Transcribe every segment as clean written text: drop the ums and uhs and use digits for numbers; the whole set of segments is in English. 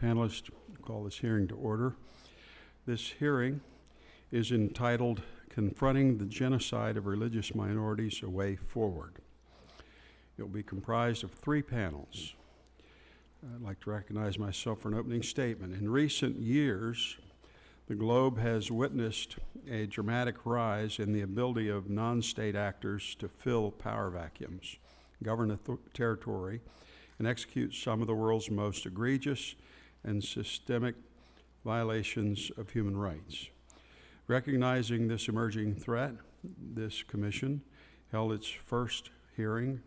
Panelists, call this hearing to order. This hearing is entitled Confronting the Genocide of Religious Minorities, A Way Forward. It will be comprised of 3 panels. I'd like to recognize myself for an opening statement. In recent years, the globe has witnessed a dramatic rise in the ability of non-state actors to fill power vacuums, govern a territory, and execute some of the world's most egregious and systemic violations of human rights. Recognizing this emerging threat, this commission held its first hearing,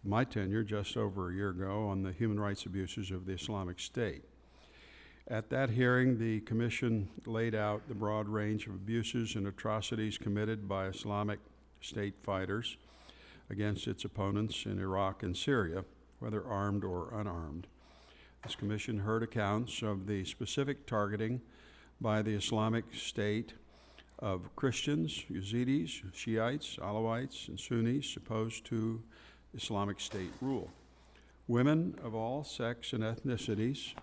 my tenure, just over a year ago, on the human rights abuses of the Islamic State. At that hearing, the commission laid out the broad range of abuses and atrocities committed by Islamic State fighters against its opponents in Iraq and Syria, whether armed or unarmed. This commission heard accounts of the specific targeting by the Islamic State of Christians, Yazidis, Shiites, Alawites, and Sunnis opposed to Islamic State rule. Women of all sects and ethnicities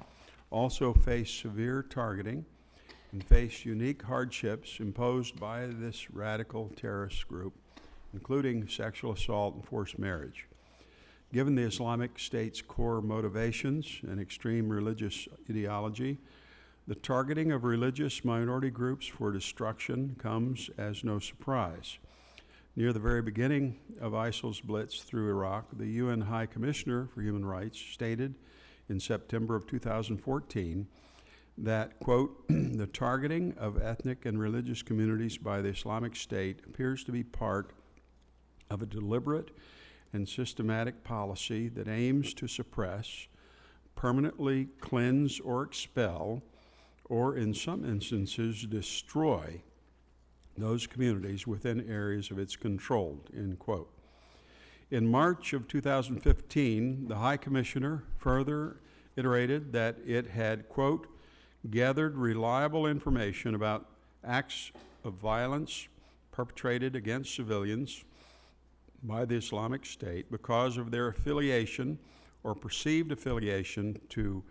also face severe targeting and face unique hardships imposed by this radical terrorist group, including sexual assault and forced marriage. Given the Islamic State's core motivations and extreme religious ideology, the targeting of religious minority groups for destruction comes as no surprise. Near the very beginning of ISIL's blitz through Iraq, the UN High Commissioner for Human Rights stated in September of 2014 that, quote, the targeting of ethnic and religious communities by the Islamic State appears to be part of a deliberate and systematic policy that aims to suppress, permanently cleanse or expel, or in some instances destroy those communities within areas of its control, end quote. In March of 2015, the High Commissioner further iterated that it had, quote, gathered reliable information about acts of violence perpetrated against civilians by the Islamic State because of their affiliation or perceived affiliation to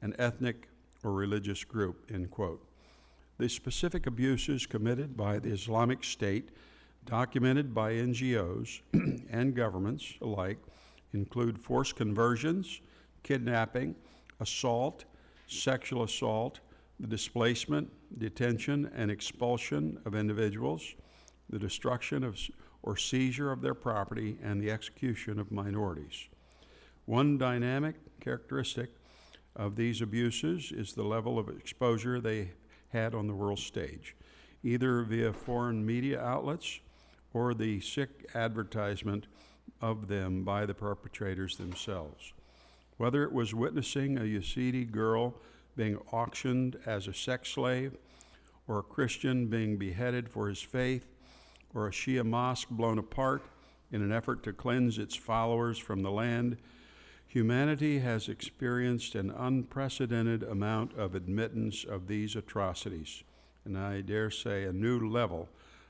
an ethnic or religious group, end quote. The specific abuses committed by the Islamic State, documented by NGOs and governments alike, include forced conversions, kidnapping, assault, sexual assault, the displacement, detention, and expulsion of individuals, the destruction of or seizure of their property, and the execution of minorities. One dynamic characteristic of these abuses is the level of exposure they had on the world stage, either via foreign media outlets or the sick advertisement of them by the perpetrators themselves. Whether it was witnessing a Yazidi girl being auctioned as a sex slave, or a Christian being beheaded for his faith, or a Shia mosque blown apart in an effort to cleanse its followers from the land, humanity has experienced an unprecedented amount of admittance of these atrocities, and I dare say a new level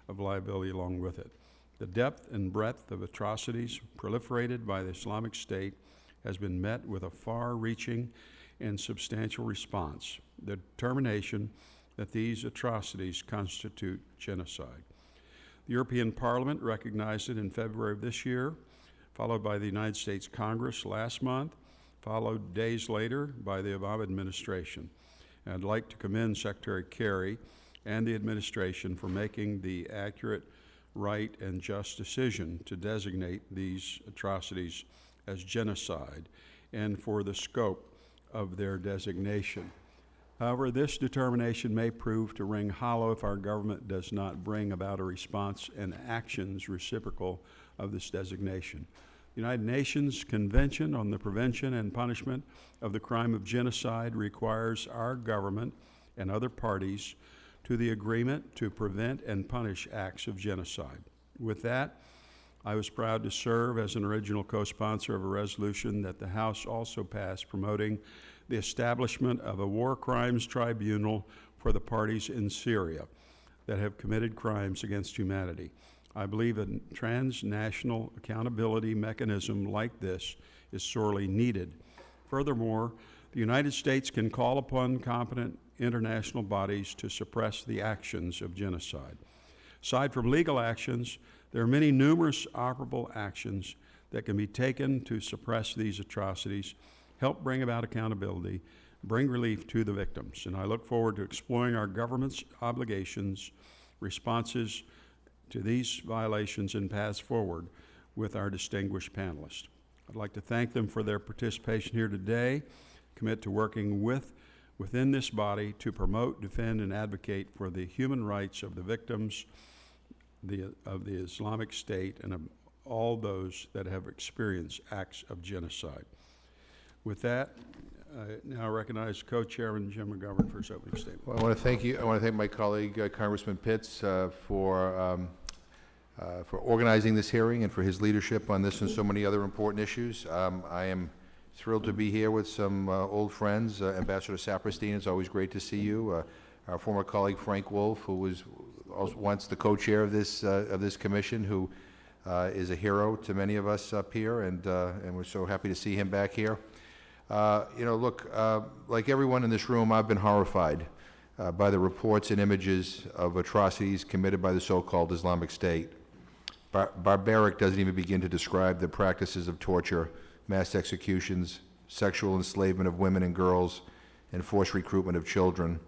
of liability along with it. The depth and breadth of atrocities proliferated by the Islamic State has been met with a far-reaching and substantial response, the determination that these atrocities constitute genocide. The European Parliament recognized it in February of this year, followed by the United States Congress last month, followed days later by the Obama administration. And I'd like to commend Secretary Kerry and the administration for making the accurate, right, and just decision to designate these atrocities as genocide and for the scope of their designation. However, this determination may prove to ring hollow if our government does not bring about a response and actions reciprocal of this designation. The United Nations Convention on the Prevention and Punishment of the Crime of Genocide requires our government and other parties to the agreement to prevent and punish acts of genocide. With that, I was proud to serve as an original co-sponsor of a resolution that the House also passed promoting the establishment of a war crimes tribunal for the parties in Syria that have committed crimes against humanity. I believe a transnational accountability mechanism like this is sorely needed. Furthermore, The United States can call upon competent international bodies to suppress the actions of genocide. Aside from legal actions, there are many numerous operable actions that can be taken to suppress these atrocities, help bring about accountability, bring relief to the victims. And I look forward to exploring our government's obligations, responses to these violations, and paths forward with our distinguished panelists. I'd like to thank them for their participation here today, commit to working within this body to promote, defend, and advocate for the human rights of the victims of the Islamic State and of all those that have experienced acts of genocide. With that, I now recognize Co-Chairman Jim McGovern for his opening statement. Well, I want to thank you. I want to thank my colleague, Congressman Pitts, for organizing this hearing and for his leadership on this and so many other important issues. I am thrilled to be here with some old friends. Ambassador Saperstein, it's always great to see you. Our former colleague Frank Wolf, who was also once the co-chair of this commission, who is a hero to many of us up here, and we're so happy to see him back here. Look, like everyone in this room, I've been horrified by the reports and images of atrocities committed by the so-called Islamic State. Barbaric doesn't even begin to describe the practices of torture, mass executions, sexual enslavement of women and girls, and forced recruitment of children,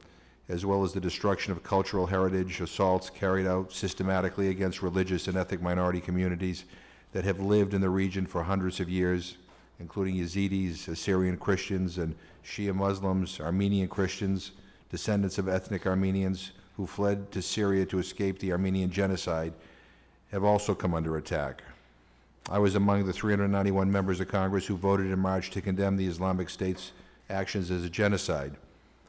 as well as the destruction of cultural heritage, assaults carried out systematically against religious and ethnic minority communities that have lived in the region for hundreds of years, including Yazidis, Assyrian Christians, and Shia Muslims, Armenian Christians, descendants of ethnic Armenians who fled to Syria to escape the Armenian genocide, have also come under attack. I was among the 391 members of Congress who voted in March to condemn the Islamic State's actions as a genocide.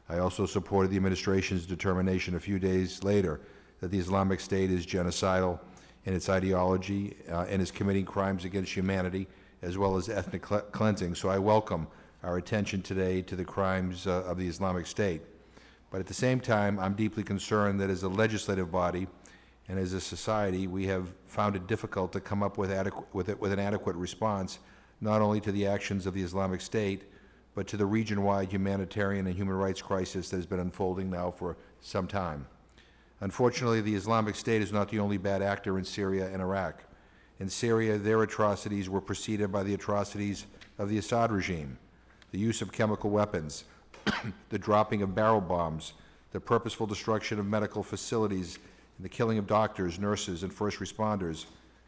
I also supported the administration's determination a few days later that the Islamic State is genocidal in its ideology and is committing crimes against humanity as well as ethnic cleansing. So I welcome our attention today to the crimes of the Islamic State. But at the same time, I'm deeply concerned that as a legislative body and as a society, we have found it difficult to come up with an adequate response, not only to the actions of the Islamic State, but to the region-wide humanitarian and human rights crisis that has been unfolding now for some time. Unfortunately, the Islamic State is not the only bad actor in Syria and Iraq. In Syria, their atrocities were preceded by the atrocities of the Assad regime, the use of chemical weapons, the dropping of barrel bombs, the purposeful destruction of medical facilities, and the killing of doctors, nurses, and first responders,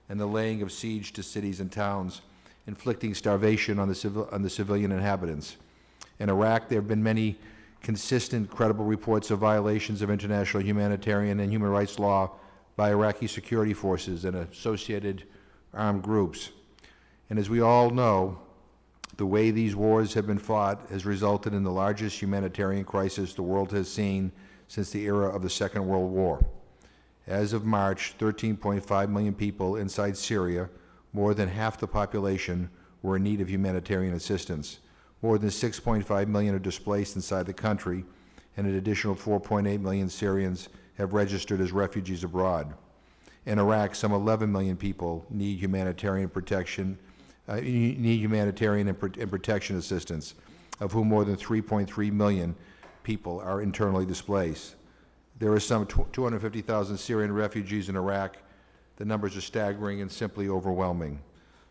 and the laying of siege to cities and towns, inflicting starvation on the civilian inhabitants. In Iraq, there have been many consistent, credible reports of violations of international humanitarian and human rights law by Iraqi security forces and associated armed groups. And as we all know, the way these wars have been fought has resulted in the largest humanitarian crisis the world has seen since the era of the Second World War. As of March, 13.5 million people inside Syria, more than half the population, were in need of humanitarian assistance. More than 6.5 million are displaced inside the country, and an additional 4.8 million Syrians have registered as refugees abroad. In Iraq, some 11 million people need humanitarian protection, and protection assistance, of whom more than 3.3 million people are internally displaced. There are some 250,000 Syrian refugees in Iraq. The numbers are staggering and simply overwhelming.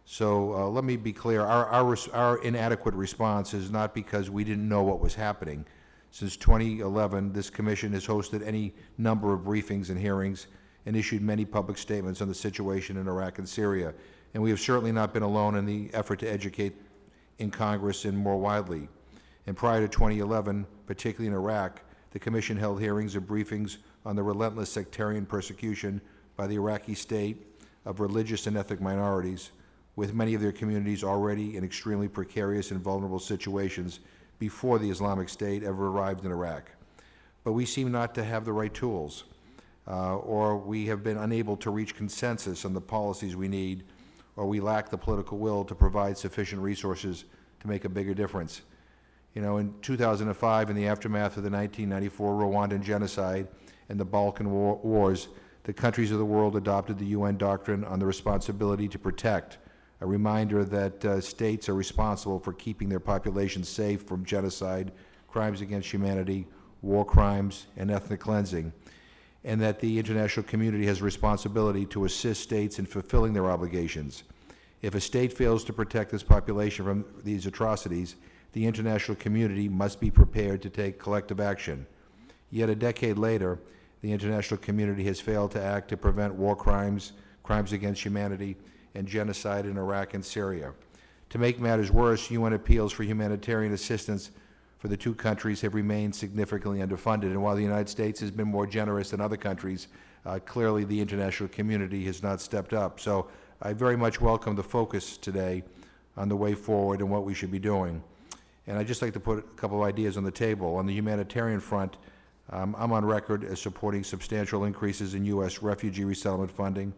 So let me be clear, our inadequate response is not because we didn't know what was happening. Since 2011, this commission has hosted any number of briefings and hearings and issued many public statements on the situation in Iraq and Syria. And we have certainly not been alone in the effort to educate in Congress and more widely. And prior to 2011, particularly in Iraq, the Commission held hearings and briefings on the relentless sectarian persecution by the Iraqi state of religious and ethnic minorities, with many of their communities already in extremely precarious and vulnerable situations before the Islamic State ever arrived in Iraq. But we seem not to have the right tools, or we have been unable to reach consensus on the policies we need, or we lack the political will to provide sufficient resources to make a bigger difference. You know, in 2005, in the aftermath of the 1994 Rwandan genocide and the Balkan Wars, the countries of the world adopted the UN Doctrine on the responsibility to protect a reminder that states are responsible for keeping their populations safe from genocide, crimes against humanity, war crimes, and ethnic cleansing, and that the international community has a responsibility to assist states in fulfilling their obligations. If a state fails to protect its population from these atrocities, the international community must be prepared to take collective action. Yet a decade later, the international community has failed to act to prevent war crimes, crimes against humanity, and genocide in Iraq and Syria. To make matters worse, UN appeals for humanitarian assistance for the two countries have remained significantly underfunded. And while the United States has been more generous than other countries, clearly the international community has not stepped up. So I very much welcome the focus today on the way forward and what we should be doing. And I'd just like to put a couple of ideas on the table. On the humanitarian front, I'm on record as supporting substantial increases in U.S. refugee resettlement funding,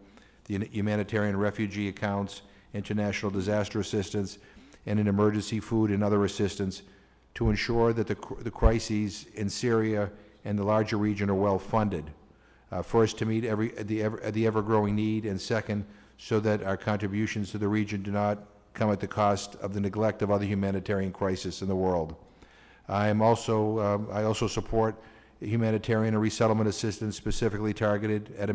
the humanitarian refugee accounts, international disaster assistance, and in emergency food and other assistance to ensure that the crises in Syria and the larger region are well funded. First, to meet the ever-growing need, and second, so that our contributions to the region do not come at the cost of the neglect of other humanitarian crises in the world. I also support humanitarian and resettlement assistance specifically targeted at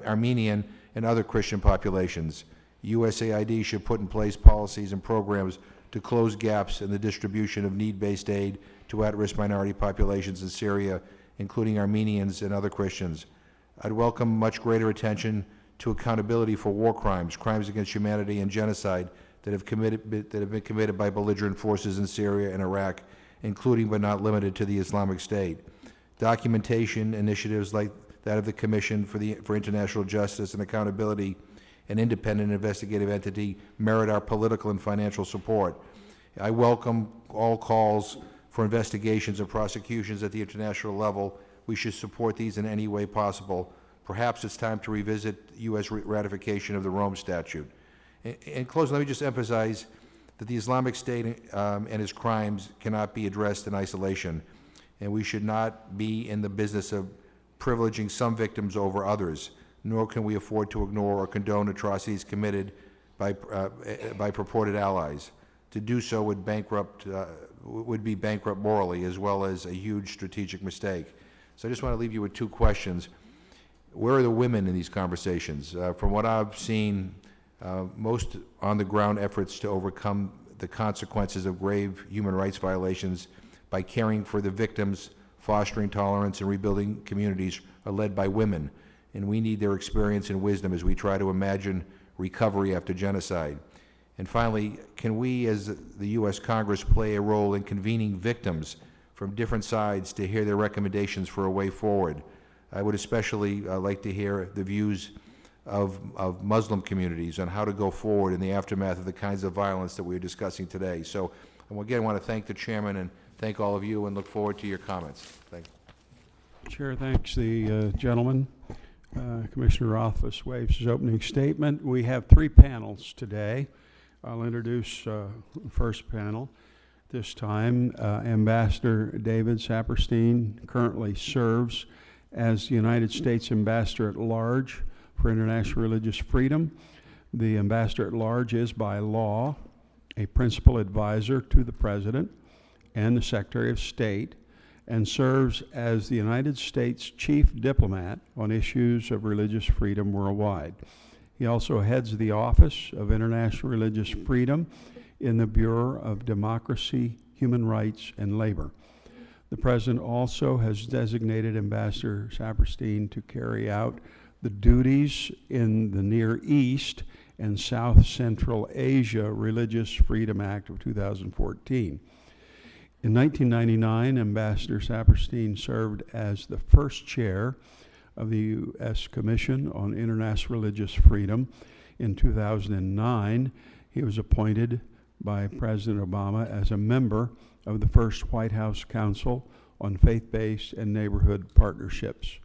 Armenian and other Christian populations. USAID should put in place policies and programs to close gaps in the distribution of need-based aid to at-risk minority populations in Syria, including Armenians and other Christians. I'd welcome much greater attention to accountability for war crimes, crimes against humanity, and genocide that have been committed by belligerent forces in Syria and Iraq, including but not limited to the Islamic State. Documentation initiatives like that of the Commission for International Justice and Accountability, an independent investigative entity, merit our political and financial support. I welcome all calls for investigations and prosecutions at the international level. We should support these in any way possible. Perhaps it's time to revisit U.S. ratification of the Rome Statute. In closing, let me just emphasize that the Islamic State and its crimes cannot be addressed in isolation, and we should not be in the business of privileging some victims over others, nor can we afford to ignore or condone atrocities committed by purported allies. To do so would be bankrupt morally, as well as a huge strategic mistake. So I just want to leave you with two questions. Where are the women in these conversations? From what I've seen, most on-the-ground efforts to overcome the consequences of grave human rights violations by caring for the victims, fostering tolerance, and rebuilding communities are led by women, and we need their experience and wisdom as we try to imagine recovery after genocide. And finally, can we as the U.S. Congress play a role in convening victims from different sides to hear their recommendations for a way forward? I would especially like to hear the views of Muslim communities on how to go forward in the aftermath of the kinds of violence that we're discussing today. So, again, I want to thank the chairman and thank all of you and look forward to your comments. Thank you. Chair thanks the gentleman. Commissioner Rothfuss waives his opening statement. We have three panels today. I'll introduce the first panel. This time, Ambassador David Saperstein currently serves as the United States Ambassador at Large for International Religious Freedom. The Ambassador at Large is, by law, a principal advisor to the President and the Secretary of State, and serves as the United States Chief Diplomat on issues of religious freedom worldwide. He also heads the Office of International Religious Freedom in the Bureau of Democracy, Human Rights, and Labor. The President also has designated Ambassador Saperstein to carry out the duties in the Near East and South Central Asia Religious Freedom Act of 2014. In 1999, Ambassador Saperstein served as the first chair of the U.S. Commission on International Religious Freedom. In 2009, he was appointed by President Obama as a member of the first White House Council on Faith-Based and Neighborhood Partnerships.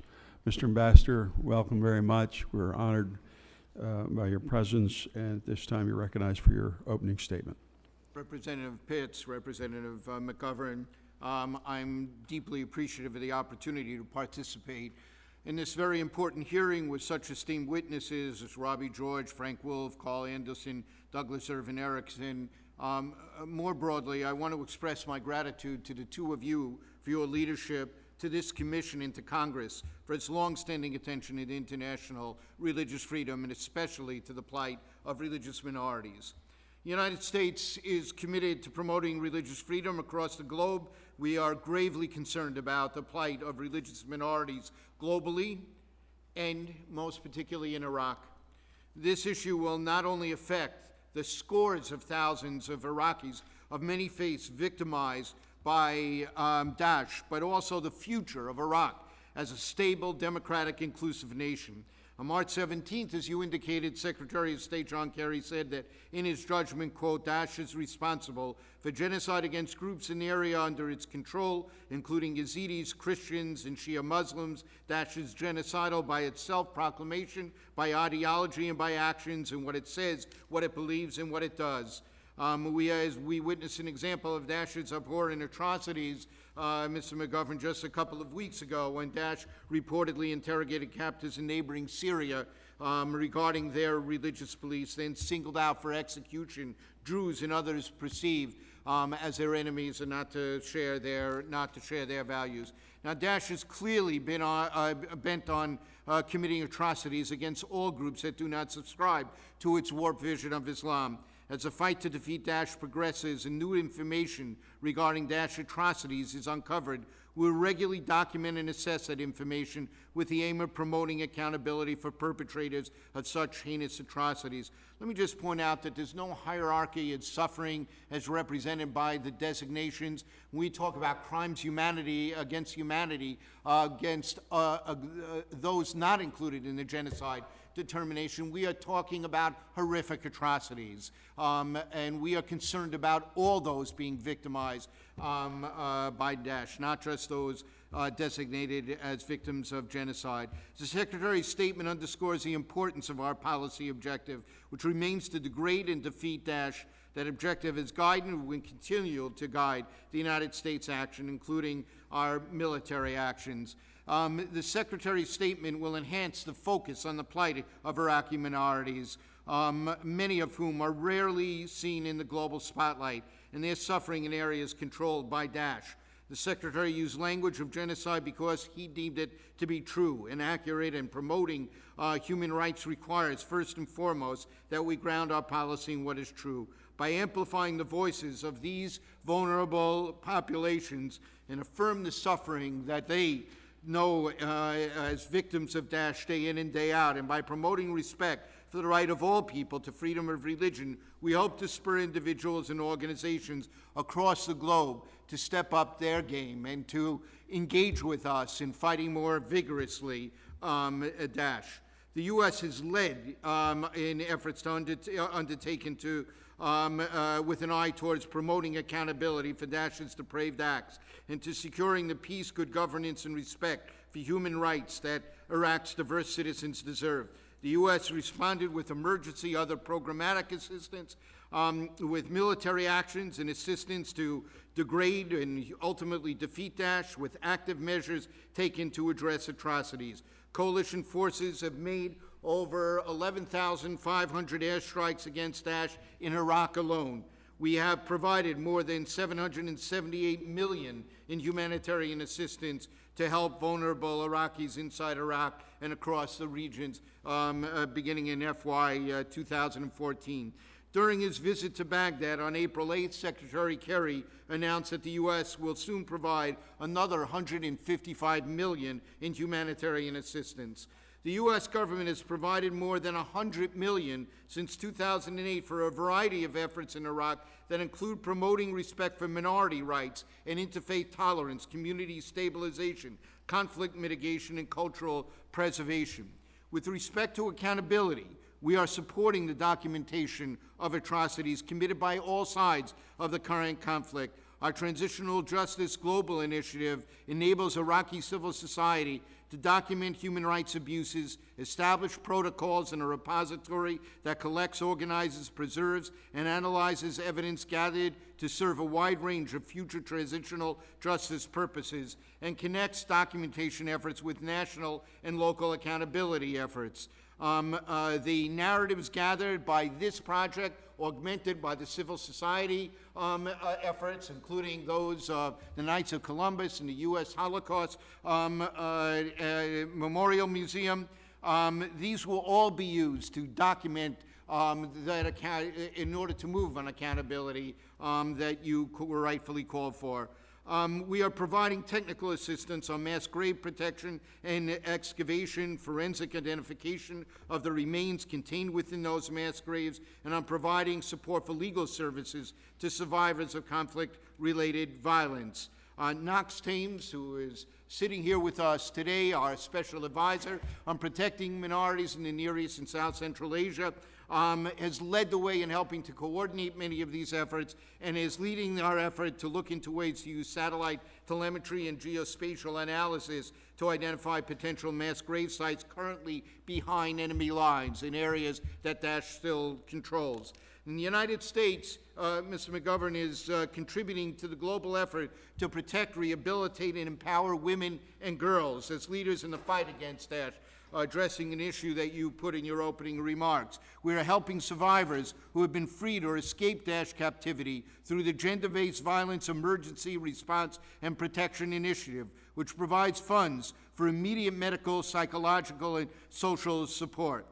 Mr. Ambassador, welcome very much. We're honored by your presence, and at this time you're recognized for your opening statement. Representative Pitts, Representative McGovern, I'm deeply appreciative of the opportunity to participate in this very important hearing with such esteemed witnesses as Robbie George, Frank Wolf, Carl Anderson, Douglas Irvin Erickson. More broadly, I want to express my gratitude to the two of you for your leadership, to this commission and to Congress for its longstanding attention to international religious freedom, and especially to the plight of religious minorities. The United States is committed to promoting religious freedom across the globe. We are gravely concerned about the plight of religious minorities globally, and most particularly in Iraq. This issue will not only affect the scores of thousands of Iraqis of many faiths victimized by Daesh, but also the future of Iraq as a stable, democratic, inclusive nation. On March 17th, as you indicated, Secretary of State John Kerry said that in his judgment, quote, Daesh is responsible for genocide against groups in the area under its control, including Yazidis, Christians, and Shia Muslims. Daesh is genocidal by its self-proclamation, by ideology, and by actions, and what it says, what it believes, and what it does. As we witnessed an example of Daesh's abhorrent atrocities, Mr. McGovern, just a couple of weeks ago when Daesh reportedly interrogated captives in neighboring Syria regarding their religious beliefs, then singled out for execution Druze and others perceived as their enemies and not to share their values. Now, Daesh has clearly been bent on committing atrocities against all groups that do not subscribe to its warped vision of Islam. As the fight to defeat Daesh progresses and new information regarding Daesh atrocities is uncovered, we'll regularly document and assess that information with the aim of promoting accountability for perpetrators of such heinous atrocities. Let me just point out that there's no hierarchy in suffering as represented by the designations. When we talk about crimes against humanity, against those not included in the genocide determination, we are talking about horrific atrocities, and we are concerned about all those being victimized by Daesh, not just those designated as victims of genocide. The Secretary's statement underscores the importance of our policy objective, which remains to degrade and defeat Daesh. That objective is guided and will continue to guide the United States action, including our military actions. The Secretary's statement will enhance the focus on the plight of Iraqi minorities, many of whom are rarely seen in the global spotlight, and their suffering in areas controlled by Daesh. The Secretary used language of genocide because he deemed it to be true and accurate, and promoting human rights requires, first and foremost, that we ground our policy in what is true. By amplifying the voices of these vulnerable populations and affirm the suffering that they know as victims of Daesh day in and day out, and by promoting respect for the right of all people to freedom of religion, we hope to spur individuals and organizations across the globe to step up their game and to engage with us in fighting more vigorously Daesh. The U.S. has led in efforts undertaken to with an eye towards promoting accountability for Daesh's depraved acts and to securing the peace, good governance, and respect for human rights that Iraq's diverse citizens deserve. The U.S. responded with emergency, other programmatic assistance, with military actions and assistance to degrade and ultimately defeat Daesh, with active measures taken to address atrocities. Coalition forces have made over 11,500 airstrikes against Daesh in Iraq alone. We have provided more than $778 million in humanitarian assistance to help vulnerable Iraqis inside Iraq and across the regions, beginning in FY 2014. During his visit to Baghdad on April 8th, Secretary Kerry announced that the U.S. will soon provide another $155 million in humanitarian assistance. The U.S. government has provided more than $100 million since 2008 for a variety of efforts in Iraq that include promoting respect for minority rights and interfaith tolerance, community stabilization, conflict mitigation, and cultural preservation. With respect to accountability, we are supporting the documentation of atrocities committed by all sides of the current conflict. Our Transitional Justice Global Initiative enables Iraqi civil society to document human rights abuses, establish protocols and a repository that collects, organizes, preserves, and analyzes evidence gathered to serve a wide range of future transitional justice purposes, and connects documentation efforts with national and local accountability efforts. The narratives gathered by this project, augmented by the civil society efforts, including those of the Knights of Columbus and the U.S. Holocaust Memorial Museum. These will all be used to document in order to move on accountability that you were rightfully called for. We are providing technical assistance on mass grave protection and excavation, forensic identification of the remains contained within those mass graves, and on providing support for legal services to survivors of conflict-related violence. Knox Thames, who is sitting here with us today, our special advisor on protecting minorities in the Near East and South Central Asia, has led the way in helping to coordinate many of these efforts and is leading our effort to look into ways to use satellite telemetry and geospatial analysis to identify potential mass grave sites currently behind enemy lines in areas that Daesh still controls. In the United States, Mr. McGovern is contributing to the global effort to protect, rehabilitate, and empower women and girls as leaders in the fight against Daesh, addressing an issue that you put in your opening remarks. We are helping survivors who have been freed or escaped Daesh captivity through the Gender-Based Violence Emergency Response and Protection Initiative, which provides funds for immediate medical, psychological, and social support.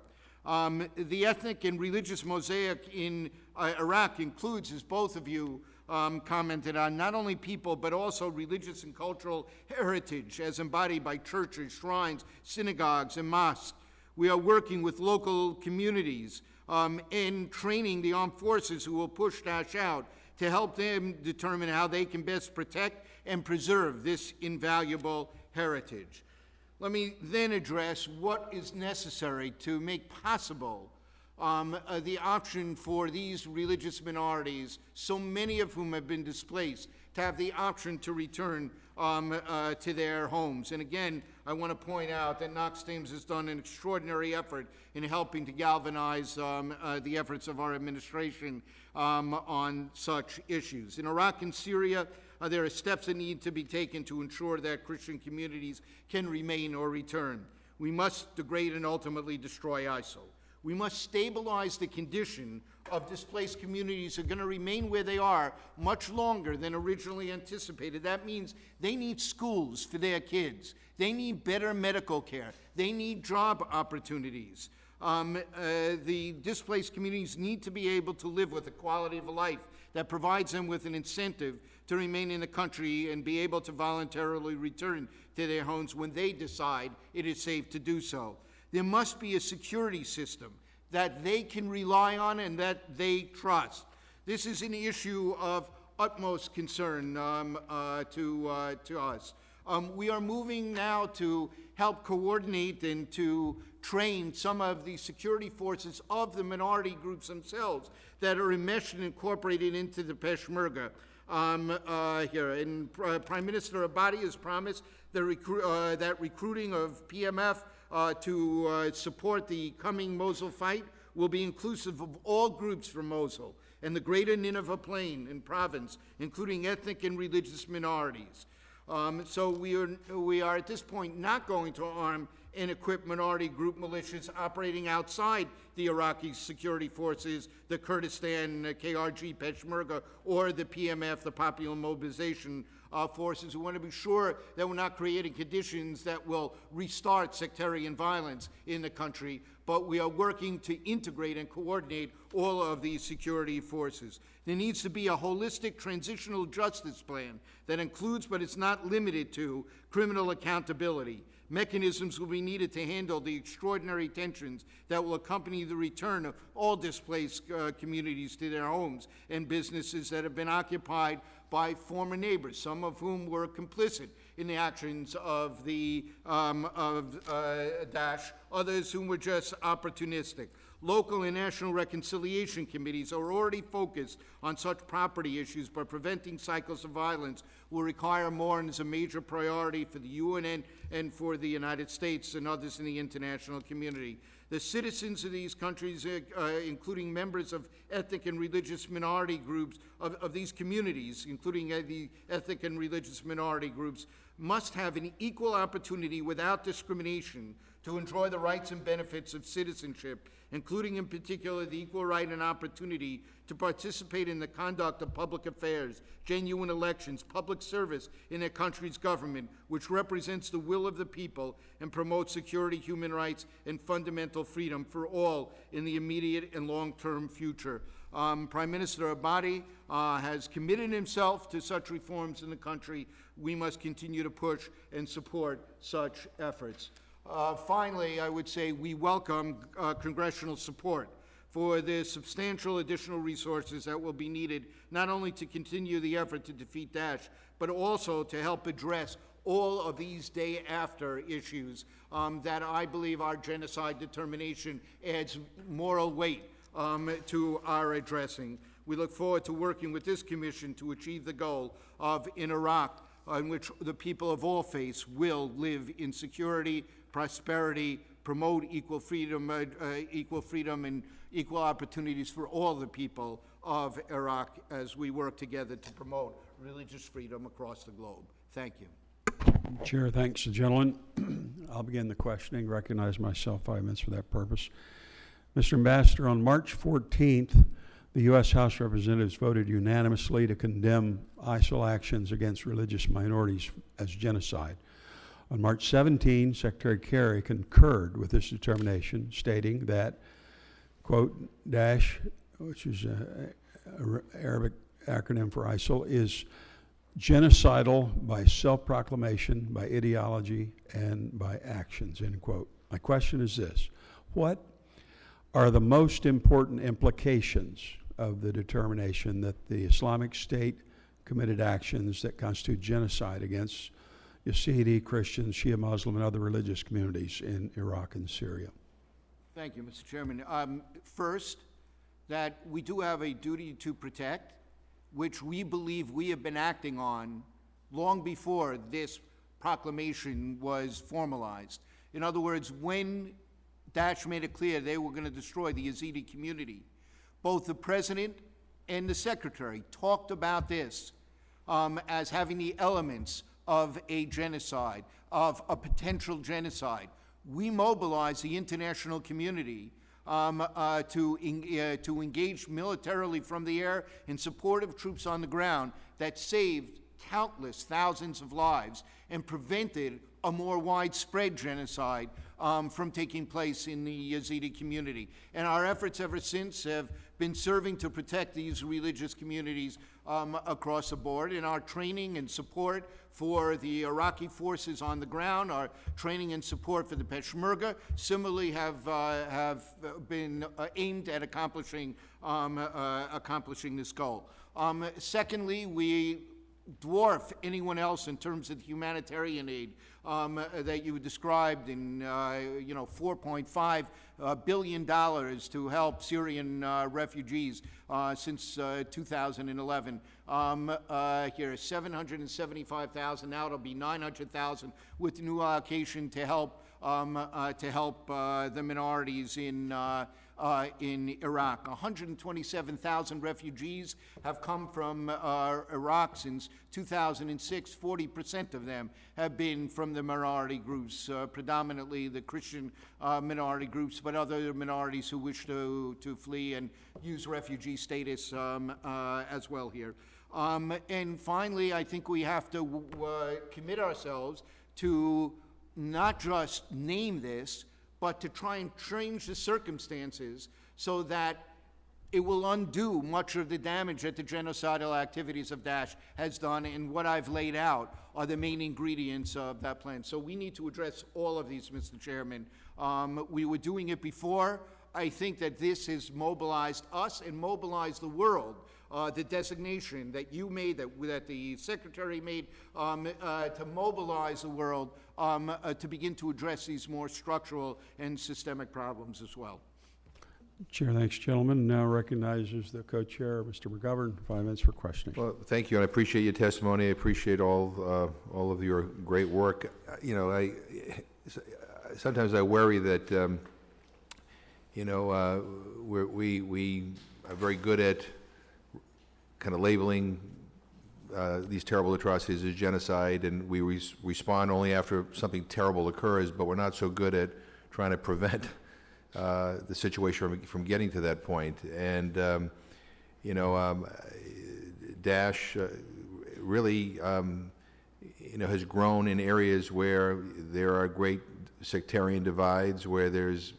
The ethnic and religious mosaic in Iraq includes, as both of you commented on, not only people but also religious and cultural heritage as embodied by churches, shrines, synagogues, and mosques. We are working with local communities and training the armed forces who will push Daesh out to help them determine how they can best protect and preserve this invaluable heritage. Let me then address what is necessary to make possible the option for these religious minorities, so many of whom have been displaced, to have the option to return to their homes. And again, I want to point out that Knox Thames has done an extraordinary effort in helping to galvanize the efforts of our administration on such issues. In Iraq and Syria, there are steps that need to be taken to ensure that Christian communities can remain or return. We must degrade and ultimately destroy ISIL. We must stabilize the condition of displaced communities who are going to remain where they are much longer than originally anticipated. That means they need schools for their kids. They need better medical care. They need job opportunities. The displaced communities need to be able to live with a quality of life that provides them with an incentive to remain in the country and be able to voluntarily return to their homes when they decide it is safe to do so. There must be a security system that they can rely on and that they trust. This is an issue of utmost concern to us. We are moving now to help coordinate and to train some of the security forces of the minority groups themselves that are enmeshed and incorporated into the Peshmerga here. And Prime Minister Abadi has promised that recruiting of PMF to support the coming Mosul fight will be inclusive of all groups from Mosul and the greater Nineveh Plain and province, including ethnic and religious minorities. So we are at this point not going to arm and equip minority group militias operating outside the Iraqi security forces, the Kurdistan KRG Peshmerga, or the PMF, the Popular Mobilization Forces. We want to be sure that we're not creating conditions that will restart sectarian violence in the country, but we are working to integrate and coordinate all of these security forces. There needs to be a holistic transitional justice plan that includes, but is not limited to, criminal accountability. Mechanisms will be needed to handle the extraordinary tensions that will accompany the return of all displaced communities to their homes and businesses that have been occupied by former neighbors, some of whom were complicit in the actions of the Daesh, others whom were just opportunistic. Local and national reconciliation committees are already focused on such property issues, but preventing cycles of violence will require more and is a major priority for the UN and for the United States and others in the international community. The citizens of these countries, including members of ethnic and religious minority groups of these communities, including the ethnic and religious minority groups, must have an equal opportunity without discrimination to enjoy the rights and benefits of citizenship, including in particular the equal right and opportunity to participate in the conduct of public affairs, genuine elections, public service in their country's government, which represents the will of the people and promotes security, human rights, and fundamental freedom for all in the immediate and long-term future. Prime Minister Abadi has committed himself to such reforms in the country. We must continue to push and support such efforts. Finally, I would say we welcome congressional support for the substantial additional resources that will be needed not only to continue the effort to defeat Daesh, but also to help address all of these day-after issues that I believe our genocide determination adds moral weight to our addressing. We look forward to working with this commission to achieve the goal of, in Iraq, in which the people of all faiths will live in security, prosperity, promote equal freedom and equal opportunities for all the people of Iraq as we work together to promote religious freedom across the globe. Thank you. Chair, thanks, gentlemen. I'll begin the questioning. Recognize myself 5 minutes for that purpose. Mr. Ambassador, on March 14th, the U.S. House of Representatives voted unanimously to condemn ISIL actions against religious minorities as genocide. On March 17, Secretary Kerry concurred with this determination, stating that, quote, Daesh, which is an Arabic acronym for ISIL, is genocidal by self-proclamation, by ideology, and by actions, end quote. My question is this: what are the most important implications of the determination that the Islamic State committed actions that constitute genocide against Yazidi, Christians, Shia Muslim, and other religious communities in Iraq and Syria? Thank you, Mr. Chairman. First, that we do have a duty to protect, which we believe we have been acting on long before this proclamation was formalized. In other words, when Daesh made it clear they were going to destroy the Yazidi community, both the President and the Secretary talked about this as having the elements of a genocide, of a potential genocide. We mobilized the international community to engage militarily from the air in support of troops on the ground that saved countless thousands of lives and prevented a more widespread genocide from taking place in the Yazidi community. And our efforts ever since have been serving to protect these religious communities across the board. In our training and support for the Iraqi forces on the ground, our training and support for the Peshmerga similarly have been aimed at accomplishing this goal. Secondly, we dwarf anyone else in terms of humanitarian aid that you described in, $4.5 billion to help Syrian refugees since 2011. Here, 775,000. Now it'll be 900,000 with the new allocation to help the minorities in Iraq. 127,000 refugees have come from Iraq since 2006. 40% of them have been from the minority groups, predominantly the Christian minority groups, but other minorities who wish to flee and use refugee status as well here. And finally, I think we have to commit ourselves to not just name this, but to try and change the circumstances so that it will undo much of the damage that the genocidal activities of Daesh has done, and what I've laid out are the main ingredients of that plan. So we need to address all of these, Mr. Chairman. We were doing it before. I think that this has mobilized us and mobilized the world. The designation that you made, that the Secretary made, to mobilize the world to begin to address these more structural and systemic problems as well. Chair, thanks, gentlemen. Now recognizes the co-chair, Mr. McGovern, 5 minutes for questioning. Well, thank you, and I appreciate your testimony. I appreciate all of your great work. You know, sometimes I worry that we are very good at kind of labeling these terrible atrocities as genocide, and we respond only after something terrible occurs, but we're not so good at trying to prevent the situation from getting to that point. And Daesh really has grown in areas where there are great sectarian divides, where there's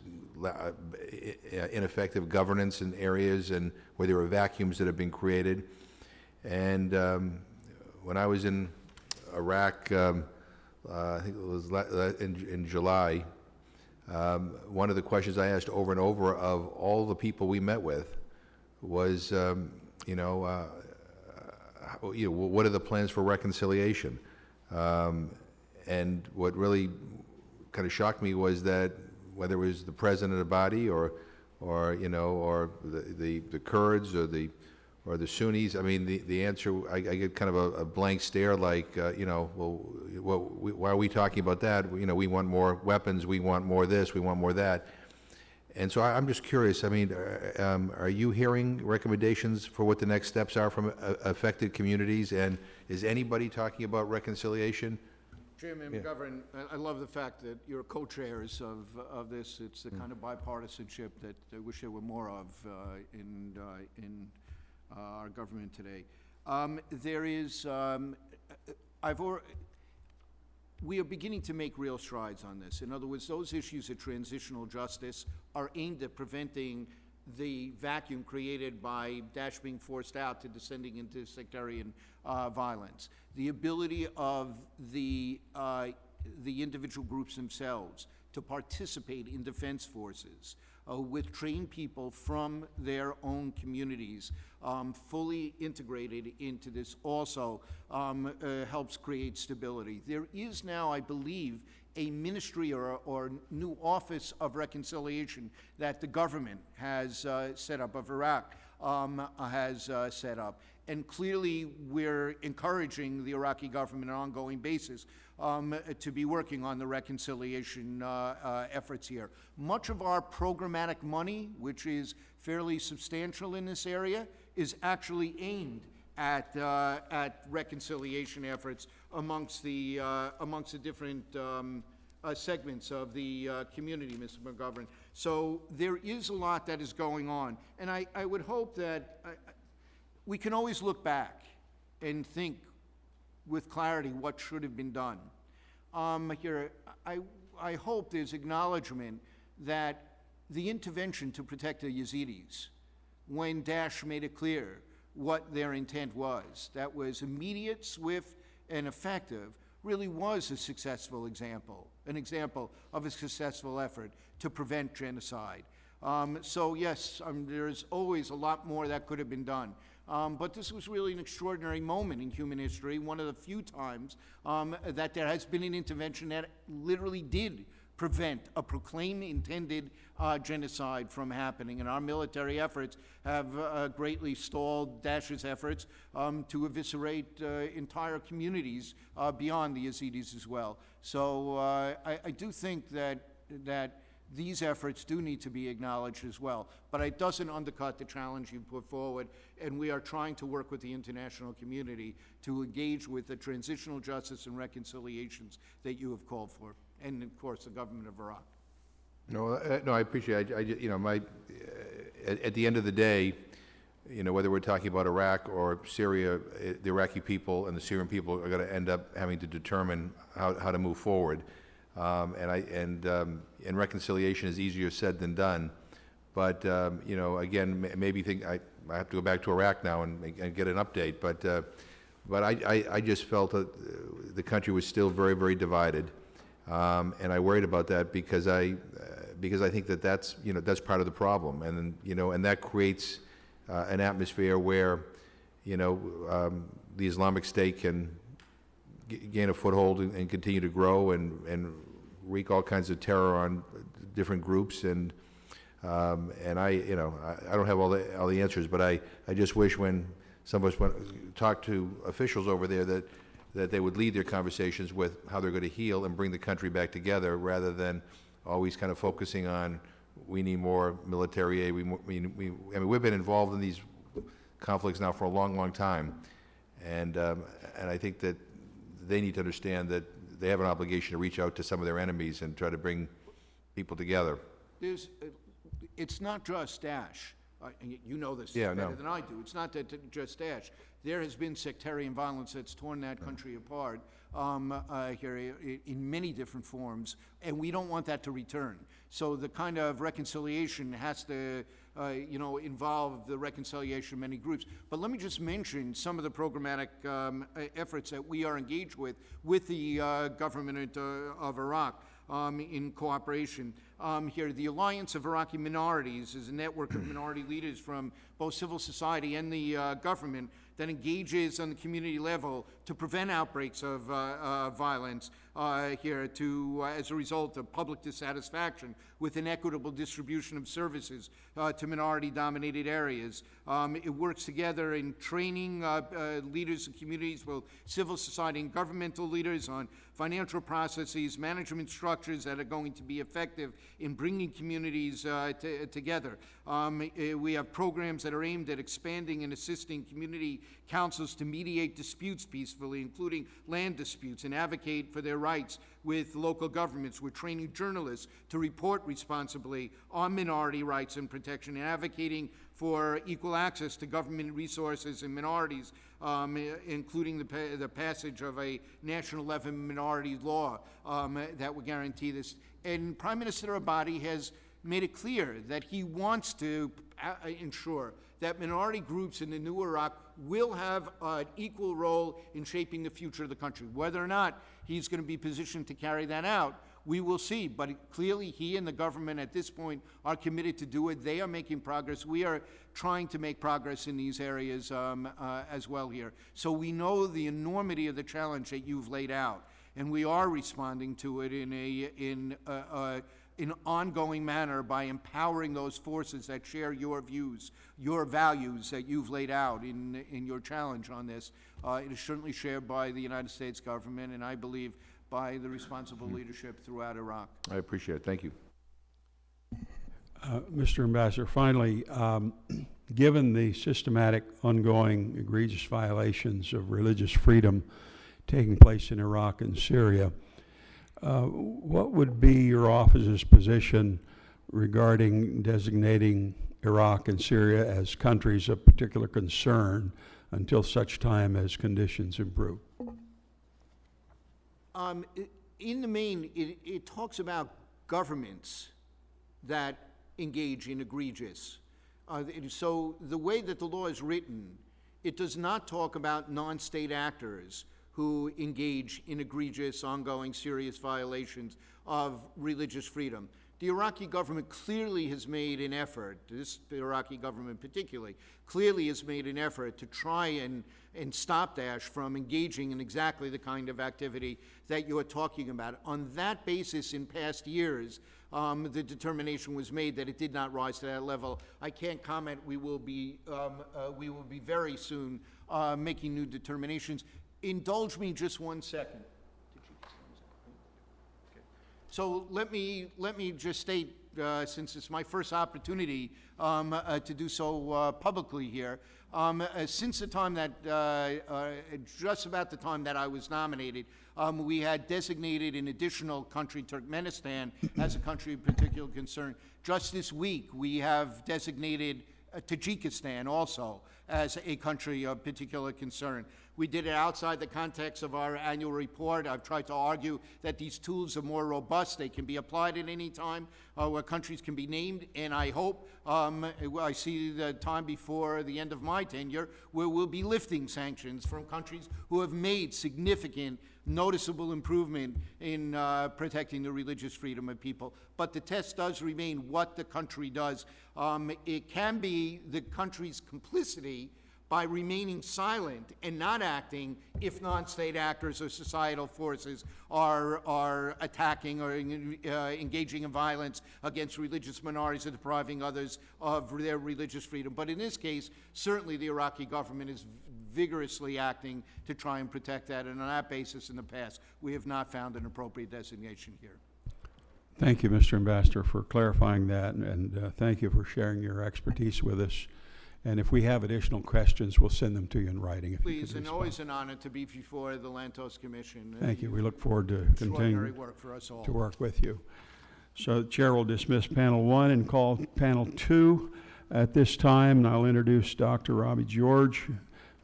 ineffective governance in areas, and where there are vacuums that have been created. And when I was in Iraq, I think it was in July, one of the questions I asked over and over of all the people we met with was, what are the plans for reconciliation? And what really kind of shocked me was that whether it was the president of the body or the Kurds or the Sunnis, I mean, the answer, I get kind of a blank stare, like, why are we talking about that? We want more weapons, we want more this, we want more that. And so I'm just curious, I mean, are you hearing recommendations for what the next steps are from affected communities? And is anybody talking about reconciliation? Chairman McGovern, I love the fact that you're co-chairs of this. It's the kind of bipartisanship that I wish there were more of in our government today. We are beginning to make real strides on this. In other words, those issues of transitional justice are aimed at preventing the vacuum created by Daesh being forced out to descending into sectarian violence. The ability of the individual groups themselves to participate in defense forces with trained people from their own communities, fully integrated into this, also helps create stability. There is now, I believe, a ministry or new office of reconciliation that the government has set up, of Iraq has set up. And clearly, we're encouraging the Iraqi government on an ongoing basis to be working on the reconciliation efforts here. Much of our programmatic money, which is fairly substantial in this area, is actually aimed at reconciliation efforts amongst the different segments of the community, Mr. McGovern. So there is a lot that is going on, and I would hope that we can always look back and think with clarity what should have been done. Here, I hope there's acknowledgement that the intervention to protect the Yazidis, when Daesh made it clear what their intent was, that was immediate, swift, and effective, really was a successful example, an example of a successful effort to prevent genocide. So yes, there's always a lot more that could have been done. But this was really an extraordinary moment in human history, one of the few times that there has been an intervention that literally did prevent a proclaimed intended genocide from happening. And our military efforts have greatly stalled Daesh's efforts to eviscerate entire communities beyond the Yazidis as well. So I do think that these efforts do need to be acknowledged as well. But it doesn't undercut the challenge you put forward, and we are trying to work with the international community to engage with the transitional justice and reconciliations that you have called for, and of course the government of Iraq. No, I appreciate it. At the end of the day, whether we're talking about Iraq or Syria, the Iraqi people and the Syrian people are going to end up having to determine how to move forward. And reconciliation is easier said than done. But again, maybe I have to go back to Iraq now and get an update. But I just felt that the country was still very, very divided, and I worried about that because I think that's part of the problem, and that creates an atmosphere where the Islamic State can gain a foothold and continue to grow and wreak all kinds of terror on different groups. And And I don't have all the answers, but I just wish when some of us talk to officials over there that they would lead their conversations with how they're going to heal and bring the country back together, rather than always kind of focusing on we need more military aid. I mean, we've been involved in these conflicts now for a long, long time, and I think that they need to understand that they have an obligation to reach out to some of their enemies and try to bring people together. It's not just Daesh. You know this Yeah, better no. than I do. It's not just Daesh. There has been sectarian violence that's torn that country apart here in many different forms, and we don't want that to return. So the kind of reconciliation has to, involve the reconciliation of many groups. But let me just mention some of the programmatic efforts that we are engaged with the government of Iraq. In cooperation. Here, the Alliance of Iraqi Minorities is a network of minority leaders from both civil society and the government that engages on the community level to prevent outbreaks of violence here as a result of public dissatisfaction with an equitable distribution of services to minority-dominated areas. It works together in training leaders of communities, both civil society and governmental leaders, on financial processes, management structures that are going to be effective in bringing communities together. We have programs that are aimed at expanding and assisting community councils to mediate disputes peacefully, including land disputes, and advocate for their rights with local governments. We're training journalists to report responsibly on minority rights and protection, and advocating for equal access to government resources and minorities, including the passage of a national level minority law that would guarantee this. And Prime Minister Abadi has made it clear that he wants to ensure that minority groups in the new Iraq will have an equal role in shaping the future of the country. Whether or not he's going to be positioned to carry that out, we will see. But clearly he and the government at this point are committed to do it. They are making progress. We are trying to make progress in these areas as well here. So we know the enormity of the challenge that you've laid out, and we are responding to it in an ongoing manner by empowering those forces that share your views, your values that you've laid out in your challenge on this. It is certainly shared by the United States government, and I believe by the responsible leadership throughout Iraq. I appreciate it. Thank you. Mr. Ambassador, finally, given the systematic, ongoing, egregious violations of religious freedom taking place in Iraq and Syria, what would be your office's position regarding designating Iraq and Syria as countries of particular concern until such time as conditions improve? In the main, it talks about governments that engage in egregious. So the way that the law is written, it does not talk about non-state actors who engage in egregious, ongoing, serious violations of religious freedom. The Iraqi government clearly has made an effort, the Iraqi government particularly, clearly has made an effort to try and stop Daesh from engaging in exactly the kind of activity that you're talking about. On that basis, in past years, the determination was made that it did not rise to that level. I can't comment. We will be very soon making new determinations. Indulge me just 1 second. So let me just state, since it's my first opportunity to do so publicly here, since the time that, just about the time that I was nominated, we had designated an additional country, Turkmenistan, as a country of particular concern. Just this week, we have designated Tajikistan also as a country of particular concern. We did it outside the context of our annual report. I've tried to argue that these tools are more robust. They can be applied at any time where countries can be named, and I hope I see the time before the end of my tenure where we'll be lifting sanctions from countries who have made significant, noticeable improvement in protecting the religious freedom of people. But the test does remain what the country does. It can be the country's complicity, by remaining silent and not acting if non-state actors or societal forces are attacking or engaging in violence against religious minorities or depriving others of their religious freedom. But in this case, certainly the Iraqi government is vigorously acting to try and protect that, and on that basis in the past, we have not found an appropriate designation here. Thank you, Mr. Ambassador, for clarifying that, and thank you for sharing your expertise with us. And if we have additional questions, we'll send them to you in writing. If Please, you and could always respond. an honor to be before the Lantos Commission. Thank you. We look forward to Extraordinary continuing work for us all. to work with you. So the chair will dismiss panel 1 and call panel 2 at this time. And I'll introduce Dr. Robbie George,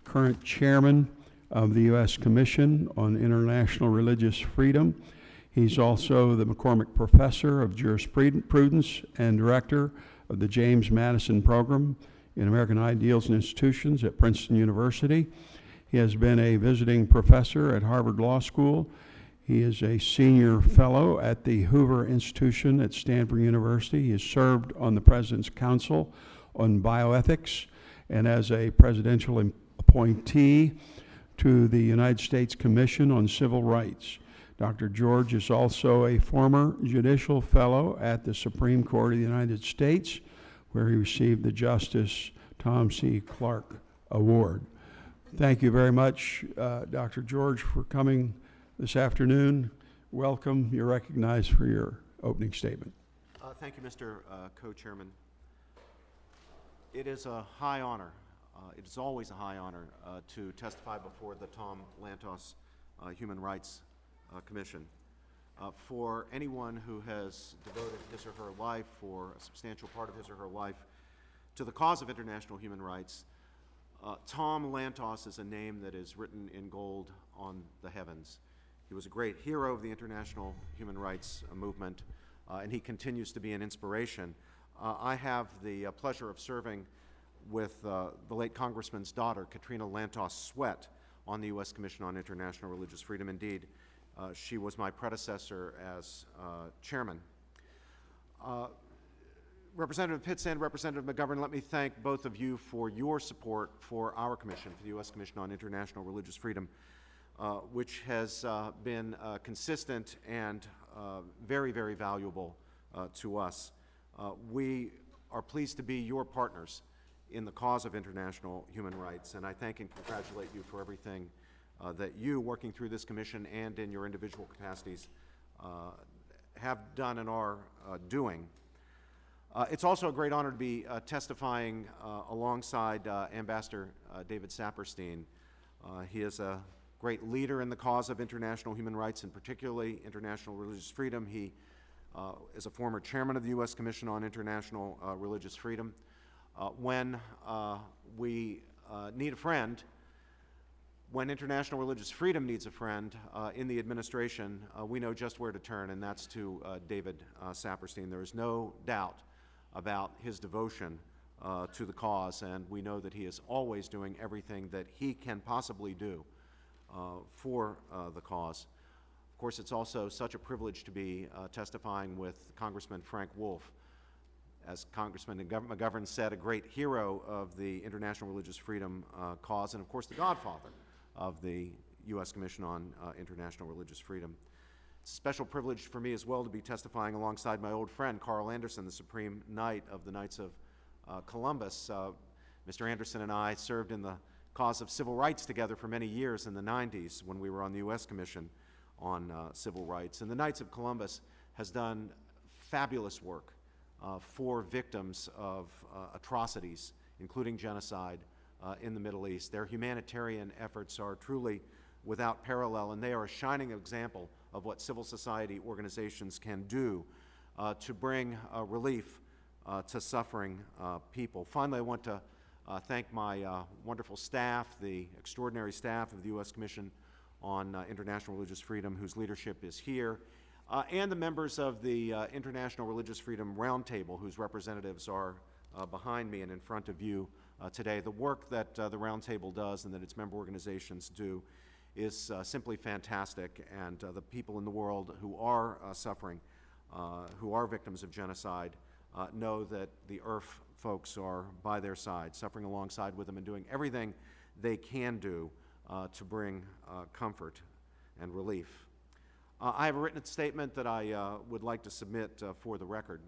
current chairman of the U.S. Commission on International Religious Freedom. He's also the McCormick Professor of Jurisprudence and Director of the James Madison Program in American Ideals and Institutions at Princeton University. He has been a visiting professor at Harvard Law School. He is a senior fellow at the Hoover Institution at Stanford University. He has served on the President's Council on Bioethics and as a presidential appointee to the United States Commission on Civil Rights. Dr. George is also a former judicial fellow at the Supreme Court of the United States, where he received the Justice Tom C. Clark Award. Thank you very much, Dr. George, for coming this afternoon. Welcome. You're recognized for your opening statement. Thank you, Mr. Co-Chairman. It is a high honor. It is always a high honor to testify before the Tom Lantos Human Rights Commission. For anyone who has devoted his or her life, or a substantial part of his or her life, to the cause of international human rights, Tom Lantos is a name that is written in gold on the heavens. He was a great hero of the international human rights movement, and he continues to be an inspiration. I have the pleasure of serving with the late Congressman's daughter, Katrina Lantos Sweat, on the U.S. Commission on International Religious Freedom. Indeed, she was my predecessor as chairman. Representative Pitts and Representative McGovern, let me thank both of you for your support for our commission, for the U.S. Commission on International Religious Freedom, which has been consistent and very, very valuable to us. We are pleased to be your partners in the cause of international human rights, and I thank and congratulate you for everything that you, working through this commission and in your individual capacities, have done and are doing. It's also a great honor to be testifying alongside Ambassador David Saperstein. He is a great leader in the cause of international human rights, and particularly international religious freedom. He is a former chairman of the U.S. Commission on International Religious Freedom. When we need a friend, when international religious freedom needs a friend in the administration, we know just where to turn, and that's to David Saperstein. There is no doubt about his devotion to the cause, and we know that he is always doing everything that he can possibly do for the cause. Of course, it's also such a privilege to be testifying with Congressman Frank Wolf. As Congressman McGovern said, a great hero of the international religious freedom cause, and of course the godfather of the U.S. Commission on International Religious Freedom. It's a special privilege for me as well to be testifying alongside my old friend Carl Anderson, the Supreme Knight of the Knights of Columbus. Mr. Anderson and I served in the cause of civil rights together for many years in the 90s when we were on the U.S. Commission on Civil Rights. And the Knights of Columbus has done fabulous work for victims of atrocities, including genocide in the Middle East. Their humanitarian efforts are truly without parallel, and they are a shining example of what civil society organizations can do to bring relief to suffering people. Finally, I want to thank my wonderful staff, the extraordinary staff of the U.S. Commission on International Religious Freedom, whose leadership is here, and the members of the International Religious Freedom Roundtable, whose representatives are behind me and in front of you today. The work that the Roundtable does and that its member organizations do is simply fantastic, and the people in the world who are suffering, who are victims of genocide, know that the IRF folks are by their side, suffering alongside with them and doing everything they can do to bring comfort and relief. I have a written statement that I would like to submit for the record.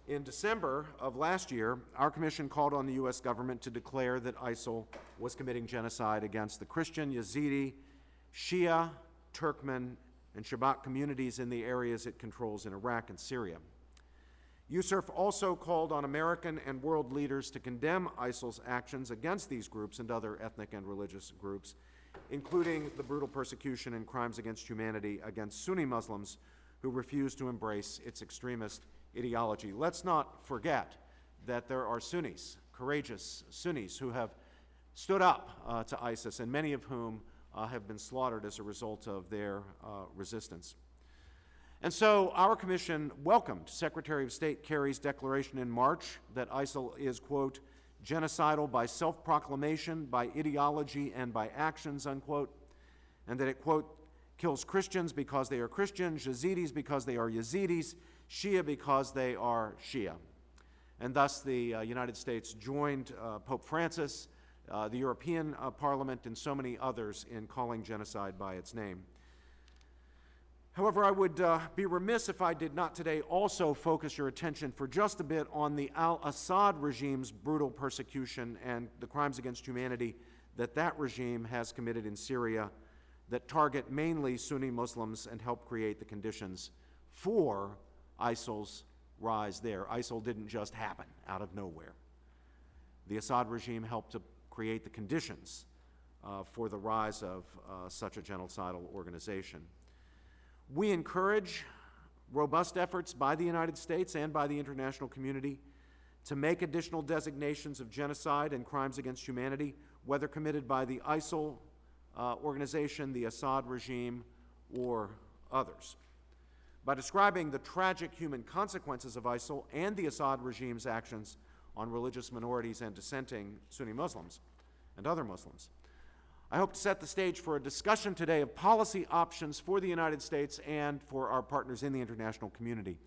In December of last year, our commission called on the U.S. government to declare that ISIL was committing genocide against the Christian, Yazidi, Shia, Turkmen, and Shabbat communities in the areas it controls in Iraq and Syria. USCIRF also called on American and world leaders to condemn ISIL's actions against these groups and other ethnic and religious groups, including the brutal persecution and crimes against humanity against Sunni Muslims who refuse to embrace its extremist ideology. Let's not forget that there are Sunnis, courageous Sunnis, who have stood up to ISIS, and many of whom have been slaughtered as a result of their resistance. And so our commission welcomed Secretary of State Kerry's declaration in March that ISIL is, quote, genocidal by self-proclamation, by ideology, and by actions, unquote, and that it, quote, kills Christians because they are Christians, Yazidis because they are Yazidis, Shia because they are Shia. And thus the United States joined Pope Francis, the European Parliament, and so many others in calling genocide by its name. However, I would be remiss if I did not today also focus your attention for just a bit on the al-Assad regime's brutal persecution and the crimes against humanity that that regime has committed in Syria that target mainly Sunni Muslims and help create the conditions for ISIL's rise there. ISIL didn't just happen out of nowhere. The Assad regime helped to create the conditions for the rise of such a genocidal organization. We encourage robust efforts by the United States and by the international community to make additional designations of genocide and crimes against humanity, whether committed by the ISIL organization, the Assad regime, or others. By describing the tragic human consequences of ISIL and the Assad regime's actions on religious minorities and dissenting Sunni Muslims and other Muslims, I hope to set the stage for a discussion today of policy options for the United States and for our partners in the international community.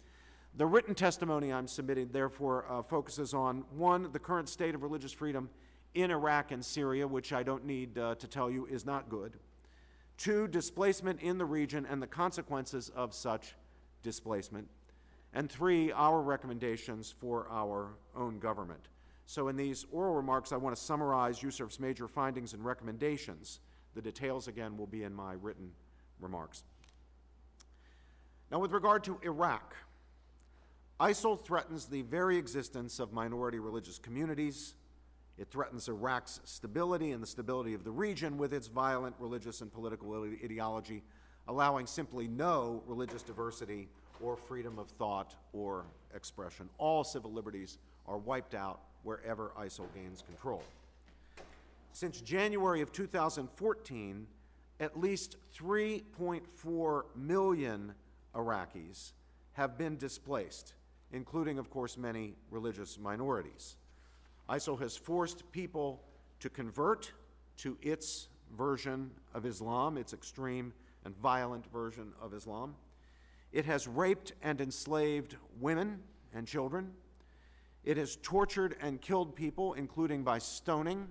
The written testimony I'm submitting, therefore, focuses on, one, the current state of religious freedom in Iraq and Syria, which I don't need to tell you is not good. Two, displacement in the region and the consequences of such displacement. And three, our recommendations for our own government. So in these oral remarks, I want to summarize USCIRF's major findings and recommendations. The details, again, will be in my written remarks. Now, with regard to Iraq, ISIL threatens the very existence of minority religious communities. It threatens Iraq's stability and the stability of the region with its violent religious and political ideology, allowing simply no religious diversity or freedom of thought or expression. All civil liberties are wiped out wherever ISIL gains control. Since January of 2014, at least 3.4 million Iraqis have been displaced, including, of course, many religious minorities. ISIL has forced people to convert to its version of Islam, its extreme and violent version of Islam. It has raped and enslaved women and children. It has tortured and killed people, including by stoning,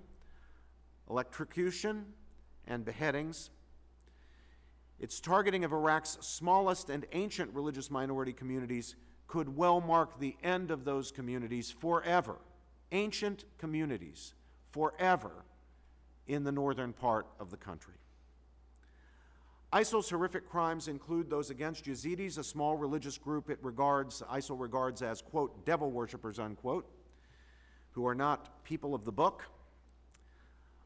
electrocution, and beheadings. Its targeting of Iraq's smallest and ancient religious minority communities could well mark the end of those communities forever, ancient communities, forever in the northern part of the country. ISIL's horrific crimes include those against Yazidis, a small religious group ISIL regards as, quote, devil worshippers, unquote, who are not people of the book.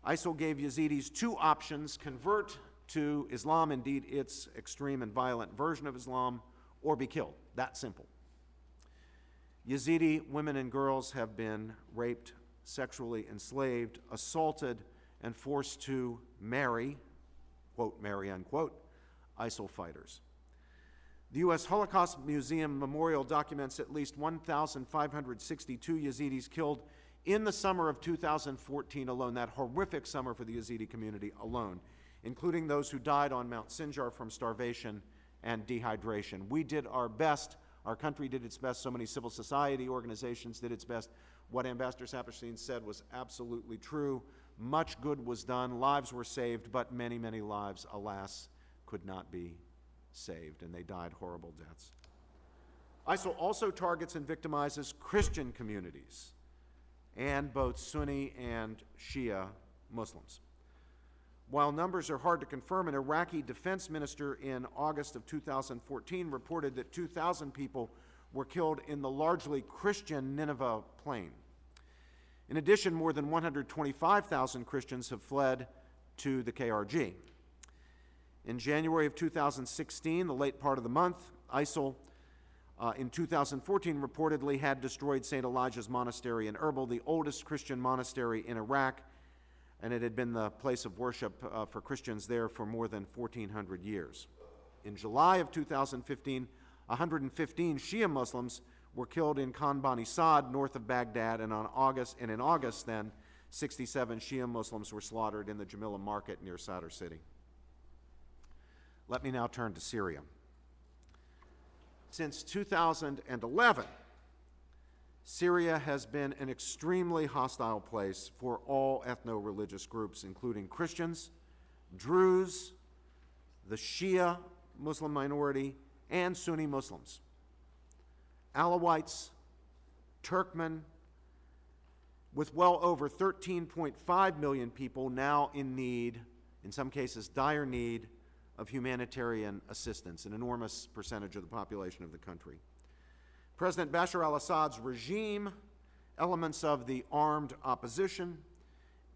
ISIL gave Yazidis two options: convert to Islam, indeed its extreme and violent version of Islam, or be killed. That simple. Yazidi women and girls have been raped, sexually enslaved, assaulted, and forced to marry, quote, marry, unquote, ISIL fighters. The U.S. Holocaust Museum memorial documents at least 1,562 Yazidis killed in the summer of 2014 alone, that horrific summer for the Yazidi community alone, including those who died on Mount Sinjar from starvation and dehydration. We did our best. Our country did its best. So many civil society organizations did its best. what Ambassador Saperstein said was absolutely true. Much good was done, lives were saved, but many, many lives, alas, could not be saved, and they died horrible deaths. ISIL also targets and victimizes Christian communities, and both Sunni and Shia Muslims. While numbers are hard to confirm, an Iraqi defense minister in August of 2014 reported that 2,000 people were killed in the largely Christian Nineveh plain. In addition, more than 125,000 Christians have fled to the KRG. In January of 2016, the late part of the month, ISIL in 2014 reportedly had destroyed St. Elijah's Monastery in Erbil, the oldest Christian monastery in Iraq, and it had been the place of worship for Christians there for more than 1,400 years. In July of 2015, 115 Shia Muslims were killed in Khan Bani Sad, north of Baghdad, and in August then, 67 Shia Muslims were slaughtered in the Jamila market near Sadr City. Let me now turn to Syria. Since 2011, Syria has been an extremely hostile place for all ethno-religious groups, including Christians, Druze, the Shia Muslim minority, and Sunni Muslims. Alawites, Turkmen, with well over 13.5 million people now in need, in some cases dire need, of humanitarian assistance, an enormous percentage of the population of the country. President Bashar al-Assad's regime, elements of the armed opposition,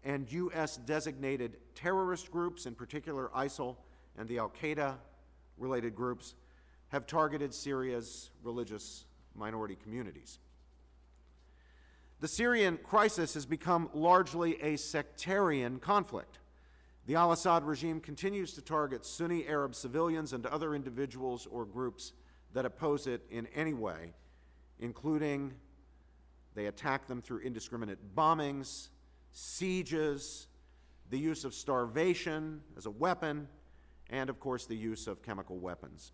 and U.S.-designated terrorist groups, in particular ISIL and the al-Qaeda-related groups, have targeted Syria's religious minority communities. The Syrian crisis has become largely a sectarian conflict. The al-Assad regime continues to target Sunni Arab civilians and other individuals or groups that oppose it in any way, including they attack them through indiscriminate bombings, sieges, the use of starvation as a weapon, and of course the use of chemical weapons.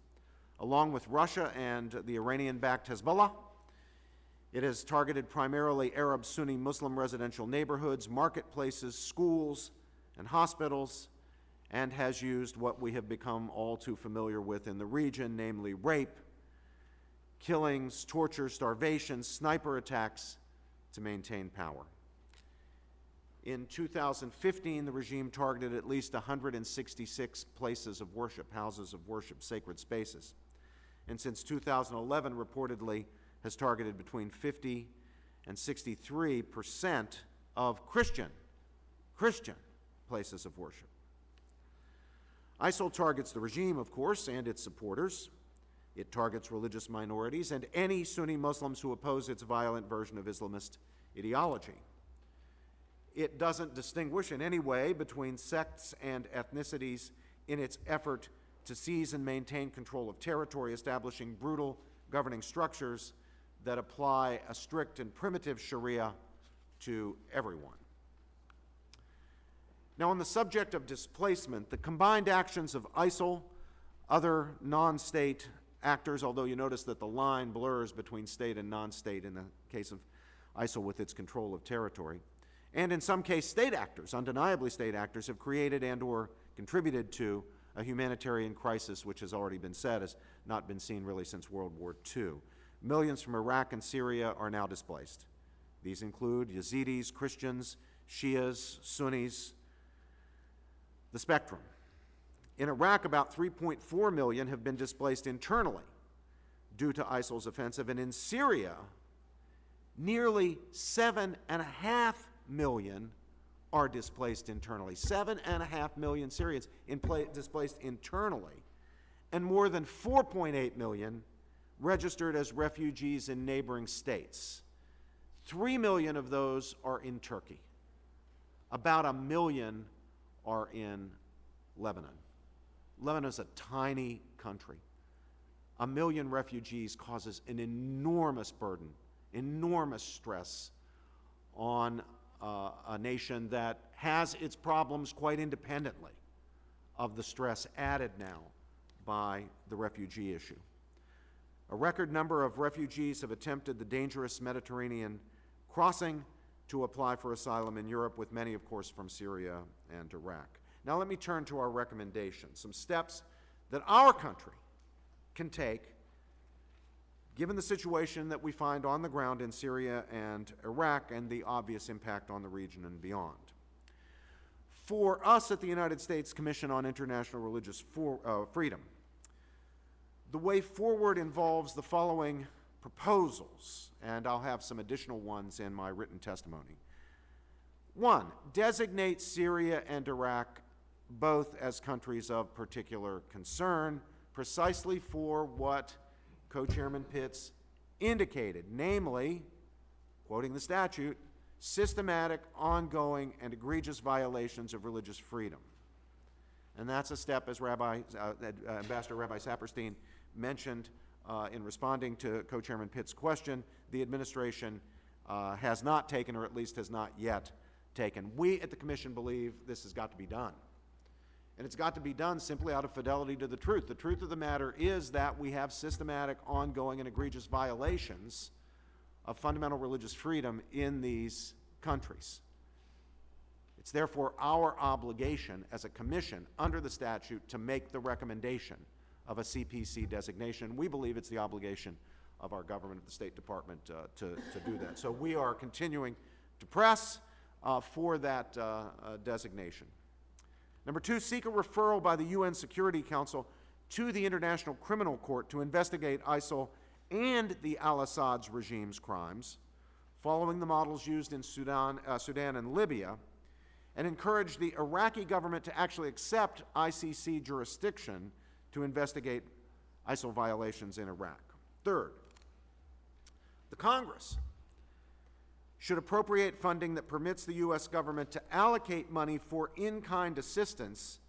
Along with Russia and the Iranian-backed Hezbollah, it has targeted primarily Arab Sunni Muslim residential neighborhoods, marketplaces, schools, and hospitals, and has used what we have become all too familiar with in the region, namely rape, killings, torture, starvation, sniper attacks to maintain power. In 2015, the regime targeted at least 166 places of worship, houses of worship, sacred spaces. And since 2011, reportedly has targeted between 50 and 63% of Christian places of worship. ISIL targets the regime, of course, and its supporters. It targets religious minorities and any Sunni Muslims who oppose its violent version of Islamist ideology. It doesn't distinguish in any way between sects and ethnicities in its effort to seize and maintain control of territory, establishing brutal governing structures that apply a strict and primitive Sharia to everyone. Now, on the subject of displacement, the combined actions of ISIL, other non-state actors, although you notice that the line blurs between state and non-state in the case of ISIL with its control of territory, and in some cases state actors, undeniably state actors, have created and or contributed to a humanitarian crisis which has already been said has not been seen really since World War II. Millions from Iraq and Syria are now displaced. These include Yazidis, Christians, Shias, Sunnis, the spectrum. In Iraq, about 3.4 million have been displaced internally due to ISIL's offensive, and in Syria, nearly 7.5 million are displaced internally. 7.5 million Syrians displaced internally, and more than 4.8 million registered as refugees in neighboring states. 3 million of those are in Turkey. About 1 million are in Lebanon. Lebanon is a tiny country. 1 million refugees causes an enormous burden, enormous stress on a nation that has its problems quite independently of the stress added now by the refugee issue. A record number of refugees have attempted the dangerous Mediterranean crossing to apply for asylum in Europe, with many, of course, from Syria and Iraq. Now let me turn to our recommendations, some steps that our country can take given the situation that we find on the ground in Syria and Iraq and the obvious impact on the region and beyond. For us at the United States Commission on International Religious Freedom, the way forward involves the following proposals, and I'll have some additional ones in my written testimony. One, designate Syria and Iraq both as countries of particular concern, precisely for what Co-Chairman Pitts indicated, namely, quoting the statute, systematic, ongoing, and egregious violations of religious freedom. And that's a step, as Ambassador Rabbi Saperstein mentioned in responding to Co-Chairman Pitt's question, the administration has not taken, or at least has not yet taken. We at the Commission believe this has got to be done. And it's got to be done simply out of fidelity to the truth. The truth of the matter is that we have systematic, ongoing, and egregious violations of fundamental religious freedom in these countries. It's therefore our obligation as a commission under the statute to make the recommendation of a CPC designation. We believe it's the obligation of our government, of the State Department, to do that. So we are continuing to press for that designation. Number two, seek a referral by the UN Security Council to the International Criminal Court to investigate ISIL and the al-Assad's regime's crimes, following the models used in Sudan and Libya, and encourage the Iraqi government to actually accept ICC jurisdiction to investigate ISIL violations in Iraq. Third, the Congress should appropriate funding that permits the U.S. government to allocate money for in-kind assistance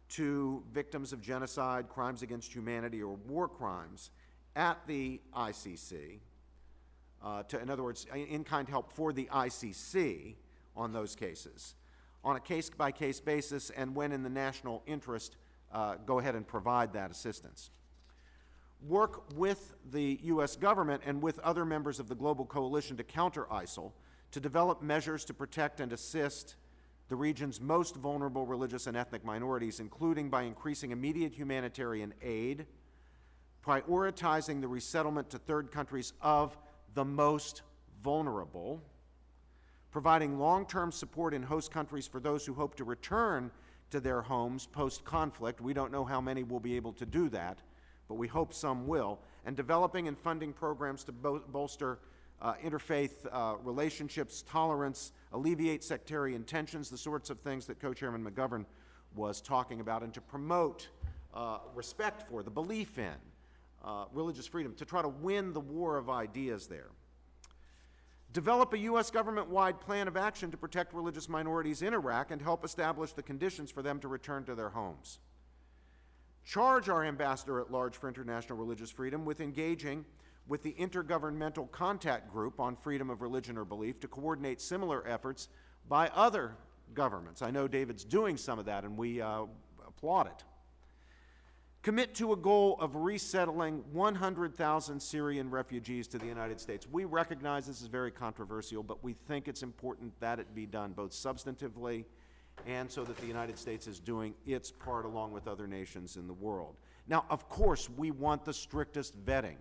to victims of genocide, crimes against humanity, or war crimes at the ICC, in other words, in-kind help for the ICC on those cases, on a case-by-case basis, and when in the national interest, go ahead and provide that assistance. Work with the U.S. government and with other members of the global coalition to counter ISIL, to develop measures to protect and assist the region's most vulnerable religious and ethnic minorities, including by increasing immediate humanitarian aid, prioritizing the resettlement to third countries of the most vulnerable, providing long-term support in host countries for those who hope to return to their homes post-conflict. We don't know how many will be able to do that, but we hope some will, and developing and funding programs to bolster interfaith relationships, tolerance, alleviate sectarian tensions, the sorts of things that Co-Chairman McGovern was talking about, and to promote respect for, the belief in religious freedom, to try to win the war of ideas there. Develop a U.S. government-wide plan of action to protect religious minorities in Iraq and help establish the conditions for them to return to their homes. Charge our Ambassador at Large for International Religious Freedom with engaging with the Intergovernmental Contact Group on Freedom of Religion or Belief to coordinate similar efforts by other governments. I know David's doing some of that, and we applaud it. Commit to a goal of resettling 100,000 Syrian refugees to the United States. We recognize this is very controversial, but we think it's important that it be done both substantively and so that the United States is doing its part along with other nations in the world. Now, of course, we want the strictest vetting.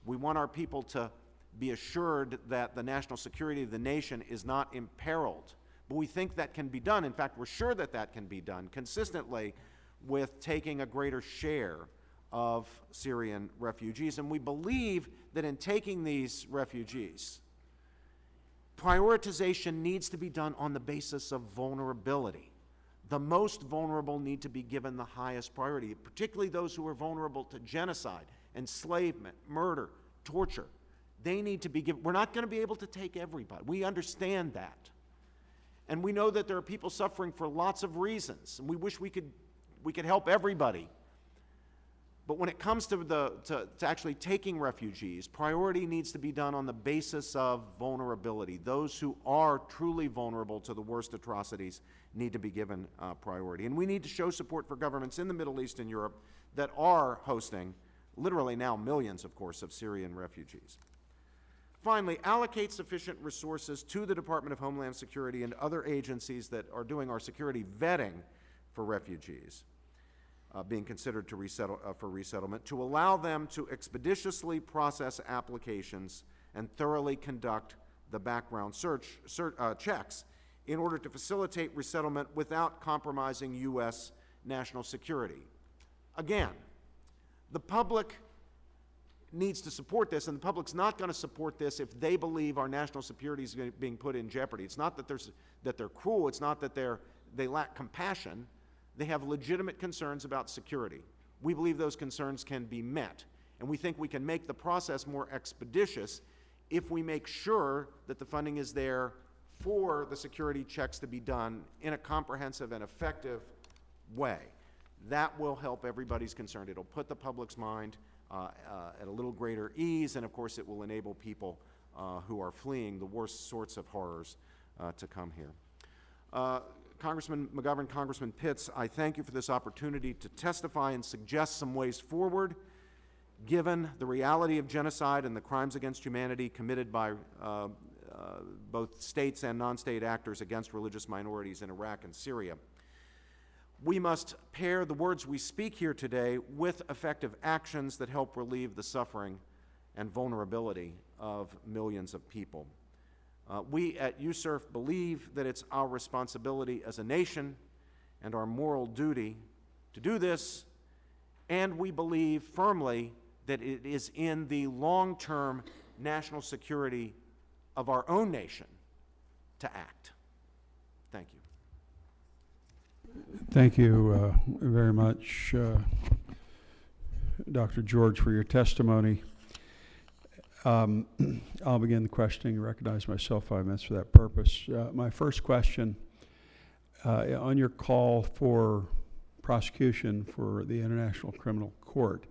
We want our people to be assured that the national security of the nation is not imperiled. But we think that can be done. In fact, we're sure that that can be done consistently with taking a greater share of Syrian refugees. And we believe that in taking these refugees, prioritization needs to be done on the basis of vulnerability. The most vulnerable need to be given the highest priority, particularly those who are vulnerable to genocide, enslavement, murder, torture. They need to be given. We're not going to be able to take everybody. We understand that. And we know that there are people suffering for lots of reasons, and we wish we could help everybody. But when it comes to actually taking refugees, priority needs to be done on the basis of vulnerability. Those who are truly vulnerable to the worst atrocities need to be given priority. And we need to show support for governments in the Middle East and Europe that are hosting, literally now millions, of course, of Syrian refugees. Finally, allocate sufficient resources to the Department of Homeland Security and other agencies that are doing our security vetting for refugees being considered to for resettlement, to allow them to expeditiously process applications and thoroughly conduct the background checks in order to facilitate resettlement without compromising U.S. national security. Again, the public needs to support this, and the public's not going to support this if they believe our national security is being put in jeopardy. It's not that they're cruel. It's not that they lack compassion. They have legitimate concerns about security. We believe those concerns can be met, and we think we can make the process more expeditious if we make sure that the funding is there for the security checks to be done in a comprehensive and effective way. That will help everybody's concerned. It'll put the public's mind at a little greater ease, and of course it will enable people who are fleeing the worst sorts of horrors to come here. Congressman McGovern, Congressman Pitts, I thank you for this opportunity to testify and suggest some ways forward, given the reality of genocide and the crimes against humanity committed by both states and non-state actors against religious minorities in Iraq and Syria. We must pair the words we speak here today with effective actions that help relieve the suffering and vulnerability of millions of people. We at USCIRF believe that it's our responsibility as a nation and our moral duty to do this, and we believe firmly that it is in the long-term national security of our own nation to act. Thank you. Thank you very much, Dr. George, for your testimony. I'll begin the questioning. Recognize myself 5 minutes for that purpose. My first question, on your call for prosecution for the International Criminal Court,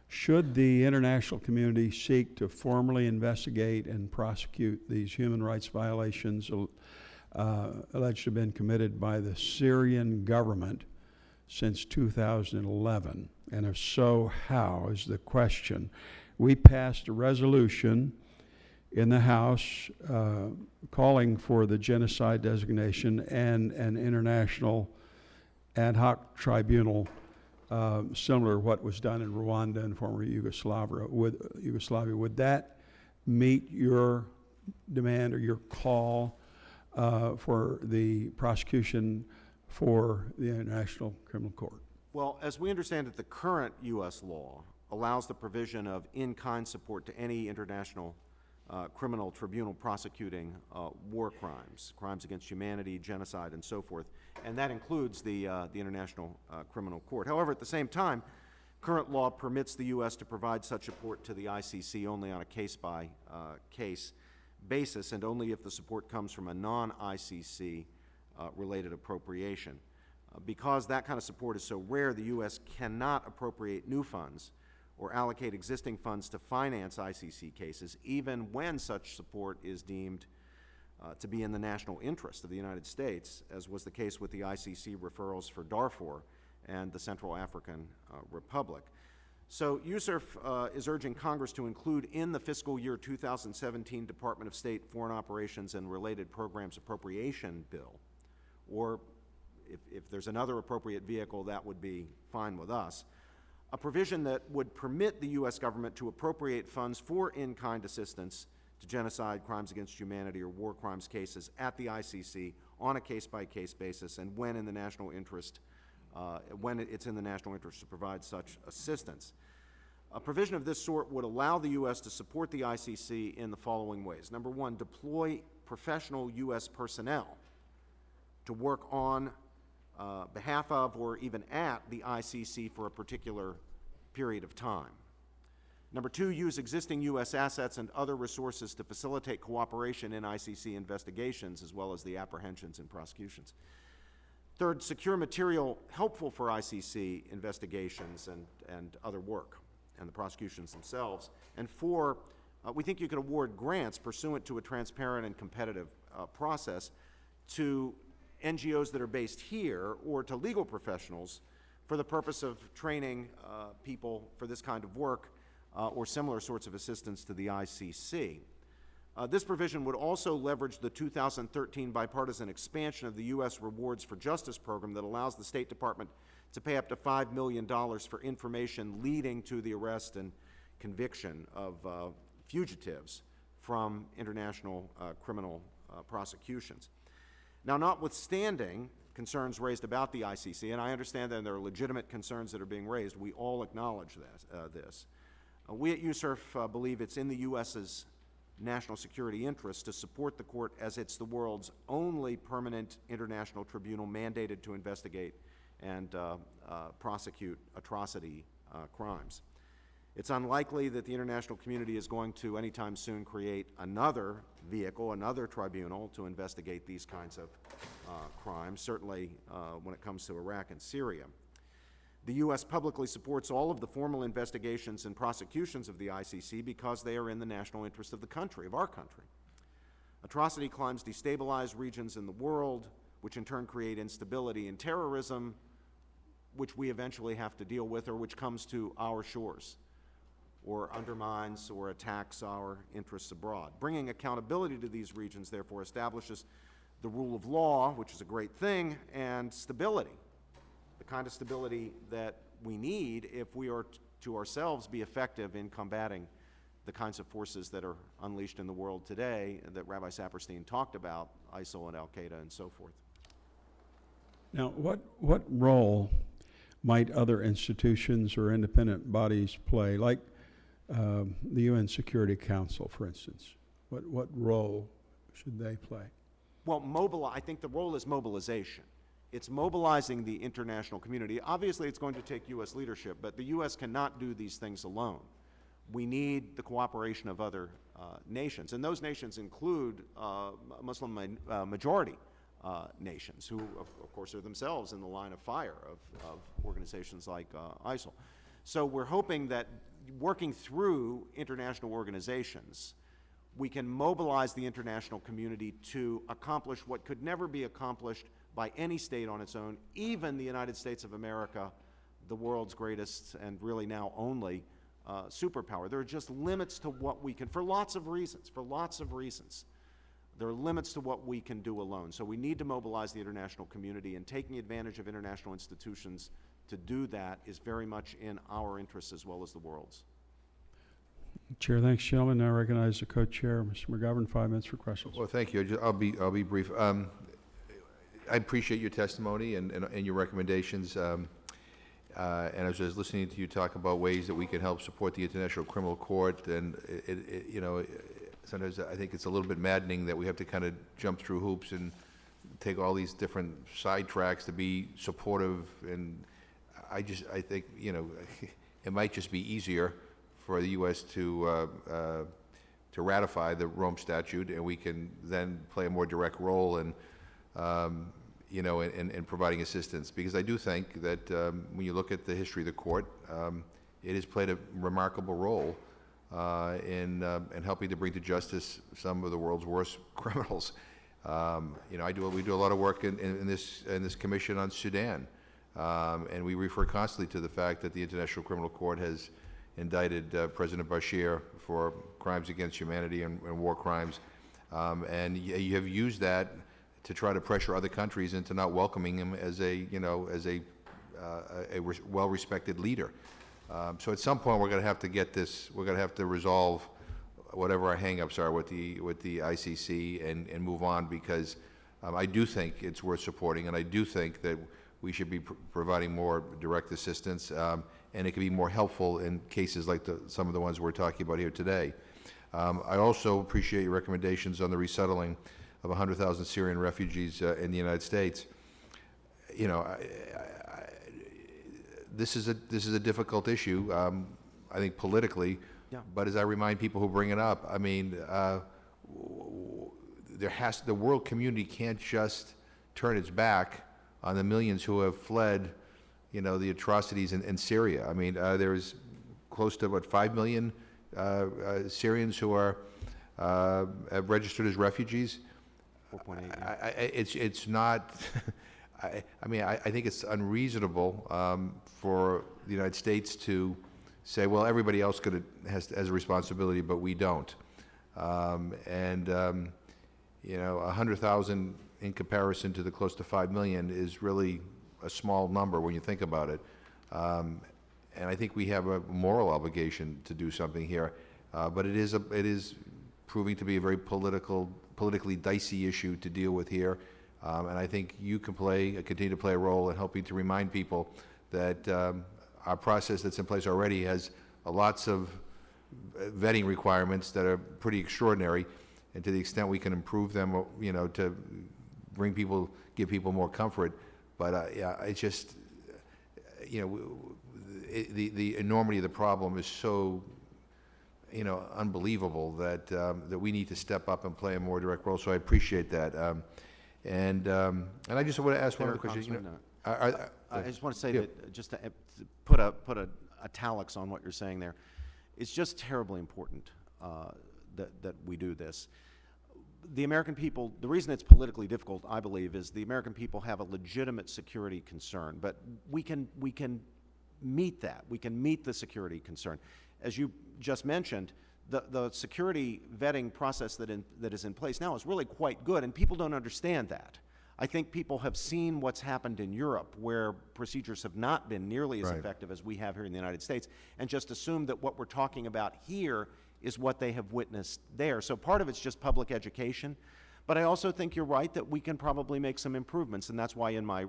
should the international community seek to formally investigate and prosecute these human rights violations alleged to have been committed by the Syrian government since 2011? And if so, how is the question. We passed a resolution in the House calling for the genocide designation and an international ad hoc tribunal similar to what was done in Rwanda and former Yugoslavia. Would that meet your demand or your call for the prosecution for the International Criminal Court? Well, as we understand it, the current U.S. law allows the provision of in-kind support to any international criminal tribunal prosecuting war crimes, crimes against humanity, genocide, and so forth, and that includes the International Criminal Court. However, at the same time, current law permits the U.S. to provide such support to the ICC only on a case-by-case basis, and only if the support comes from a non-ICC related appropriation. Because that kind of support is so rare, the U.S. cannot appropriate new funds or allocate existing funds to finance ICC cases, even when such support is deemed to be in the national interest of the United States, as was the case with the ICC referrals for Darfur and the Central African Republic. So USCIRF is urging Congress to include in the fiscal year 2017 Department of State Foreign Operations and Related Programs Appropriation Bill, or if there's another appropriate vehicle, that would be fine with us, a provision that would permit the U.S. government to appropriate funds for in-kind assistance to genocide, crimes against humanity, or war crimes cases at the ICC on a case-by-case basis, and when in the national interest, it's in the national interest to provide such assistance. A provision of this sort would allow the U.S. to support the ICC in the following ways. Number one, deploy professional U.S. personnel to work on behalf of or even at the ICC for a particular period of time. Number two, use existing U.S. assets and other resources to facilitate cooperation in ICC investigations as well as the apprehensions and prosecutions. Third, secure material helpful for ICC investigations and other work and the prosecutions themselves. And four, we think you could award grants pursuant to a transparent and competitive process to NGOs that are based here or to legal professionals for the purpose of training people for this kind of work or similar sorts of assistance to the ICC. This provision would also leverage the 2013 bipartisan expansion of the U.S. Rewards for Justice program that allows the State Department to pay up to $5 million for information leading to the arrest and conviction of fugitives from international criminal prosecutions. Now, notwithstanding concerns raised about the ICC, and I understand that there are legitimate concerns that are being raised, we all acknowledge this. We at USCIRF believe it's in the U.S.'s national security interest to support the court, as it's the world's only permanent international tribunal mandated to investigate and prosecute atrocity crimes. It's unlikely that the international community is going to anytime soon create another vehicle, another tribunal to investigate these kinds of crimes, certainly when it comes to Iraq and Syria. The U.S. publicly supports all of the formal investigations and prosecutions of the ICC because they are in the national interest of the country, of our country. Atrocity crimes destabilize regions in the world, which in turn create instability and terrorism, which we eventually have to deal with, or which comes to our shores, or undermines or attacks our interests abroad. Bringing accountability to these regions, therefore, establishes the rule of law, which is a great thing, and stability, the kind of stability that we need if we are to ourselves be effective in combating the kinds of forces that are unleashed in the world today that Rabbi Saperstein talked about, ISIL and Al-Qaeda and so forth. Now, what role might other institutions or independent bodies play, like the UN Security Council, for instance? What role should they play? Well, I think the role is mobilization. It's mobilizing the international community. Obviously, it's going to take U.S. leadership, but the U.S. cannot do these things alone. We need the cooperation of other nations, and those nations include Muslim majority nations, who, of course, are themselves in the line of fire of organizations like ISIL. So we're hoping that working through international organizations, we can mobilize the international community to accomplish what could never be accomplished by any state on its own, even the United States of America, the world's greatest and really now only superpower. There are just limits to what we can, for lots of reasons, there are limits to what we can do alone. So we need to mobilize the international community, and taking advantage of international institutions to do that is very much in our interests as well as the world's. Chair, thanks, gentlemen. Now I recognize the co-chair, Mr. McGovern, 5 minutes for questions. Well, thank you. I'll be brief. I appreciate your testimony and your recommendations. And I was just listening to you talk about ways that we can help support the International Criminal Court, and you know, sometimes I think it's a little bit maddening that we have to kind of jump through hoops and take all these different sidetracks to be supportive. And I think, you know, it might just be easier for the U.S. to ratify the Rome Statute, and we can then play a more direct role in, you know, in providing assistance. Because I do think that when you look at the history of the court, it has played a remarkable role in helping to bring to justice some of the world's worst criminals. You know, we do a lot of work in this commission on Sudan, and we refer constantly to the fact that the International Criminal Court has indicted President Bashir for crimes against humanity and war crimes, and you have used that to try to pressure other countries into not welcoming him as a well-respected leader. So at some point we're going to have to get this. We're going to have to resolve whatever our hang-ups are with the ICC and move on, because I do think it's worth supporting, and I do think that we should be providing more direct assistance, and it can be more helpful in cases like some of the ones we're talking about here today. I also appreciate your recommendations on the resettling of 100,000 Syrian refugees in the United States. You know, this is a difficult issue, I think politically. Yeah. But as I remind people who bring it up, I mean, the world community can't just turn its back on the millions who have fled, you know, the atrocities in Syria. I mean, there's close to, 5 million Syrians who are have registered as refugees. 4.8. It's not. I mean, I think it's unreasonable for the United States to say, well, everybody else has a responsibility, but we don't. You know, 100,000 in comparison to the close to 5 million is really a small number when you think about it. And I think we have a moral obligation to do something here. But it is proving to be a very politically dicey issue to deal with here. And I think you can continue to play a role in helping to remind people that our process that's in place already has lots of vetting requirements that are pretty extraordinary. And to the extent we can improve them, you know, to give people more comfort. But yeah, it's just, you know, the enormity of the problem is so, you know, unbelievable that that we need to step up and play a more direct role. So I appreciate that. And I just want to ask one other question. You know, I just want to say yeah. that, just to put a italics on what you're saying there, it's just terribly important that we do this. The American people, the reason it's politically difficult, I believe, is the American people have a legitimate security concern, but we can meet that. We can meet the security concern. As you just mentioned, the security vetting process that is in place now is really quite good, and people don't understand that. I think people have seen what's happened in Europe, where procedures have not been nearly as effective as we have here in the United States, and just assume that what we're talking about here is what they have witnessed there. So part of it's just public education, but I also think you're right that we can probably make some improvements, and that's why in my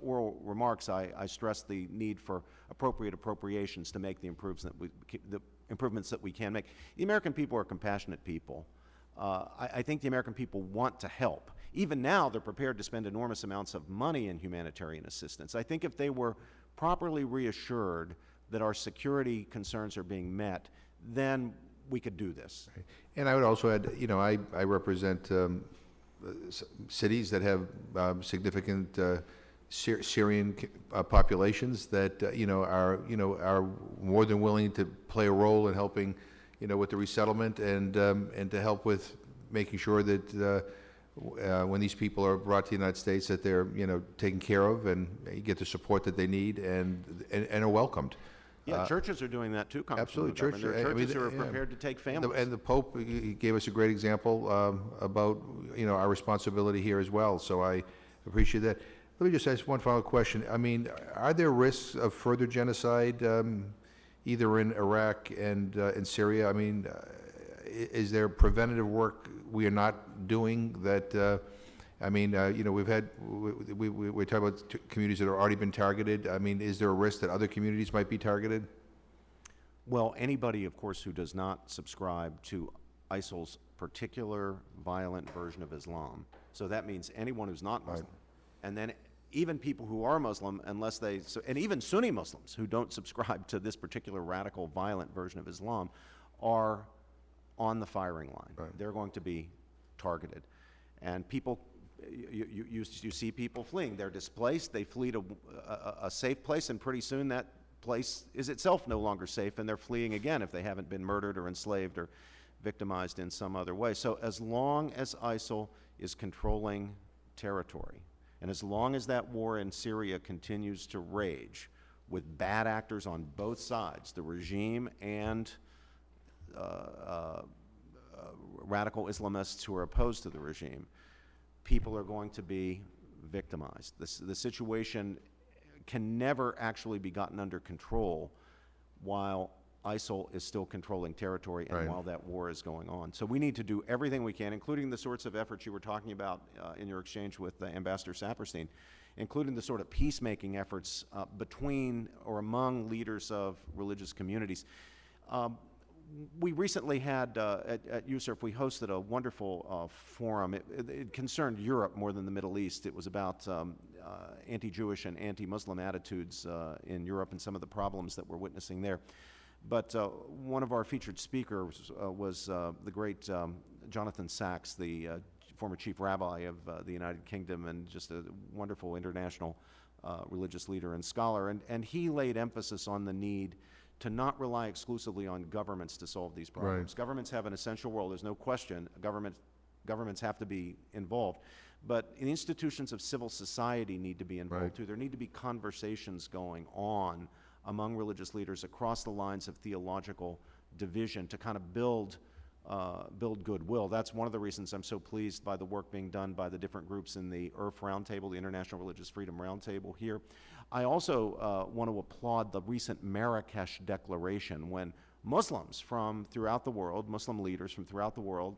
oral remarks I stress the need for appropriate appropriations to make the improvements that we can make. The American people are compassionate people. I think the American people want to help. Even now, they're prepared to spend enormous amounts of money in humanitarian assistance. I think if they were properly reassured that our security concerns are being met, then we could do this. And I would also add, you know, I represent cities that have significant Syrian populations that you know are more than willing to play a role in helping, you know, with the resettlement and to help with making sure that when these people are brought to the United States, that they're, you know, taken care of and get the support that they need and are welcomed. Yeah, churches are doing that too, Congressman. Absolutely, There are churches who are prepared to take families. And the Pope, he gave us a great example about, you know, our responsibility here as well. So I appreciate that. Let me just ask one final question. I mean, are there risks of further genocide, either in Iraq and in Syria? I mean, is there preventative work we are not doing that? I mean, you know, we're talking about communities that have already been targeted. I mean, is there a risk that other communities might be targeted? Well, anybody, of course, who does not subscribe to ISIL's particular violent version of Islam. So that means anyone who's not Muslim. And then even people who are Muslim, and even Sunni Muslims who don't subscribe to this particular radical, violent version of Islam, are on the firing line. They're going to be targeted. And people, you see people fleeing. They're displaced. They flee to a safe place, and pretty soon that place is itself no longer safe, and they're fleeing again if they haven't been murdered or enslaved or victimized in some other way. So as long as ISIL is controlling territory, and as long as that war in Syria continues to rage with bad actors on both sides, the regime and radical Islamists who are opposed to the regime, people are going to be victimized. The situation can never actually be gotten under control while ISIL is still controlling territory and while that war is going on. So we need to do everything we can, including the sorts of efforts you were talking about in your exchange with Ambassador Saperstein, including the sort of peacemaking efforts between or among leaders of religious communities. We recently had, at USERF, we hosted a wonderful forum. It concerned Europe more than the Middle East. It was about anti-Jewish and anti-Muslim attitudes in Europe and some of the problems that we're witnessing there. But one of our featured speakers was the great Jonathan Sacks, the former chief rabbi of the United Kingdom and just a wonderful international religious leader and scholar. And he laid emphasis on the need to not rely exclusively on governments to solve these problems. Right. Governments have an essential role. There's no question. Governments have to be involved. But the institutions of civil society need to be involved too. There need to be conversations going on among religious leaders across the lines of theological division to kind of build goodwill. That's one of the reasons I'm so pleased by the work being done by the different groups in the IRF Roundtable, the International Religious Freedom Roundtable here. I also want to applaud the recent Marrakesh Declaration, when Muslims from throughout the world, Muslim leaders from throughout the world,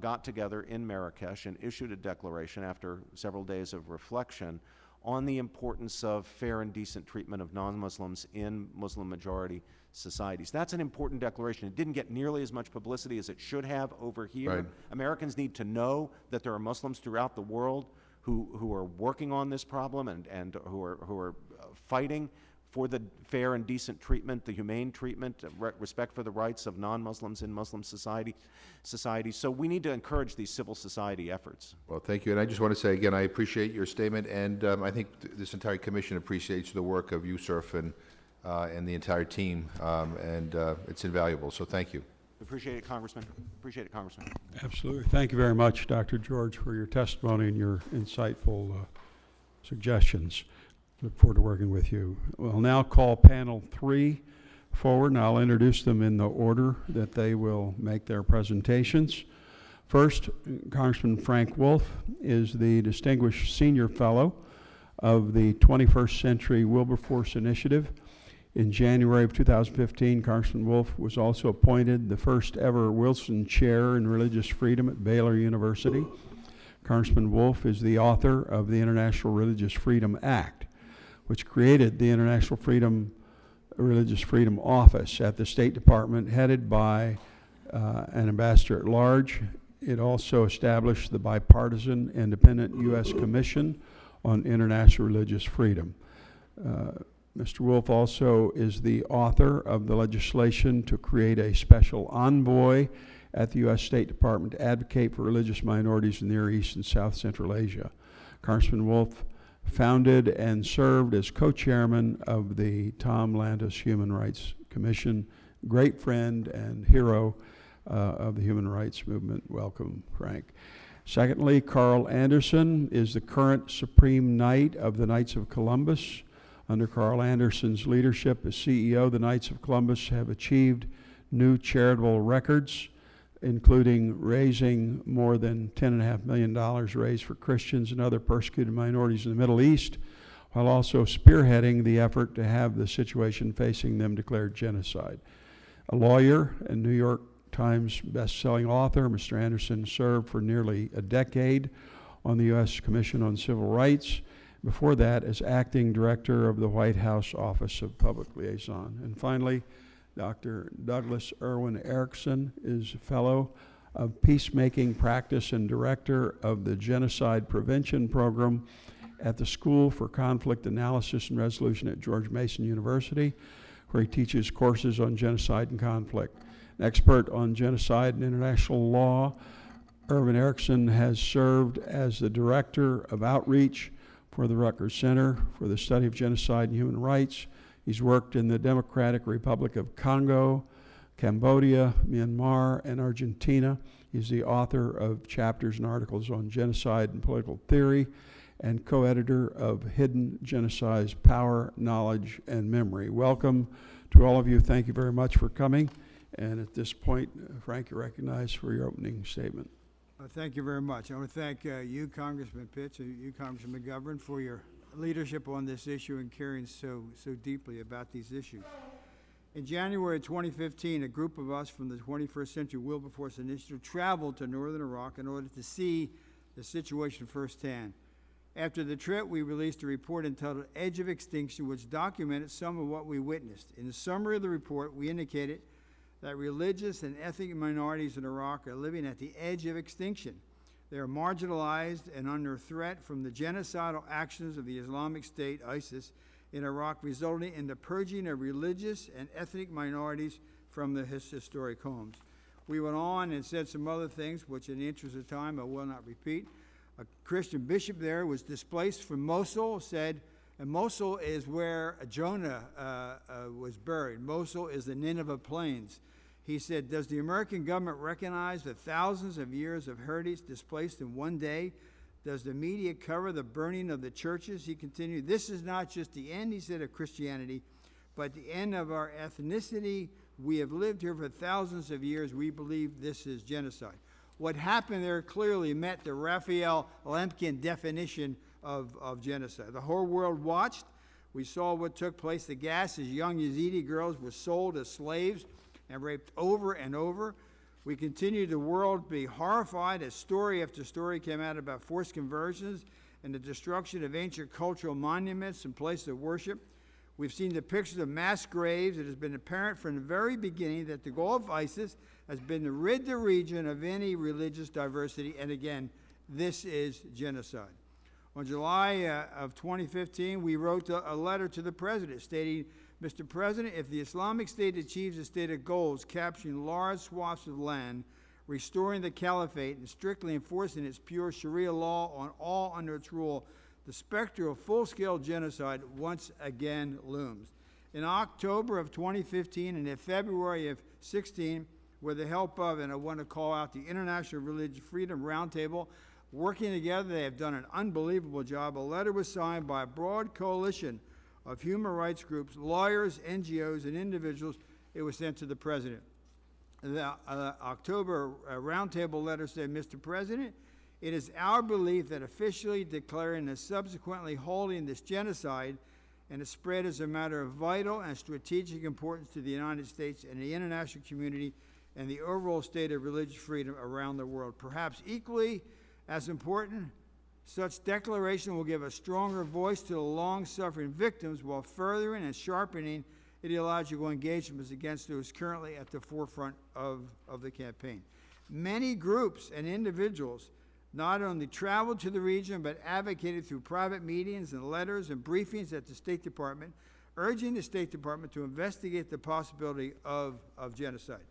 got together in Marrakesh and issued a declaration after several days of reflection on the importance of fair and decent treatment of non-Muslims in Muslim-majority societies. That's an important declaration. It didn't get nearly as much publicity as it should have over here. Right. Americans need to know that there are Muslims throughout the world who are working on this problem and who are fighting for the fair and decent treatment, the humane treatment, respect for the rights of non-Muslims in Muslim society. So we need to encourage these civil society efforts. Well, thank you. And I just want to say again, I appreciate your statement, and I think this entire commission appreciates the work of USERF and the entire team, and it's invaluable. So thank you. Appreciate it, Congressman. Appreciate it, Congressman. Absolutely. Thank you very much, Dr. George, for your testimony and your insightful suggestions. Look forward to working with you. We'll now call panel 3 forward, and I'll introduce them in the order that they will make their presentations. First, Congressman Frank Wolf is the Distinguished Senior Fellow of the 21st Century Wilberforce Initiative. In January of 2015, Congressman Wolf was also appointed the first ever Wilson Chair in Religious Freedom at Baylor University. Congressman Wolf is the author of the International Religious Freedom Act, which created the International Religious Freedom Office at the State Department, headed by an ambassador at large. It also established the bipartisan independent U.S. Commission on International Religious Freedom. Mr. Wolf also is the author of the legislation to create a special envoy at the U.S. State Department to advocate for religious minorities in the Near East and South Central Asia. Congressman Wolf founded and served as co-chairman of the Lantos Human Rights Commission, great friend and hero of the human rights movement. Welcome, Frank. Secondly, Carl Anderson is the current Supreme Knight of the Knights of Columbus. Under Carl Anderson's leadership as CEO, the Knights of Columbus have achieved new charitable records, including raising more than $10.5 million raised for Christians and other persecuted minorities in the Middle East, while also spearheading the effort to have the situation facing them declared genocide. A lawyer and New York Times best-selling author, Mr. Anderson served for nearly a decade on the U.S. Commission on Civil Rights, before that as acting director of the White House Office of Public Liaison. And finally, Dr. Douglas Irwin Erickson is a fellow of peacemaking practice and director of the Genocide Prevention Program at the School for Conflict Analysis and Resolution at George Mason University, where he teaches courses on genocide and conflict. An expert on genocide and international law, Irwin Erickson has served as the director of outreach for the Rutgers Center for the Study of Genocide and Human Rights. He's worked in the Democratic Republic of Congo, Cambodia, Myanmar, and Argentina. He's the author of chapters and articles on genocide and political theory, and co-editor of Hidden Genocides: Power, Knowledge, and Memory. Welcome to all of you. Thank you very much for coming. And at this point, Frank, you're recognized for your opening statement. Thank you very much. I want to thank you, Congressman Pitts, and you, Congressman McGovern, for your leadership on this issue and caring so deeply about these issues. In January 2015, a group of us from the 21st Century Wilberforce Initiative traveled to northern Iraq in order to see the situation firsthand. After the trip, we released a report entitled Edge of Extinction, which documented some of what we witnessed. In the summary of the report, we indicated that religious and ethnic minorities in Iraq are living at the edge of extinction. They are marginalized and under threat from the genocidal actions of the Islamic State, ISIS, in Iraq, resulting in the purging of religious and ethnic minorities from their historic homes. We went on and said some other things, which in the interest of time I will not repeat. A Christian bishop there was displaced from Mosul, said, and Mosul is where Jonah was buried. Mosul is the Nineveh Plains. He said, does the American government recognize the thousands of years of heritage displaced in one day? Does the media cover the burning of the churches? He continued, this is not just the end, he said, of Christianity, but the end of our ethnicity. We have lived here for thousands of years. We believe this is genocide. What happened there clearly met the Raphael Lemkin definition of genocide. The whole world watched. We saw what took place. The gas as young Yazidi girls were sold as slaves and raped over and over. We continued the world to be horrified as story after story came out about forced conversions and the destruction of ancient cultural monuments and places of worship. We've seen the pictures of mass graves. It has been apparent from the very beginning that the goal of ISIS has been to rid the region of any religious diversity, and again, this is genocide. On July of 2015, we wrote a letter to the President stating, Mr. President, if the Islamic State achieves its stated goals, capturing large swaths of land, restoring the caliphate, and strictly enforcing its pure Sharia law on all under its rule, the specter of full-scale genocide once again looms. In October of 2015 and in February of 16, with the help of, and I want to call out the International Religious Freedom Roundtable, working together, they have done an unbelievable job. A letter was signed by a broad coalition of human rights groups, lawyers, NGOs, and individuals. It was sent to the President. The October roundtable letter said, Mr. President, it is our belief that officially declaring and subsequently holding this genocide and its spread is a matter of vital and strategic importance to the United States and the international community and the overall state of religious freedom around the world. Perhaps equally as important, such declaration will give a stronger voice to the long-suffering victims while furthering and sharpening ideological engagements against those currently at the forefront of the campaign. Many groups and individuals not only traveled to the region but advocated through private meetings and letters and briefings at the State Department, urging the State Department to investigate the possibility of genocide.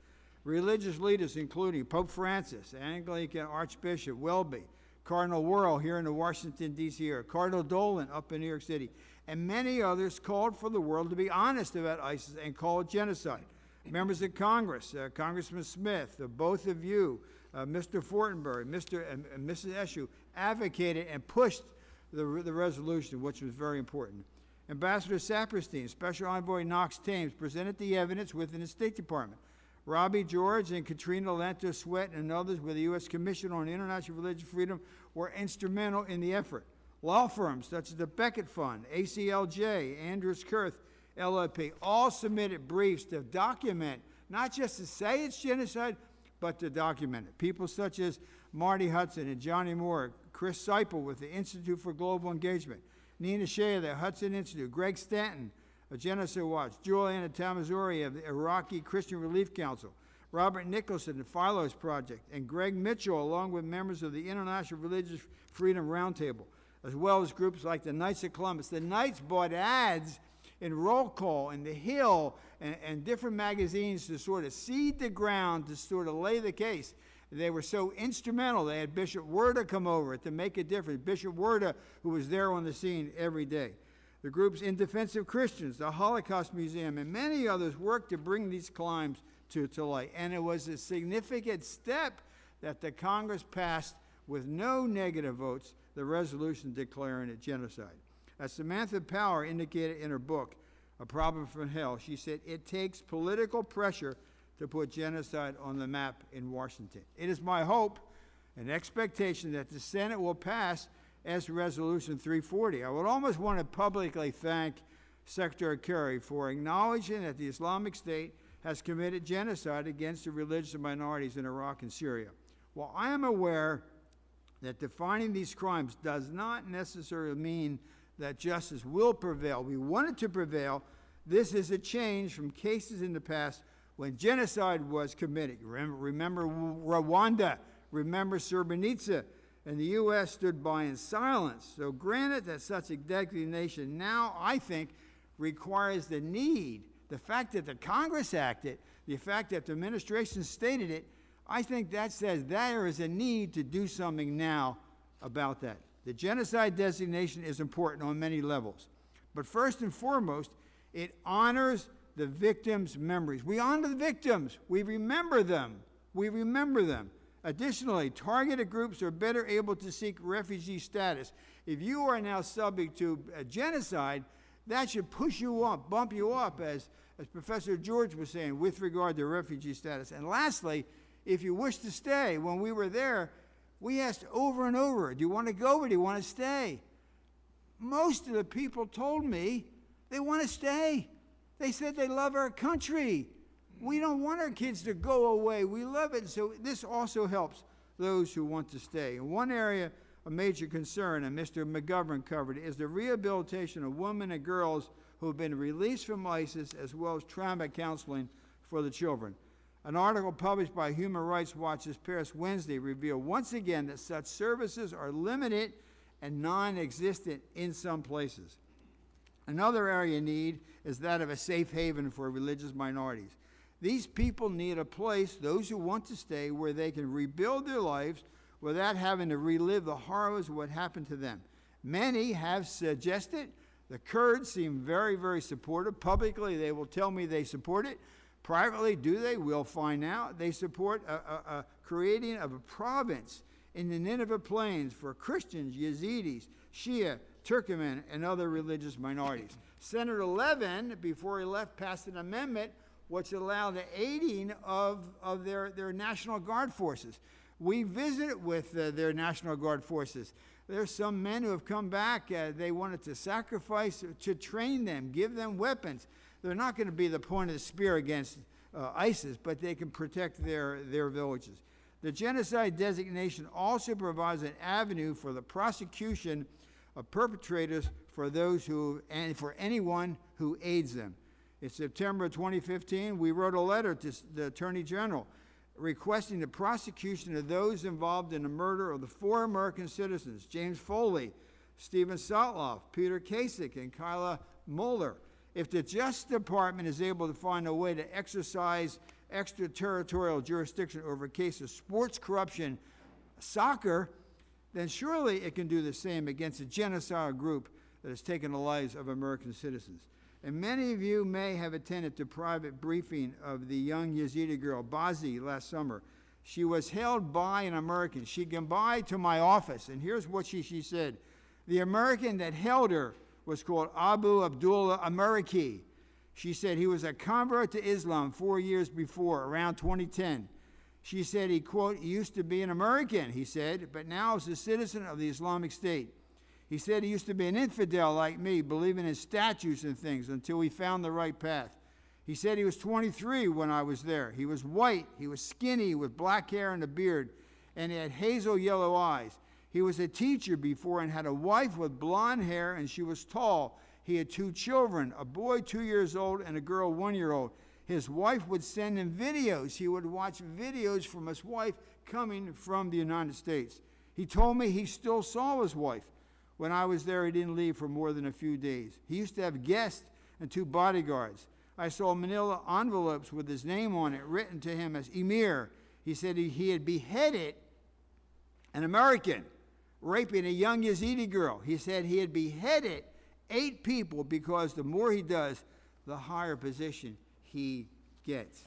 Religious leaders including Pope Francis, Anglican Archbishop Welby, Cardinal Wuerl here in the Washington, D.C. area, Cardinal Dolan up in New York City, and many others called for the world to be honest about ISIS and call it genocide. Members of Congress, Congressman Smith, both of you, Mr. Fortenberry, and Mrs. Eshoo, advocated and pushed the resolution, which was very important. Ambassador Saperstein, Special Envoy Knox Thames presented the evidence within the State Department. Robbie George and Katrina Lantos Sweat and others with the U.S. Commission on International Religious Freedom were instrumental in the effort. Law firms such as the Beckett Fund, ACLJ, Andrews Kurth, LLP, all submitted briefs to document, not just to say it's genocide, but to document it. People such as Marty Hudson and Johnny Moore, Chris Seipel with the Institute for Global Engagement, Nina Shea of the Hudson Institute, Greg Stanton of Genocide Watch, Juliana Tamazori of the Iraqi Christian Relief Council, Robert Nicholson, the Philos Project, and Greg Mitchell, along with members of the International Religious Freedom Roundtable, as well as groups like the Knights of Columbus. The Knights bought ads in Roll Call and The Hill and different magazines to sort of seed the ground, to sort of lay the case. They were so instrumental. They had Bishop Werda come over to make a difference. Bishop Werda, who was there on the scene every day. The groups In Defense of Christians, the Holocaust Museum, and many others worked to bring these crimes to light. And it was a significant step that the Congress passed with no negative votes, the resolution declaring it genocide. As Samantha Power indicated in her book, A Problem from Hell, she said, it takes political pressure to put genocide on the map in Washington. It is my hope and expectation that the Senate will pass as Resolution 340. I would almost want to publicly thank Secretary Kerry for acknowledging that the Islamic State has committed genocide against the religious minorities in Iraq and Syria. While I am aware that defining these crimes does not necessarily mean that justice will prevail, we want it to prevail. This is a change from cases in the past when genocide was committed. Remember Rwanda, remember Srebrenica, and the U.S. stood by in silence. So granted that such a designation now, I think, requires the fact that the Congress acted, the fact that the administration stated it, I think that says there is a need to do something now about that. The genocide designation is important on many levels. But first and foremost, it honors the victims' memories. We honor the victims. We remember them. We remember them. Additionally, targeted groups are better able to seek refugee status. If you are now subject to a genocide, That should push you up, bump you up, as Professor George was saying, with regard to refugee status. And lastly, if you wish to stay, when we were there, we asked over and over, do you want to go or do you want to stay? Most of the people told me they want to stay. They said they love our country. We don't want our kids to go away. We love it. So this also helps those who want to stay. And one area of major concern, and Mr. McGovern covered, is the rehabilitation of women and girls who have been released from ISIS, as well as trauma counseling for the children. An article published by Human Rights Watch this past Wednesday revealed once again that such services are limited and non-existent in some places. Another area of need is that of a safe haven for religious minorities. These people need a place, those who want to stay, where they can rebuild their lives without having to relive the horrors of what happened to them. Many have suggested. The Kurds seem very, very supportive. Publicly, they will tell me they support it. Privately, do they? We'll find out. They support a creating of a province in the Nineveh Plains for Christians, Yazidis, Shia, Turkmen, and other religious minorities. Senator Levin, before he left, passed an amendment which allowed the aiding of their National Guard forces. We visited with their National Guard forces. There's some men who have come back. They wanted to sacrifice to train them, give them weapons. They're not going to be the point of the spear against ISIS, but they can protect their villages. The genocide designation also provides an avenue for the prosecution of perpetrators for those who, and for anyone who aids them. In September 2015, we wrote a letter to the Attorney General requesting the prosecution of those involved in the murder of the 4 American citizens, James Foley, Stephen Sotloff, Peter Kasich, and Kyla Mueller. If the Justice Department is able to find a way to exercise extraterritorial jurisdiction over a case of sports corruption, soccer, then surely it can do the same against a genocidal group that has taken the lives of American citizens. And many of you may have attended the private briefing of the young Yazidi girl, Bazi, last summer. She was held by an American. She came by to my office, and here's what she said. The American that held her was called Abu Abdullah Amariki. She said he was a convert to Islam 4 years before, around 2010. She said he, quote, used to be an American, he said, but now is a citizen of the Islamic State. He said he used to be an infidel like me, believing in statues and things until he found the right path. He said he was 23 when I was there. He was white, he was skinny with black hair and a beard, and he had hazel yellow eyes. He was a teacher before and had a wife with blonde hair, and she was tall. He had 2 children, a boy 2 years old and a girl 1 year old. His wife would send him videos. He would watch videos from his wife coming from the United States. He told me he still saw his wife. When I was there, he didn't leave for more than a few days. He used to have guests and 2 bodyguards. I saw manila envelopes with his name on it, written to him as Emir. He said he had beheaded an American, raping a young Yazidi girl. He said he had beheaded 8 people because the more he does, the higher position he gets.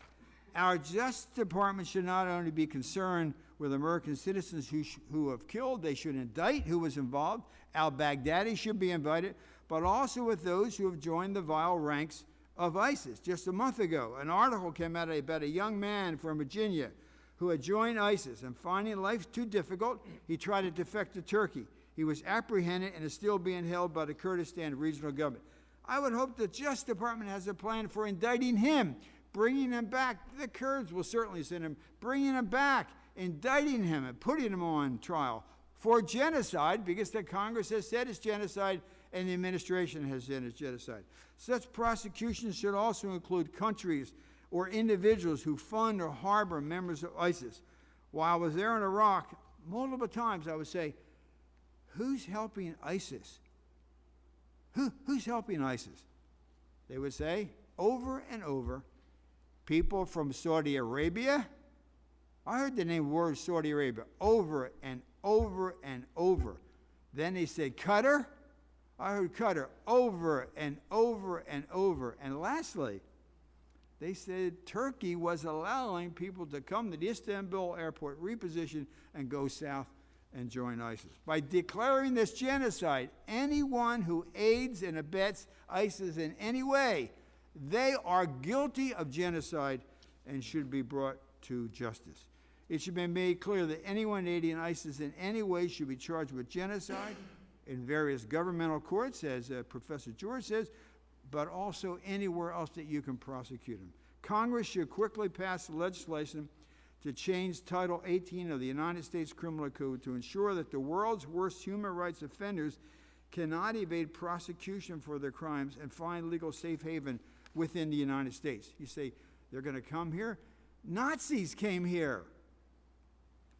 Our Justice Department should not only be concerned with American citizens who have killed, they should indict who was involved. Al-Baghdadi should be invited, but also with those who have joined the vile ranks of ISIS. Just a month ago, an article came out about a young man from Virginia who had joined ISIS, and finding life too difficult, he tried to defect to Turkey. He was apprehended and is still being held by the Kurdistan regional government. I would hope the Justice Department has a plan for indicting him, bringing him back. The Kurds will certainly send him, bringing him back, indicting him and putting him on trial for genocide, because the Congress has said it's genocide and the administration has said it's genocide. Such prosecutions should also include countries or individuals who fund or harbor members of ISIS. While I was there in Iraq, multiple times I would say, who's helping ISIS? Who's helping ISIS? They would say, over and over, people from Saudi Arabia. I heard the word Saudi Arabia over and over and over. Then they said Qatar. I heard Qatar over and over and over. And lastly, they said Turkey was allowing people to come to the Istanbul airport, reposition, and go south and join ISIS. By declaring this genocide, anyone who aids and abets ISIS in any way, they are guilty of genocide and should be brought to justice. It should be made clear that anyone aiding ISIS in any way should be charged with genocide in various governmental courts, as Professor George says, but also anywhere else that you can prosecute them. Congress should quickly pass legislation to change Title 18 of the United States Criminal Code to ensure that the world's worst human rights offenders cannot evade prosecution for their crimes and find legal safe haven within the United States. You say, they're going to come here? Nazis came here.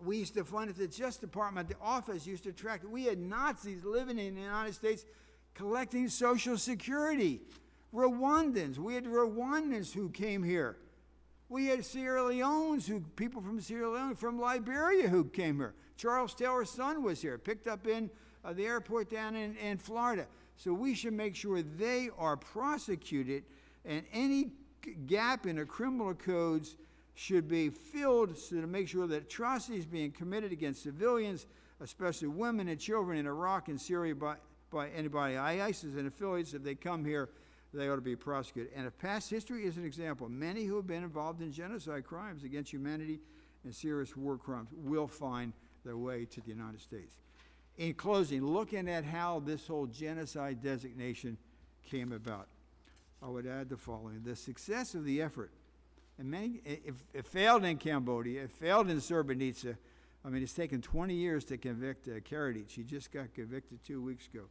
We used to find at the Justice Department, the office used to track, we had Nazis living in the United States collecting Social Security. Rwandans, we had Rwandans who came here. We had Sierra Leoneans, people from Sierra Leone, from Liberia who came here. Charles Taylor's son was here, picked up in the airport down in Florida. So we should make sure they are prosecuted, and any gap in the criminal codes should be filled so to make sure that atrocities being committed against civilians, especially women and children in Iraq and Syria by anybody, ISIS and affiliates, if they come here, they ought to be prosecuted. And if past history is an example, many who have been involved in genocide crimes against humanity and serious war crimes will find their way to the United States. In closing, looking at how this whole genocide designation came about, I would add the following. The success of the effort, and it failed in Cambodia, it failed in Srebrenica. I mean, it's taken 20 years to convict Karadzic. He just got convicted 2 weeks ago.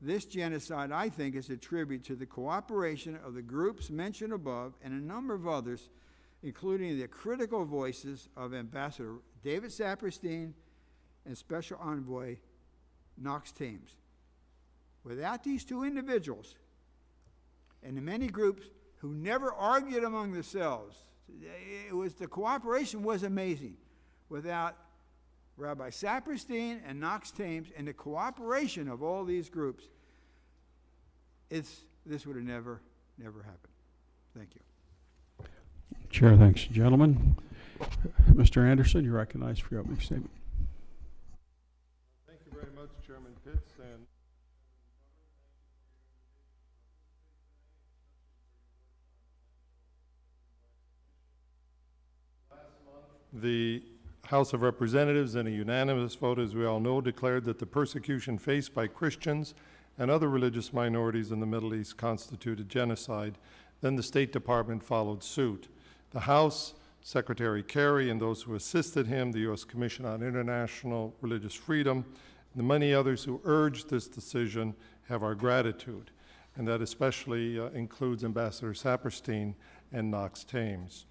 This genocide, I think, is a tribute to the cooperation of the groups mentioned above and a number of others, including the critical voices of Ambassador David Saperstein and Special Envoy Knox Thames. Without these two individuals and the many groups who never argued among themselves, the cooperation was amazing. Without Rabbi Saperstein and Knox Thames and the cooperation of all these groups, this would have never happened. Thank you. Chair, thanks, gentlemen. Mr. Anderson, you're recognized for your opening statement. Thank you very much, Chairman Pitts. And the House of Representatives, in a unanimous vote, as we all know, declared that the persecution faced by Christians and other religious minorities in the Middle East constituted genocide. Then the State Department followed suit. The House, Secretary Kerry, and those who assisted him, the U.S. Commission on International Religious Freedom, and the many others who urged this decision, have our gratitude. And that especially includes Ambassador Saperstein and Knox Thames.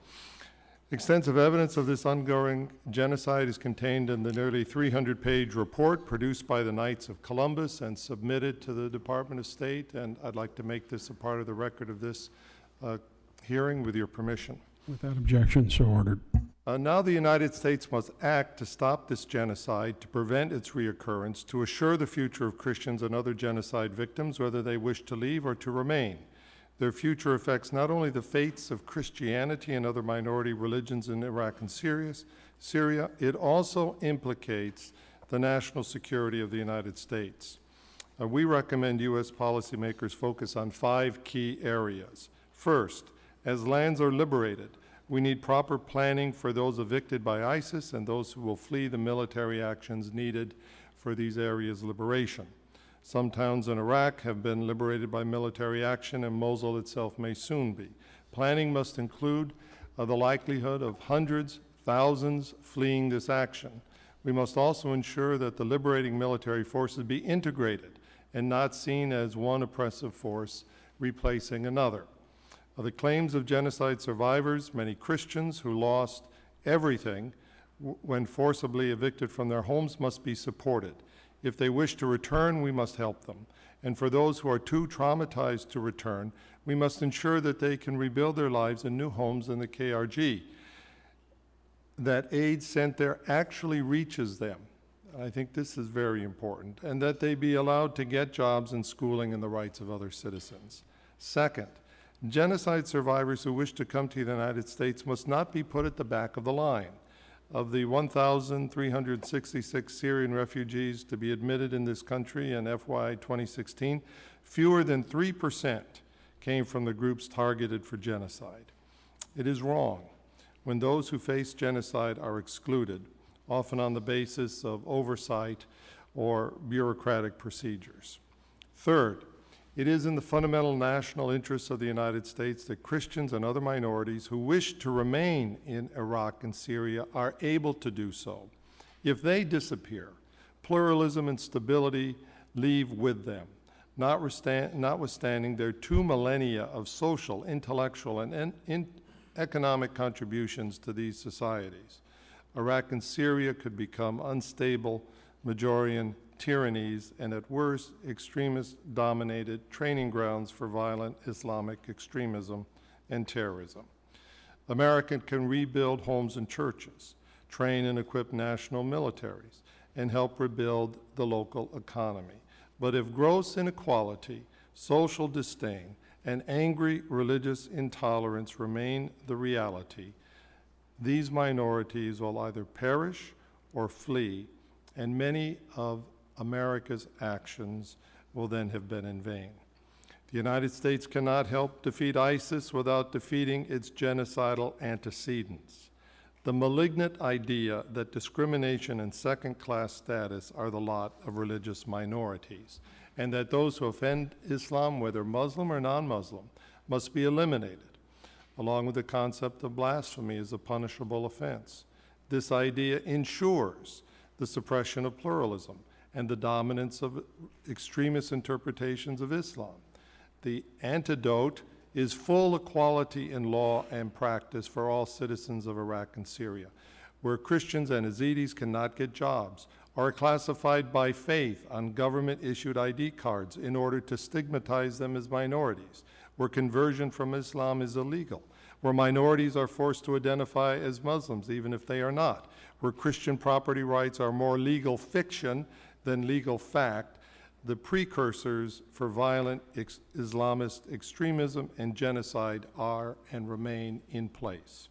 Extensive evidence of this ongoing genocide is contained in the nearly 300-page report produced by the Knights of Columbus and submitted to the Department of State, and I'd like to make this a part of the record of this hearing with your permission. Without objection, so ordered. Now the United States must act to stop this genocide, to prevent its reoccurrence, to assure the future of Christians and other genocide victims, whether they wish to leave or to remain. Their future affects not only the fates of Christianity and other minority religions in Iraq and Syria, it also implicates the national security of the United States. We recommend U.S. policymakers focus on 5 key areas. First, as lands are liberated, we need proper planning for those evicted by ISIS and those who will flee the military actions needed for these areas' liberation. Some towns in Iraq have been liberated by military action, and Mosul itself may soon be. Planning must include the likelihood of hundreds, thousands fleeing this action. We must also ensure that the liberating military forces be integrated and not seen as one oppressive force replacing another. The claims of genocide survivors, many Christians who lost everything when forcibly evicted from their homes, must be supported. If they wish to return, we must help them. And for those who are too traumatized to return, we must ensure that they can rebuild their lives in new homes in the KRG, that aid sent there actually reaches them. I think this is very important, and that they be allowed to get jobs and schooling and the rights of other citizens. Second, genocide survivors who wish to come to the United States must not be put at the back of the line. Of the 1,366 Syrian refugees to be admitted in this country in FY 2016, fewer than 3% came from the groups targeted for genocide. It is wrong when those who face genocide are excluded, often on the basis of oversight or bureaucratic procedures. Third, it is in the fundamental national interests of the United States that Christians and other minorities who wish to remain in Iraq and Syria are able to do so. If they disappear, pluralism and stability leave with them, notwithstanding their 2 millennia of social, intellectual, and economic contributions to these societies. Iraq and Syria could become unstable Majorian tyrannies and, at worst, extremist-dominated training grounds for violent Islamic extremism and terrorism. America can rebuild homes and churches, train and equip national militaries, and help rebuild the local economy. But if gross inequality, social disdain, and angry religious intolerance remain the reality, these minorities will either perish or flee, and many of America's actions will then have been in vain. The United States cannot help defeat ISIS without defeating its genocidal antecedents. The malignant idea that discrimination and second-class status are the lot of religious minorities, and that those who offend Islam, whether Muslim or non-Muslim, must be eliminated, along with the concept of blasphemy as a punishable offense. This idea ensures the suppression of pluralism and the dominance of extremist interpretations of Islam. The antidote is full equality in law and practice for all citizens of Iraq and Syria, where Christians and Yazidis cannot get jobs, or are classified by faith on government-issued ID cards in order to stigmatize them as minorities, where conversion from Islam is illegal, where minorities are forced to identify as Muslims even if they are not, where Christian property rights are more legal fiction than legal fact, the precursors for violent Islamist extremism and genocide are and remain in place.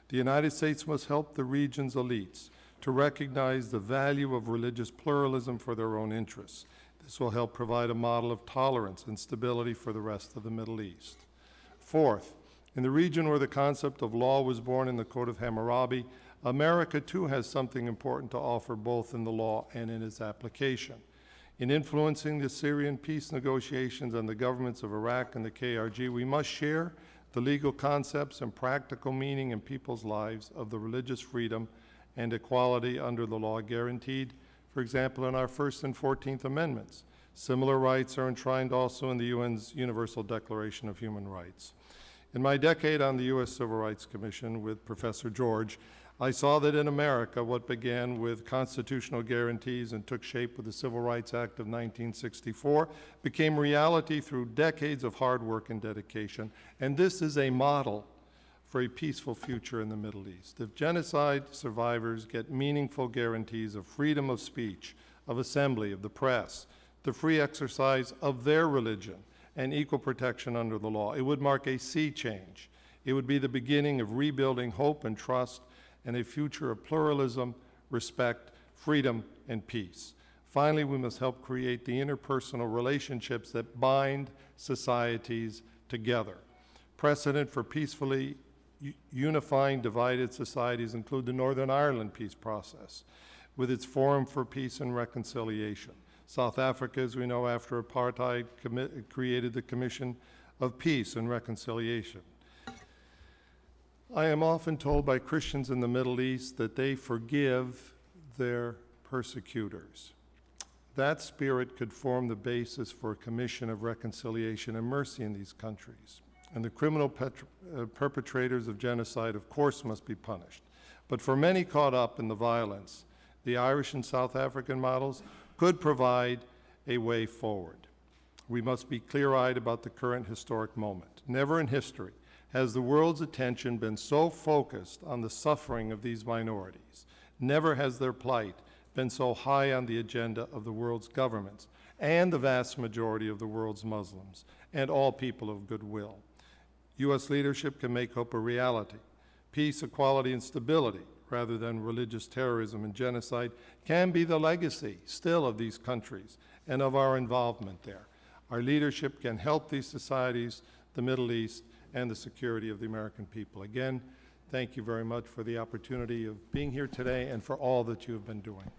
The United States must help the region's elites to recognize the value of religious pluralism for their own interests. This will help provide a model of tolerance and stability for the rest of the Middle East. Fourth, in the region where the concept of law was born in the Code of Hammurabi, America too has something important to offer both in the law and in its application. In influencing the Syrian peace negotiations and the governments of Iraq and the KRG, we must share the legal concepts and practical meaning in people's lives of the religious freedom and equality under the law guaranteed, for example, in our First and 14th Amendments. Similar rights are enshrined also in the UN's Universal Declaration of Human Rights. In my decade on the U.S. Civil Rights Commission with Professor George, I saw that in America, what began with constitutional guarantees and took shape with the Civil Rights Act of 1964 became reality through decades of hard work and dedication. And this is a model for a peaceful future in the Middle East. If genocide survivors get meaningful guarantees of freedom of speech, of assembly, of the press, the free exercise of their religion, and equal protection under the law, it would mark a sea change. It would be the beginning of rebuilding hope and trust and a future of pluralism, respect, freedom, and peace. Finally, we must help create the interpersonal relationships that bind societies together. Precedent for peacefully unifying divided societies include the Northern Ireland peace process, with its Forum for Peace and Reconciliation. South Africa, as we know, after apartheid, created the Commission of Peace and Reconciliation. I am often told by Christians in the Middle East that they forgive their persecutors. That spirit could form the basis for a commission of reconciliation and mercy in these countries. And the criminal perpetrators of genocide, of course, must be punished. But for many caught up in the violence, the Irish and South African models could provide a way forward. We must be clear-eyed about the current historic moment. Never in history has the world's attention been so focused on the suffering of these minorities. Never has their plight been so high on the agenda of the world's governments and the vast majority of the world's Muslims and all people of goodwill. U.S. leadership can make hope a reality. Peace, equality, and stability rather than religious terrorism and genocide can be the legacy still of these countries and of our involvement there. Our leadership can help these societies, the Middle East, and the security of the American people. Again, thank you very much for the opportunity of being here today and for all that you have been doing.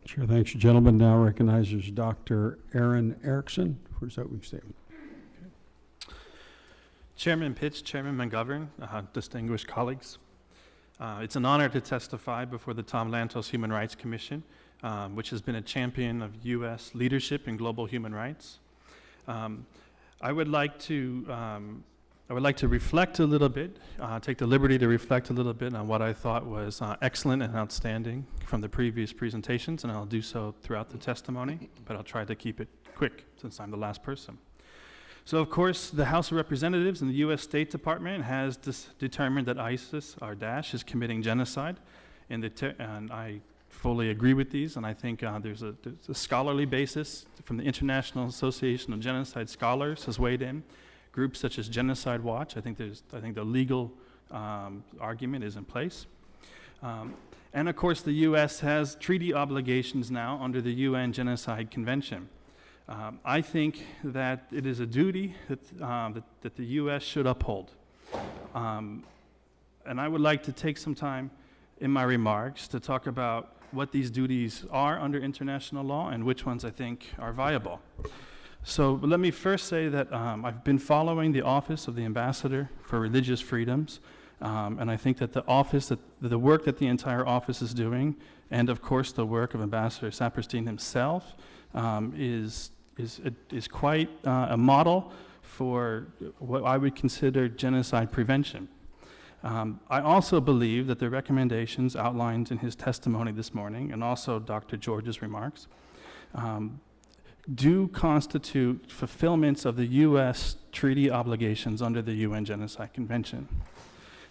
Chair thanks the gentleman. Now recognizes Dr. Aaron Erickson for his opening statement. Chairman Pitts, Chairman McGovern, distinguished colleagues. It's an honor to testify before the Lantos Human Rights Commission, which has been a champion of U.S. leadership in global human rights. I would like to reflect a little bit, take the liberty to reflect a little bit on what I thought was excellent and outstanding from the previous presentations, and I'll do so throughout the testimony, but I'll try to keep it quick since I'm the last person. So, of course, the House of Representatives and the U.S. State Department has determined that ISIS, or Daesh, is committing genocide, and I fully agree with these, and I think there's a scholarly basis from the International Association of Genocide Scholars has weighed in. Groups such as Genocide Watch, I think the legal argument is in place. And of course, the U.S. has treaty obligations now under the UN Genocide Convention. I think that it is a duty that the U.S. should uphold. And I would like to take some time in my remarks to talk about what these duties are under international law and which ones I think are viable. So let me first say that I've been following the Office of the Ambassador for Religious Freedoms, and I think that the work that the entire office is doing, and of course the work of Ambassador Saperstein himself, is quite a model for what I would consider genocide prevention. I also believe that the recommendations outlined in his testimony this morning, and also Dr. George's remarks, do constitute fulfillments of the U.S. treaty obligations under the UN Genocide Convention.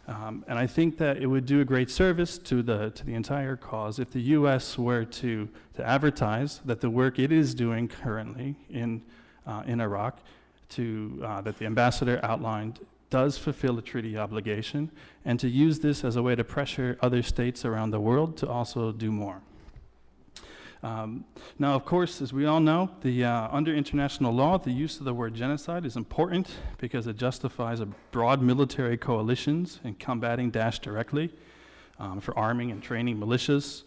And I think that it would do a great service to the entire cause if the U.S. were to advertise that the work it is doing currently in Iraq, that the ambassador outlined, does fulfill a treaty obligation, and to use this as a way to pressure other states around the world to also do more. Now, of course, as we all know, under international law, the use of the word genocide is important because it justifies a broad military coalitions in combating Daesh directly, for arming and training militias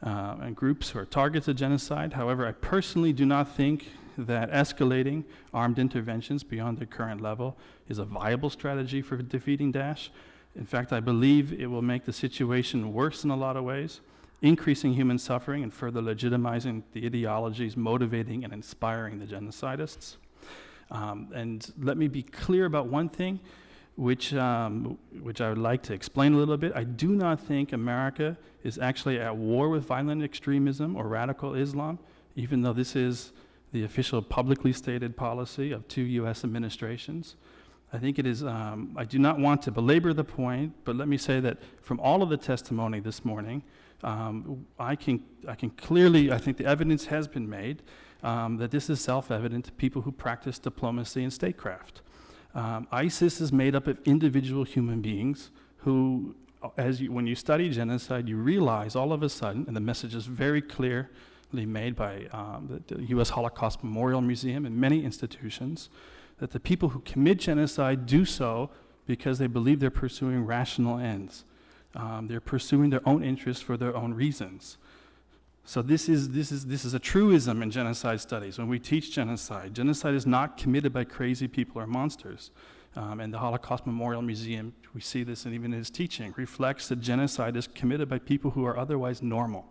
and groups who are targets of genocide. However, I personally do not think that escalating armed interventions beyond their current level is a viable strategy for defeating Daesh. In fact, I believe it will make the situation worse in a lot of ways, increasing human suffering and further legitimizing the ideologies motivating and inspiring the genocidists. And let me be clear about one thing, which I would like to explain a little bit. I do not think America is actually at war with violent extremism or radical Islam, even though this is the official publicly stated policy of 2 U.S. administrations. I think it is, I do not want to belabor the point, but let me say that from all of the testimony this morning, I can clearly, I think the evidence has been made that this is self-evident to people who practice diplomacy and statecraft. ISIS is made up of individual human beings who, when you study genocide, you realize all of a sudden, and the message is very clearly made by the U.S. Holocaust Memorial Museum and many institutions, that the people who commit genocide do so because they believe they're pursuing rational ends. They're pursuing their own interests for their own reasons. So this is a truism in genocide studies. When we teach genocide, genocide is not committed by crazy people or monsters. And the Holocaust Memorial Museum, we see this, and even in his teaching, reflects that genocide is committed by people who are otherwise normal.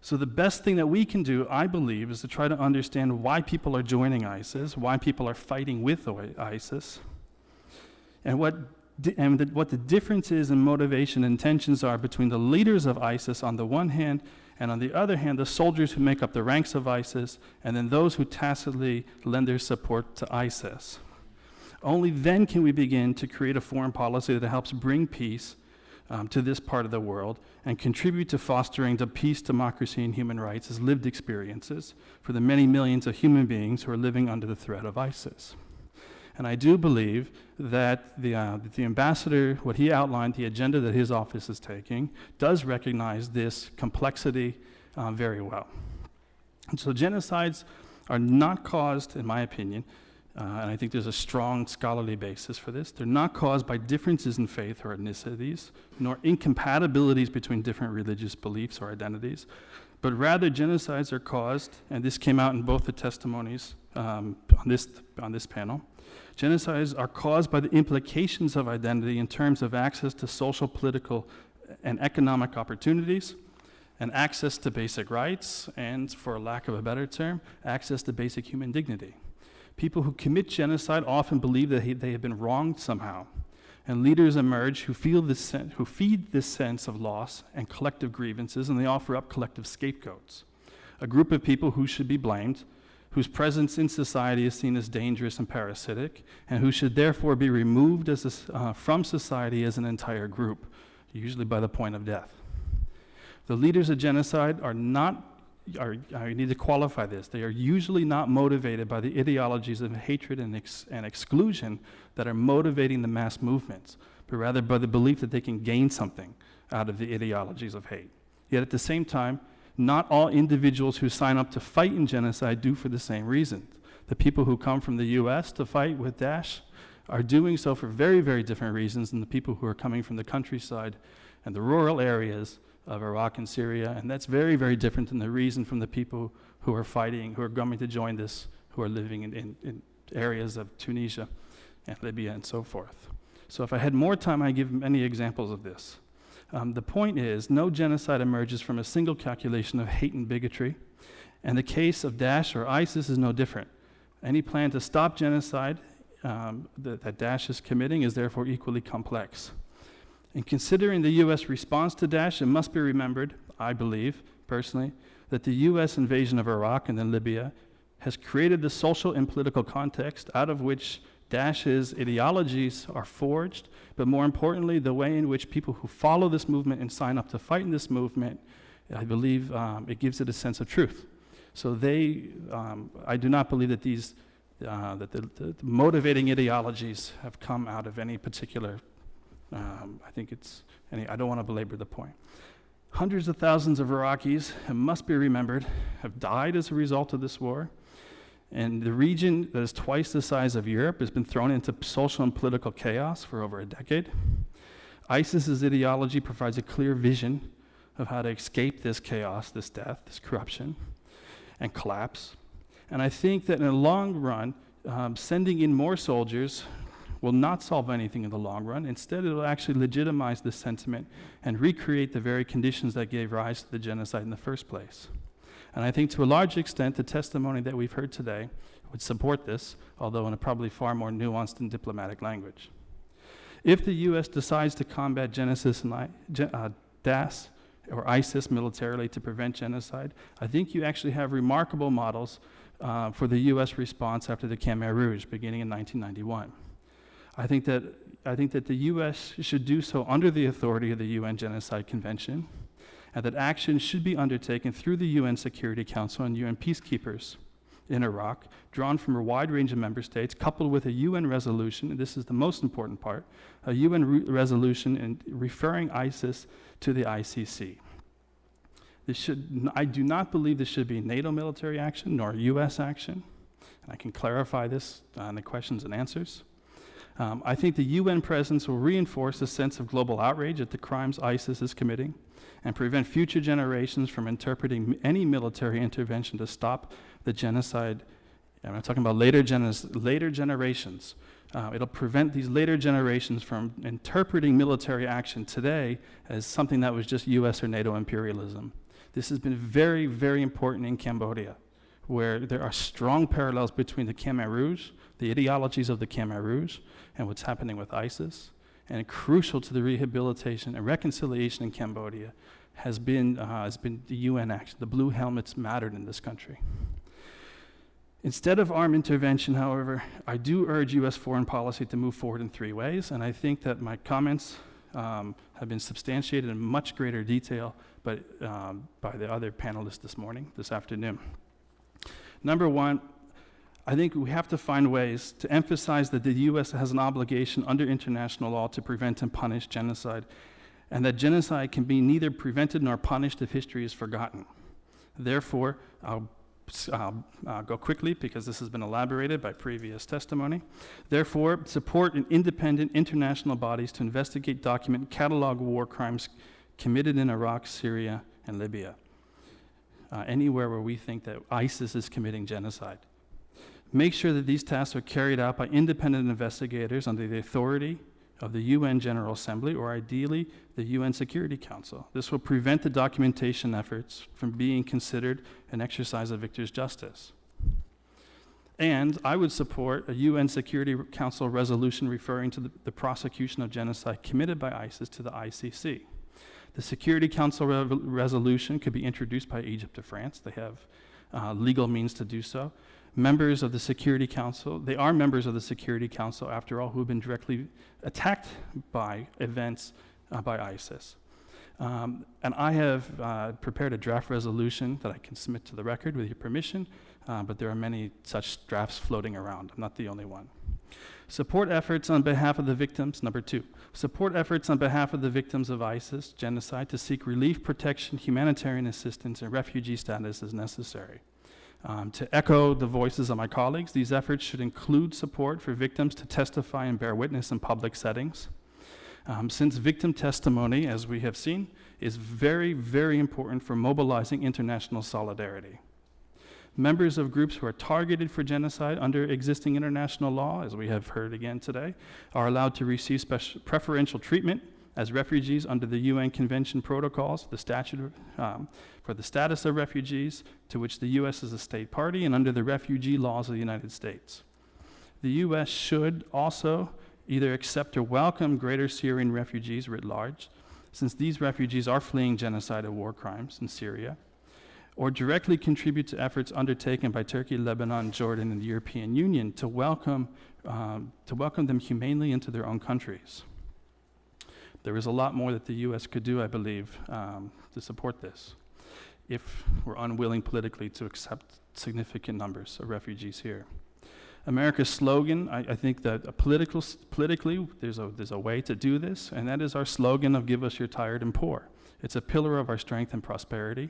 So the best thing that we can do, I believe, is to try to understand why people are joining ISIS, why people are fighting with ISIS, and what the differences in motivation and intentions are between the leaders of ISIS on the one hand, and on the other hand, the soldiers who make up the ranks of ISIS, and then those who tacitly lend their support to ISIS. Only then can we begin to create a foreign policy that helps bring peace to this part of the world and contribute to fostering the peace, democracy, and human rights as lived experiences for the many millions of human beings who are living under the threat of ISIS. And I do believe that the ambassador, what he outlined, the agenda that his office is taking, does recognize this complexity very well. And so genocides are not caused, in my opinion, and I think there's a strong scholarly basis for this, they're not caused by differences in faith or ethnicities, nor incompatibilities between different religious beliefs or identities, but rather genocides are caused, and this came out in both the testimonies on this panel, genocides are caused by the implications of identity in terms of access to social, political, and economic opportunities, and access to basic rights, and for lack of a better term, access to basic human dignity. People who commit genocide often believe that they have been wronged somehow, and leaders emerge who feed this sense of loss and collective grievances, and they offer up collective scapegoats. A group of people who should be blamed, whose presence in society is seen as dangerous and parasitic, and who should therefore be removed from society as an entire group, usually by the point of death. The leaders of genocide I need to qualify this, they are usually not motivated by the ideologies of hatred and exclusion that are motivating the mass movements, but rather by the belief that they can gain something out of the ideologies of hate. Yet at the same time, not all individuals who sign up to fight in genocide do for the same reasons. The people who come from the US to fight with Daesh are doing so for very, very different reasons than the people who are coming from the countryside and the rural areas of Iraq and Syria, and that's very, very different than the reason from the people who are fighting, who are coming to join this, who are living in areas of Tunisia and Libya and so forth. So if I had more time, I'd give many examples of this. The point is, no genocide emerges from a single calculation of hate and bigotry, and the case of Daesh or ISIS is no different. Any plan to stop genocide that Daesh is committing is therefore equally complex. In considering the U.S. response to Daesh, it must be remembered, I believe, personally, that the U.S. invasion of Iraq and then Libya has created the social and political context out of which Daesh's ideologies are forged, but more importantly, the way in which people who follow this movement and sign up to fight in this movement, I believe it gives it a sense of truth. So I do not believe that that the motivating ideologies have come out of any particular I don't want to belabor the point. Hundreds of thousands of Iraqis, it must be remembered, have died as a result of this war. And the region that is twice the size of Europe has been thrown into social and political chaos for over a decade. ISIS's ideology provides a clear vision of how to escape this chaos, this death, this corruption, and collapse. And I think that in the long run, sending in more soldiers will not solve anything in the long run. Instead, it will actually legitimize this sentiment and recreate the very conditions that gave rise to the genocide in the first place. And I think to a large extent, the testimony that we've heard today would support this, although in a probably far more nuanced and diplomatic language. If the U.S. decides to combat Daesh or ISIS militarily to prevent genocide, I think you actually have remarkable models for the U.S. response after the Khmer Rouge, beginning in 1991. I think that the U.S. should do so under the authority of the UN Genocide Convention, and that action should be undertaken through the UN Security Council and UN peacekeepers in Iraq, drawn from a wide range of member states, coupled with a UN resolution, and this is the most important part, a UN resolution referring ISIS to the ICC. I do not believe this should be NATO military action nor US action, and I can clarify this in the questions and answers. I think the UN presence will reinforce a sense of global outrage at the crimes ISIS is committing and prevent future generations from interpreting any military intervention to stop the genocide. I'm not talking about later generations. It'll prevent these later generations from interpreting military action today as something that was just US or NATO imperialism. This has been very, very important in Cambodia, where there are strong parallels between the Khmer Rouge, the ideologies of the Khmer Rouge, and what's happening with ISIS. And crucial to the rehabilitation and reconciliation in Cambodia has been the UN action. The blue helmets mattered in this country. Instead of armed intervention, however, I do urge U.S. foreign policy to move forward in 3 ways, and I think that my comments have been substantiated in much greater detail by the other panelists this afternoon. Number one, I think we have to find ways to emphasize that the U.S. has an obligation under international law to prevent and punish genocide, and that genocide can be neither prevented nor punished if history is forgotten. Therefore, I'll go quickly because this has been elaborated by previous testimony. Therefore, support an independent international bodies to investigate, document, catalog war crimes committed in Iraq, Syria, and Libya. Anywhere where we think that ISIS is committing genocide. Make sure that these tasks are carried out by independent investigators under the authority of the UN General Assembly, or ideally the UN Security Council. This will prevent the documentation efforts from being considered an exercise of victor's justice. And I would support a UN Security Council resolution referring to the prosecution of genocide committed by ISIS to the ICC. The Security Council resolution could be introduced by Egypt or France. They have legal means to do so. Members of the Security Council, they are members of the Security Council, after all, who have been directly attacked by events by ISIS. And I have prepared a draft resolution that I can submit to the record with your permission, but there are many such drafts floating around. I'm not the only one. Support efforts on behalf of the victims, number 2. Support efforts on behalf of the victims of ISIS genocide to seek relief, protection, humanitarian assistance, and refugee status as necessary. To echo the voices of my colleagues, these efforts should include support for victims to testify and bear witness in public settings. Since victim testimony, as we have seen, is very, very important for mobilizing international solidarity. Members of groups who are targeted for genocide under existing international law, as we have heard again today, are allowed to receive preferential treatment as refugees under the UN Convention protocols, the statute for the status of refugees, to which the U.S. is a state party, and under the refugee laws of the United States. The U.S. should also either accept or welcome greater Syrian refugees writ large, since these refugees are fleeing genocide and war crimes in Syria, or directly contribute to efforts undertaken by Turkey, Lebanon, Jordan, and the European Union to welcome them humanely into their own countries. There is a lot more that the U.S. could do, I believe, to support this, if we're unwilling politically to accept significant numbers of refugees here. America's slogan, I think that politically, there's a way to do this, and that is our slogan of "Give us your tired and poor." It's a pillar of our strength and prosperity,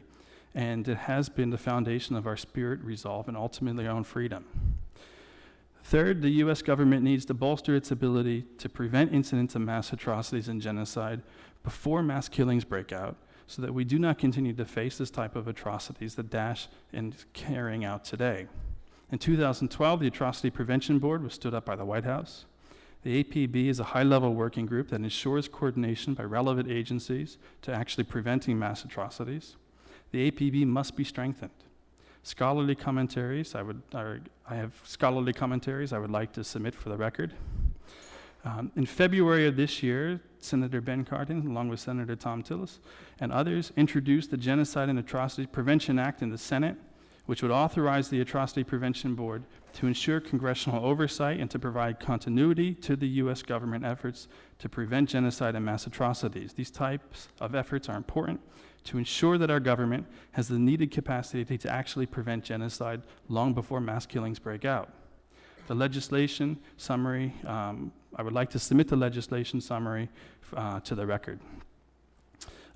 and it has been the foundation of our spirit, resolve, and ultimately our own freedom. Third, the U.S. government needs to bolster its ability to prevent incidents of mass atrocities and genocide before mass killings break out, so that we do not continue to face this type of atrocities that Daesh is carrying out today. In 2012, the Atrocity Prevention Board was stood up by the White House. The APB is a high-level working group that ensures coordination by relevant agencies to actually preventing mass atrocities. The APB must be strengthened. Scholarly commentaries, I have scholarly commentaries I would like to submit for the record. In February of this year, Senator Ben Cardin, along with Senator Tom Tillis and others, introduced the Genocide and Atrocity Prevention Act in the Senate, which would authorize the Atrocity Prevention Board to ensure congressional oversight and to provide continuity to the U.S. government efforts to prevent genocide and mass atrocities. These types of efforts are important to ensure that our government has the needed capacity to actually prevent genocide long before mass killings break out. The legislation summary, I would like to submit the legislation summary to the record.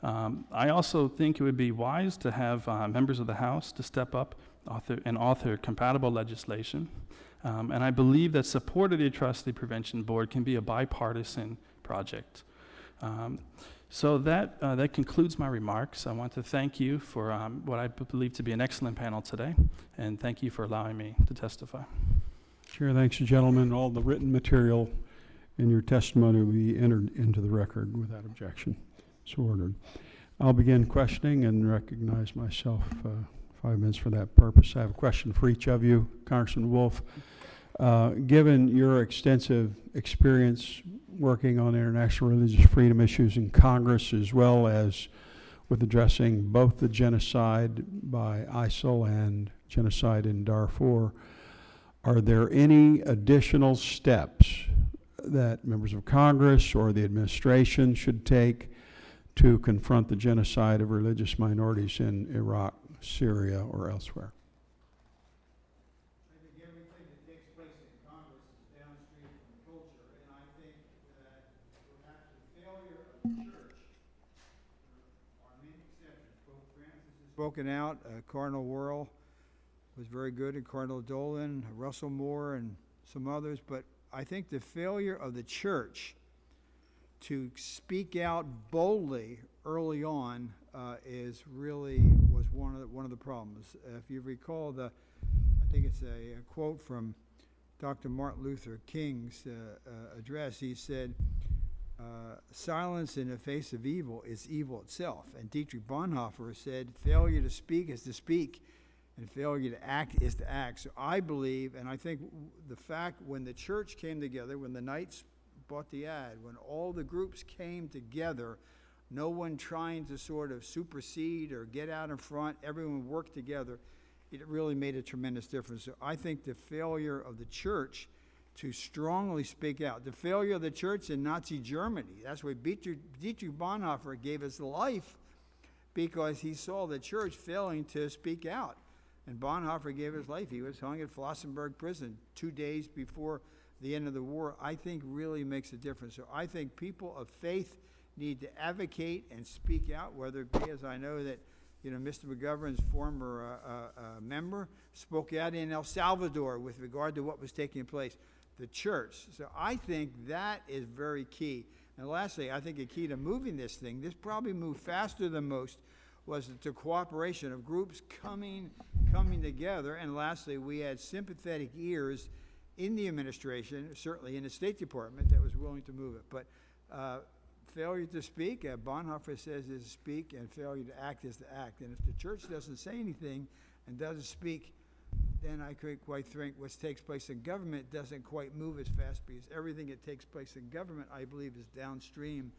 I also think it would be wise to have members of the House to step up and author compatible legislation. And I believe that support of the Atrocity Prevention Board can be a bipartisan project. So that concludes my remarks. I want to thank you for what I believe to be an excellent panel today, and thank you for allowing me to testify. Chair, thanks, gentlemen. All the written material in your testimony will be entered into the record without objection. So ordered. I'll begin questioning and recognize myself 5 minutes for that purpose. I have a question for each of you. Congressman Wolf, given your extensive experience working on international religious freedom issues in Congress, as well as with addressing both the genocide by ISIL and genocide in Darfur, are there any additional steps that members of Congress or the administration should take to confront the genocide of religious minorities in Iraq, Syria, or elsewhere? I think everything that spoken out. Cardinal Wuerl was very good, and Cardinal Dolan, Russell Moore, and some others. But I think the failure of the church to speak out boldly early on was one of the problems. If you recall I think it's a quote from Dr. Martin Luther King's address. He said, silence in the face of evil is evil itself. And Dietrich Bonhoeffer said, failure to speak is to speak, and failure to act is to act. So I believe, and I think the fact when the church came together, when the Knights bought the ad, when all the groups came together, no one trying to sort of supersede or get out in front, everyone worked together, it really made a tremendous difference. So I think the failure of the church to strongly speak out, the failure of the church in Nazi Germany, that's why Dietrich Bonhoeffer gave his life, because he saw the church failing to speak out. And Bonhoeffer gave his life. He was hung at Flossenburg prison 2 days before the end of the war. I think really makes a difference. So I think people of faith need to advocate and speak out, whether it be, as I know that Mr. McGovern's former member spoke out in El Salvador with regard to what was taking place. The church. So I think that is very key. And lastly, I think a key to moving this probably moved faster than most, was the cooperation of groups coming together. And lastly, we had sympathetic ears in the administration, certainly in the State Department, that was willing to move it. But failure to speak, Bonhoeffer says, is to speak, and failure to act is to act. And if the church doesn't say anything and doesn't speak, then I could quite think what takes place in government doesn't quite move as fast, because everything that takes place in government, I believe, is downstream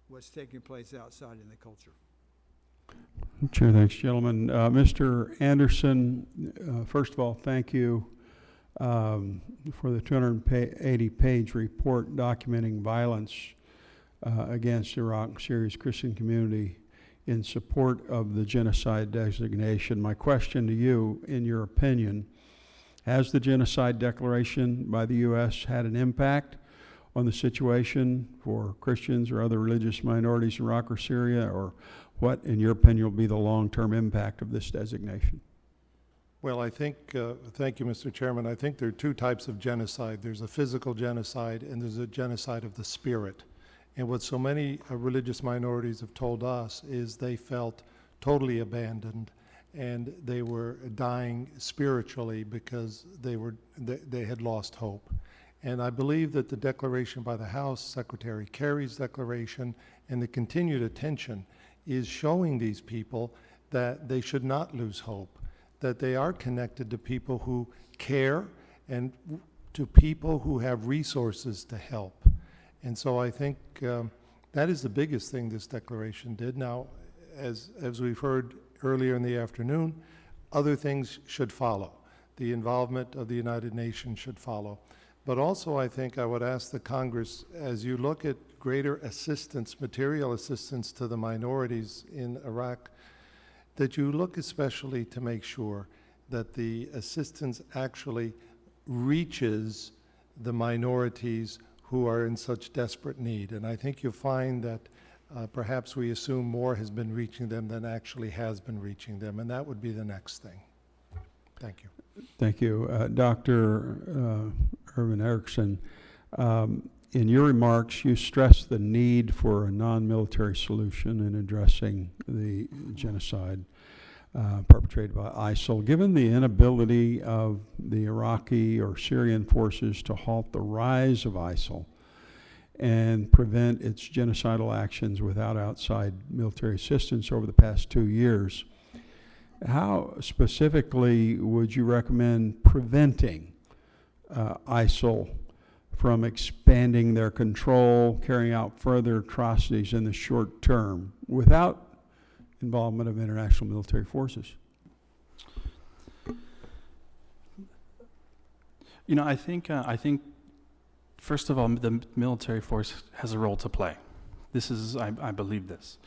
what's taking place outside in the culture. Chair, thanks, gentlemen. Mr. Anderson, first of all, thank you for the 280-page report documenting violence against Iraq and Syria's Christian community in support of the genocide designation. My question to you, in your opinion, has the genocide declaration by the U.S. had an impact on the situation for Christians or other religious minorities in Iraq or Syria, or what, in your opinion, will be the long-term impact of this designation? Well, I think, thank you, Mr. Chairman. I think there are two types of genocide. There's a physical genocide, and there's a genocide of the spirit. And what so many religious minorities have told us is they felt totally abandoned, and they were dying spiritually because they had lost hope. And I believe that the declaration by the House, Secretary Kerry's declaration, and the continued attention is showing these people that they should not lose hope, that they are connected to people who care and to people who have resources to help. And so I think that is the biggest thing this declaration did. Now, as we've heard earlier in the afternoon, other things should follow. The involvement of the United Nations should follow. But also, I think I would ask the Congress, as you look at greater assistance, material assistance to the minorities in Iraq, that you look especially to make sure that the assistance actually reaches the minorities who are in such desperate need. And I think you'll find that perhaps we assume more has been reaching them than actually has been reaching them, and that would be the next thing. Thank you. Thank you. Dr. Irvin Erickson, in your remarks, you stressed the need for a non-military solution in addressing the genocide perpetrated by ISIL. Given the inability of the Iraqi or Syrian forces to halt the rise of ISIL and prevent its genocidal actions without outside military assistance over the past 2 years, how specifically would you recommend preventing ISIL from expanding their control, carrying out further atrocities in the short term without involvement of international military forces? I think first of all, the military force has a role to play. I believe this.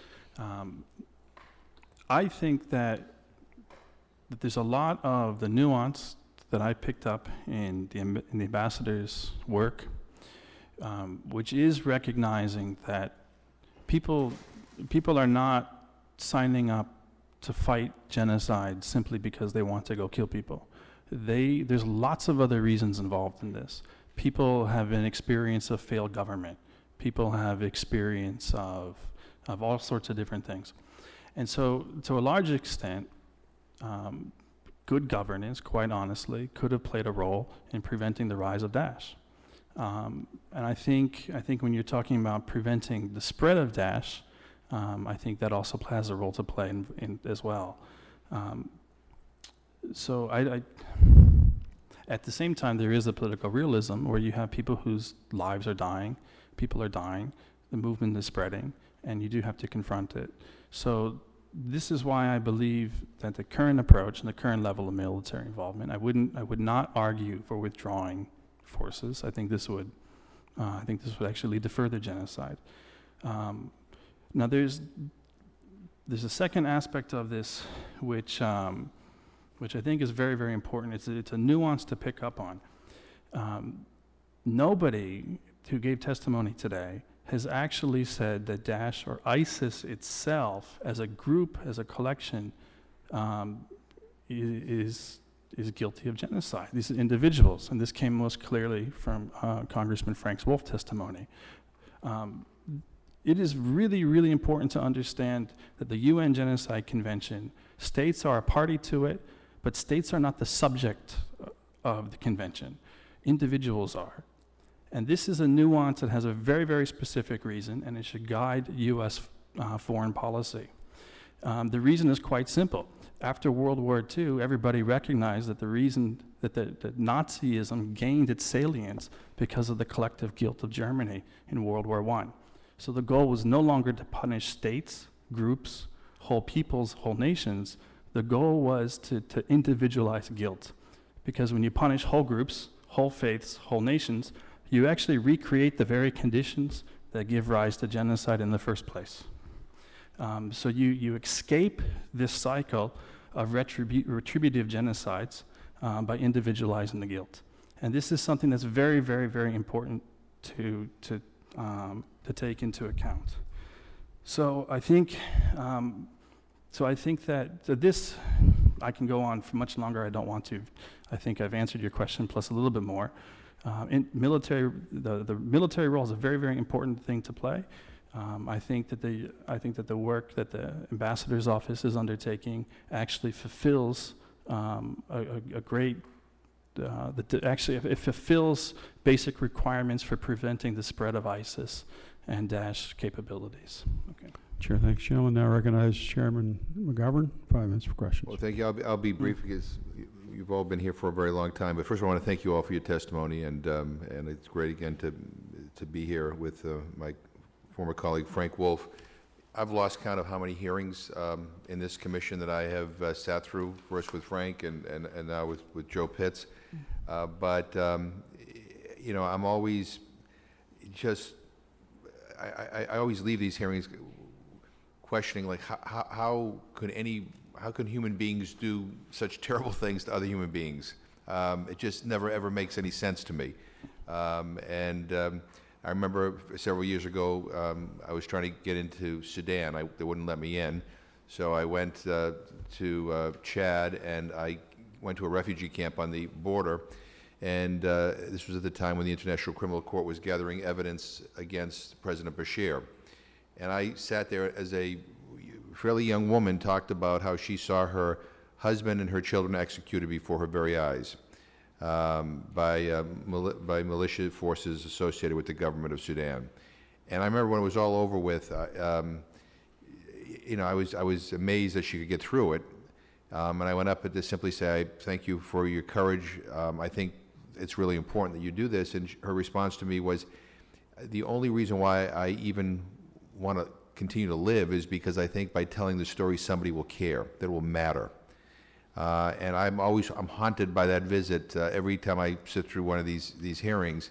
I think that there's a lot of the nuance that I picked up in the ambassador's work, which is recognizing that people are not signing up to fight genocide simply because they want to go kill people. There's lots of other reasons involved in this. People have an experience of failed government. People have experience of all sorts of different things. And so, to a large extent, good governance, quite honestly, could have played a role in preventing the rise of Daesh. And I think when you're talking about preventing the spread of Daesh, I think that also has a role to play in as well. So at the same time, there is a political realism where you have people whose lives are dying, people are dying, the movement is spreading, and you do have to confront it. So this is why I believe that the current approach and the current level of military involvement, I would not argue for withdrawing forces. I think this would actually lead to further genocide. Now there's a second aspect of this which I think is very, very important. It's a nuance to pick up on. Nobody who gave testimony today has actually said that Daesh or ISIS itself, as a group, as a collection, is guilty of genocide. These are individuals, and this came most clearly from Congressman Frank Wolf's testimony. It is really, really important to understand that the UN Genocide Convention, states are a party to it, but states are not the subject of the convention. Individuals are. And this is a nuance that has a very, very specific reason, and it should guide U.S. Foreign policy. The reason is quite simple. After World War II, everybody recognized that the reason that Nazism gained its salience because of the collective guilt of Germany in World War I. So the goal was no longer to punish states, groups, whole peoples, whole nations. The goal was to individualize guilt. Because when you punish whole groups, whole faiths, whole nations, you actually recreate the very conditions that give rise to genocide in the first place. So you escape this cycle of retributive genocides by individualizing the guilt. And this is something that's very, very, very important to take into account. So I think that this, I can go on for much longer. I don't want to. I think I've answered your question plus a little bit more. The military role is a very, very important thing to play. I think that the work that the ambassador's office is undertaking actually fulfills it fulfills basic requirements for preventing the spread of ISIS and Daesh capabilities. Okay. Chair, thanks, gentlemen. Now recognize Chairman McGovern, 5 minutes for questions. Well, thank you. I'll be brief because you've all been here for a very long time. But first, I want to thank you all for your testimony, and it's great again to be here with my former colleague Frank Wolf. I've lost count of how many hearings in this commission that I have sat through, first with Frank and now with Joe Pitts. But I'm always just I always leave these hearings questioning, like, how can human beings do such terrible things to other human beings? It just never ever makes any sense to me. I remember several years ago, I was trying to get into Sudan. They wouldn't let me in, so I went to Chad, and I went to a refugee camp on the border. And this was at the time when the International Criminal Court was gathering evidence against President Bashir. And I sat there as a fairly young woman, talked about how she saw her husband and her children executed before her very eyes by militia forces associated with the government of Sudan. And I remember when it was all over with, I was amazed that she could get through it. And I went up to simply say, thank you for your courage. I think it's really important that you do this. And her response to me was, the only reason why I even want to continue to live is because I think by telling the story, somebody will care, that it will matter. And I'm haunted by that visit every time I sit through one of these hearings,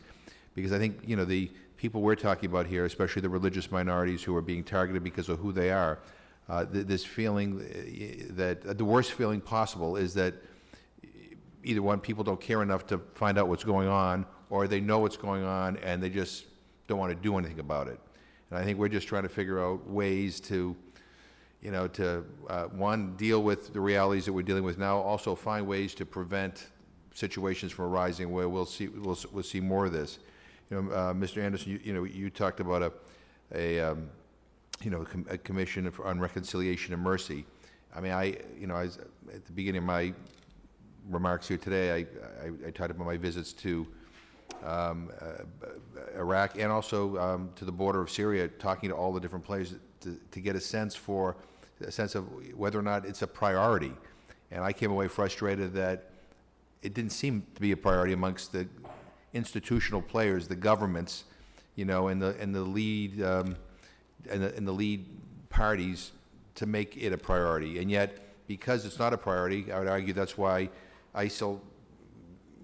because I think, the people we're talking about here, especially the religious minorities who are being targeted because of who they are, this feeling that the worst feeling possible is that either one, people don't care enough to find out what's going on, or they know what's going on and they just don't want to do anything about it. And I think we're just trying to figure out ways to, you know, to, one, deal with the realities that we're dealing with now, also find ways to prevent situations from arising where we'll see more of this. You know, Mr. Anderson, you talked about a commission on reconciliation and mercy. I mean, at the beginning of my remarks here today, I talked about my visits to Iraq and also to the border of Syria, talking to all the different players to get a sense of whether or not it's a priority. And I came away frustrated that it didn't seem to be a priority amongst the institutional players, the governments, you know, and the lead and the lead parties to make it a priority. And yet, because it's not a priority, I would argue that's why ISIL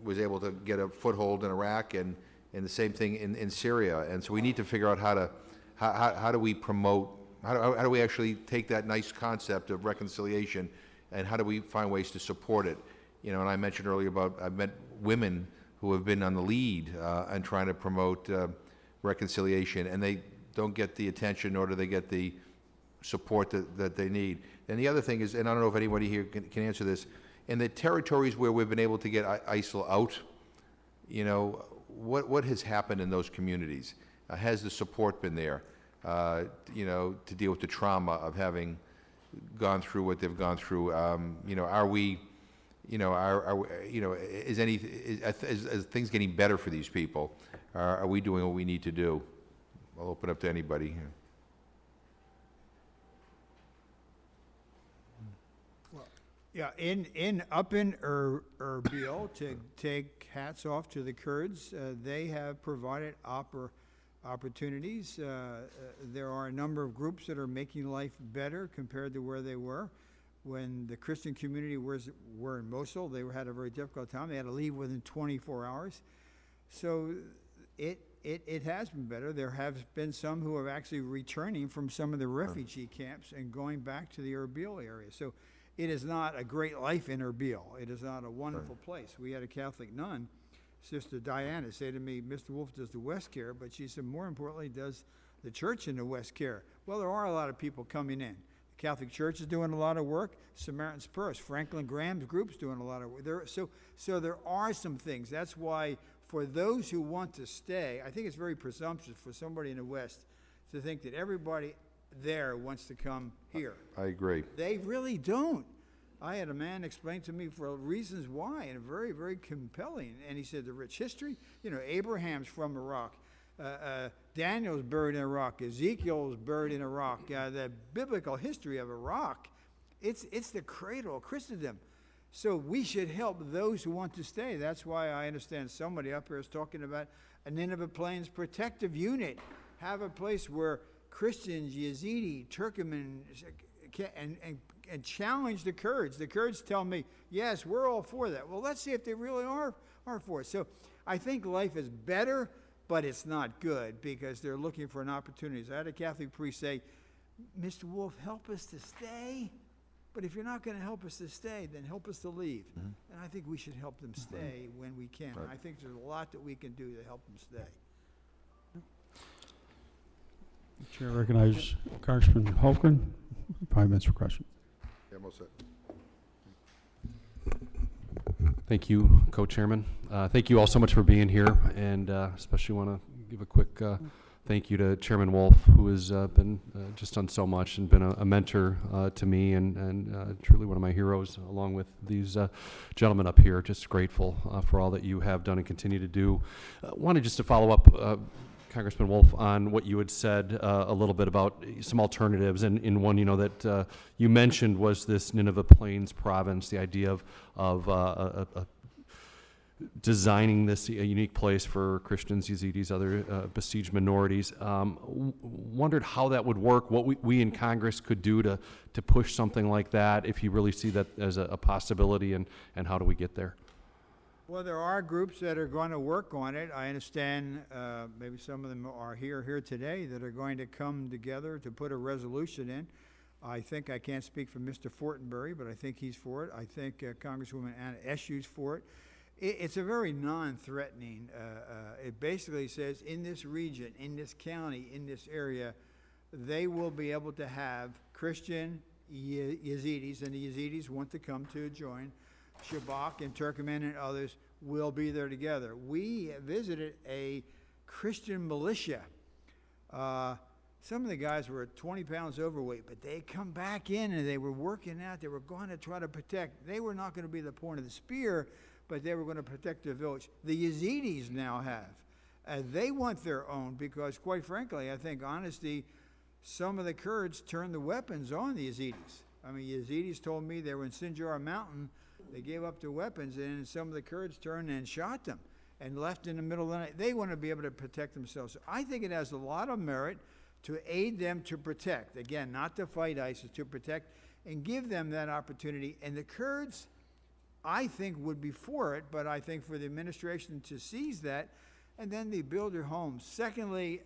was able to get a foothold in Iraq and the same thing in Syria. And so we need to figure out how do we promote, how do we actually take that nice concept of reconciliation and how do we find ways to support it? You know, and I mentioned earlier about, I've met women who have been on the lead and trying to promote reconciliation, and they don't get the attention nor do they get the support that they need. And the other thing is, and I don't know if anybody here can answer this, in the territories where we've been able to get ISIL out, you know, what has happened in those communities? Has the support been there, you know, to deal with the trauma of having gone through what they've gone through? You know, are we, you know, is things getting better for these people? Are we doing what we need to do? I'll open up to anybody here. Yeah, up in Erbil, to take hats off to the Kurds, they have provided opportunities. There are a number of groups that are making life better compared to where they were. When the Christian community were in Mosul, they had a very difficult time. They had to leave within 24 hours. So it has been better. There have been some who are actually returning from some of the refugee camps and going back to the Erbil area. So it is not a great life in Erbil. It is not a wonderful place. We had a Catholic nun, Sister Diana, say to me, Mr. Wolf, does the West care? But she said, more importantly, does the church in the West care? Well, there are a lot of people coming in. The Catholic Church is doing a lot of work. Samaritan's Purse, Franklin Graham's group's doing a lot of work. So there are some things. That's why for those who want to stay, I think it's very presumptuous for somebody in the West to think that everybody there wants to come here. I agree. They really don't. I had a man explain to me for reasons why, and very, very compelling. And he said the rich history, you know, Abraham's from Iraq, Daniel's buried in Iraq, Ezekiel's buried in Iraq, the biblical history of Iraq, it's the cradle of Christendom. So we should help those who want to stay. That's why I understand somebody up here is talking about a Nineveh Plains protective unit. Have a place where Christians, Yazidi, Turkmen, and challenge the Kurds. The Kurds tell me, yes, we're all for that. Well, let's see if they really are for it. So I think life is better, but it's not good because they're looking for an opportunity. I had a Catholic priest say, Mr. Wolf, help us to stay. But if you're not going to help us to stay, then help us to leave. Mm-hmm. And I think we should help them stay when we can. Right. I think there's a lot that we can do to help them stay. Chair recognizes Congressman Holgren. 5 minutes for questions. Yeah, I'm all set. Thank you, Co-Chairman. Thank you all so much for being here, and especially want to give a quick thank you to Chairman Wolf, who has been just done so much and been a mentor to me and truly one of my heroes, along with these gentlemen up here. Just grateful for all that you have done and continue to do. Wanted just to follow up, Congressman Wolf, on what you had said a little bit about some alternatives, and in one, you know, that you mentioned was this Nineveh Plains province, the idea of designing this a unique place for Christians, Yazidis, other besieged minorities. Wondered how that would work, what we in Congress could do to push something like that, if you really see that as a possibility, and how do we get there? Well, there are groups that are going to work on it. I understand maybe some of them are here today that are going to come together to put a resolution in. I think I can't speak for Mr. Fortenberry, but I think he's for it. I think Congresswoman Anna Eshu's for it. It's a very non-threatening. It basically says in this region, in this county, in this area, they will be able to have Christian Yazidis, and the Yazidis want to come to join. Shabak and Turkmen and others will be there together. We visited a Christian militia. Some of the guys were 20 pounds overweight, but they come back in and they were working out. They were going to try to protect. They were not going to be the point of the spear, but they were going to protect their village. The Yazidis now have. They want their own because, quite frankly, I think, honesty, some of the Kurds turned the weapons on the Yazidis. I mean, Yazidis told me they were in Sinjar Mountain. They gave up their weapons, and some of the Kurds turned and shot them and left in the middle of the night. They want to be able to protect themselves. So I think it has a lot of merit to aid them to protect. Again, not to fight ISIS, to protect and give them that opportunity. And the Kurds, I think, would be for it, but I think for the administration to seize that, and then they build their homes. Secondly,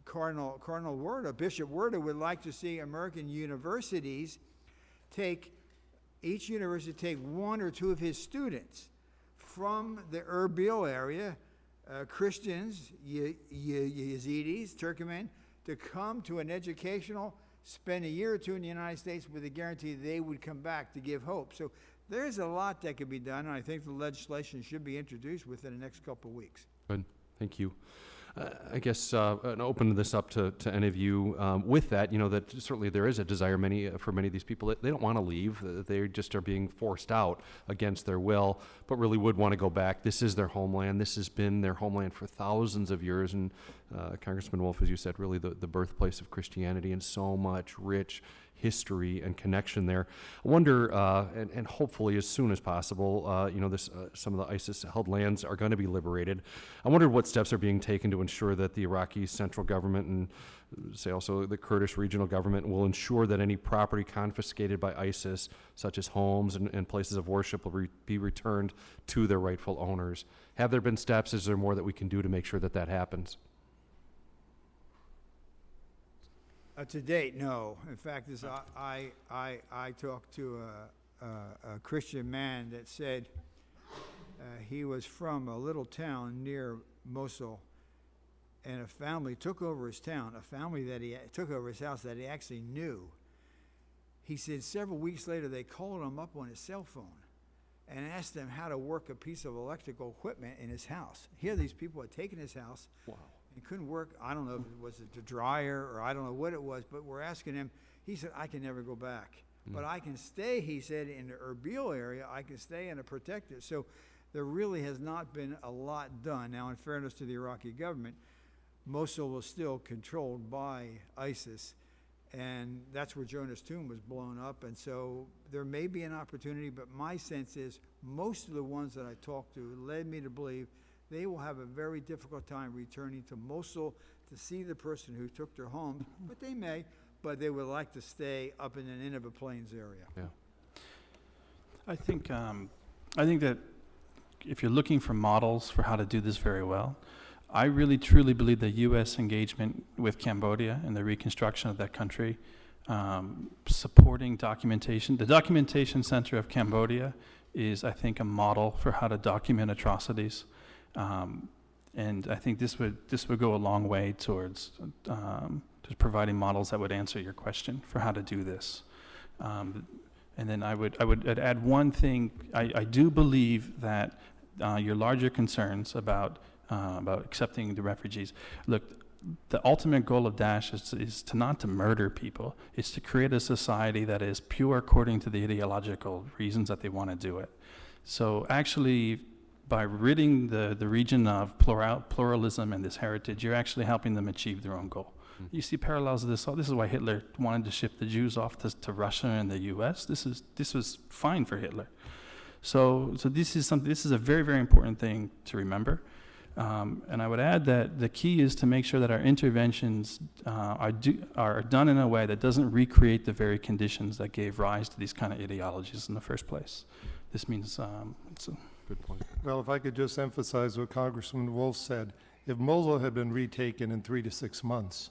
Cardinal Werder, Bishop Werder, would like to see American universities each university take one or two of his students from the Erbil area, Christians, Yazidis, Turkmen, to come to an educational, spend a year or two in the United States with a guarantee they would come back to give hope. So there's a lot that could be done, and I think the legislation should be introduced within the next couple of weeks. Good, thank you. I guess, and open this up to any of you. With that, you know, that certainly there is a desire for many of these people. They don't want to leave. They just are being forced out against their will, but really would want to go back. This is their homeland. This has been their homeland for thousands of years. And Congressman Wolf, as you said, really the birthplace of Christianity, and so much rich history and connection there. I wonder, and hopefully as soon as possible, you know, some of the ISIS-held lands are going to be liberated. I wonder what steps are being taken to ensure that the Iraqi central government and, say, also the Kurdish regional government will ensure that any property confiscated by ISIS, such as homes and places of worship, will be returned to their rightful owners. Have there been steps? Is there more that we can do to make sure that that happens? To date, no. In fact, I talked to a Christian man that said he was from a little town near Mosul, and a family took over his town, a family that he took over his house that he actually knew. He said several weeks later they called him up on his cell phone and asked him how to work a piece of electrical equipment in his house. Here these people had taken his house. Wow. He couldn't work. I don't know if it was the dryer or I don't know what it was, but we're asking him. He said, I can never go back. But I can stay, he said, in the Erbil area. I can stay in a protected. So there really has not been a lot done. Now, in fairness to the Iraqi government, Mosul was still controlled by ISIS, and that's where Jonah's tomb was blown up. And so there may be an opportunity, but my sense is most of the ones that I talked to led me to believe they will have a very difficult time returning to Mosul to see the person who took their home, but they may, but they would like to stay up in the Nineveh Plains area. Yeah. I think that if you're looking for models for how to do this very well, I really truly believe the U.S. engagement with Cambodia and the reconstruction of that country, supporting documentation. The Documentation Center of Cambodia is, I think, a model for how to document atrocities. And I think this would go a long way towards just providing models that would answer your question for how to do this. And then I'd add one thing. I do believe that your larger concerns about accepting the refugees. Look, the ultimate goal of Daesh is not to murder people. It's to create a society that is pure according to the ideological reasons that they want to do it. So actually, by ridding the region of pluralism and this heritage, you're actually helping them achieve their own goal. You see parallels of this. This is why Hitler wanted to ship the Jews off to Russia and the U.S. This was fine for Hitler. So this is something. This is a very, very important thing to remember. And I would add that the key is to make sure that our interventions are done in a way that doesn't recreate the very conditions that gave rise to these kind of ideologies in the first place. This means it's a Good point. Well, if I could just emphasize what Congressman Wolf said, if Mosul had been retaken in 3 to 6 months,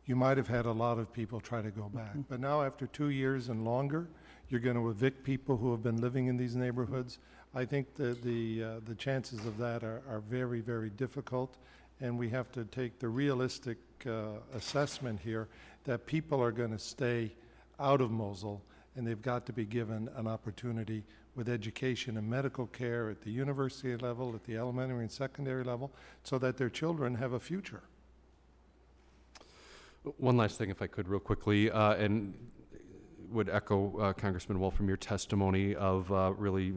you might have had a lot of people try to go back. But now after 2 years and longer, you're going to evict people who have been living in these neighborhoods. I think that the chances of that are very, very difficult, and we have to take the realistic assessment here that people are going to stay out of Mosul, and they've got to be given an opportunity with education and medical care at the university level, at the elementary and secondary level, so that their children have a future. One last thing, if I could, real quickly, and would echo Congressman Wolf from your testimony of really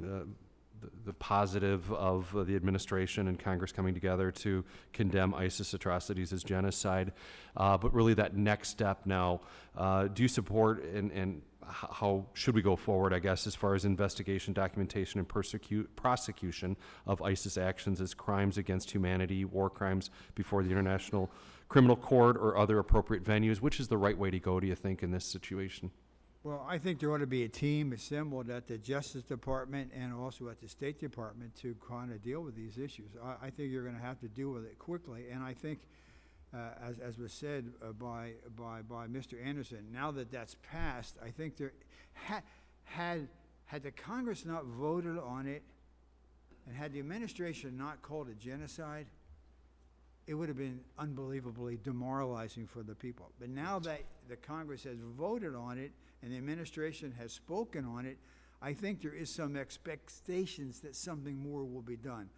the positive of the administration and Congress coming together to condemn ISIS atrocities as genocide. But really that next step now, do you support and how should we go forward, I guess, as far as investigation, documentation, and prosecution of ISIS actions as crimes against humanity, war crimes before the International Criminal Court or other appropriate venues? Which is the right way to go, do you think, in this situation? Well, I think there ought to be a team assembled at the Justice Department and also at the State Department to kind of deal with these issues. I think you're going to have to deal with it quickly, and I think, as was said by Mr. Anderson, now that that's passed, I think there had the Congress not voted on it, and had the administration not called it genocide, it would have been unbelievably demoralizing for the people. But now that the Congress has voted on it and the administration has spoken on it, I think there is some expectations that something more will be done.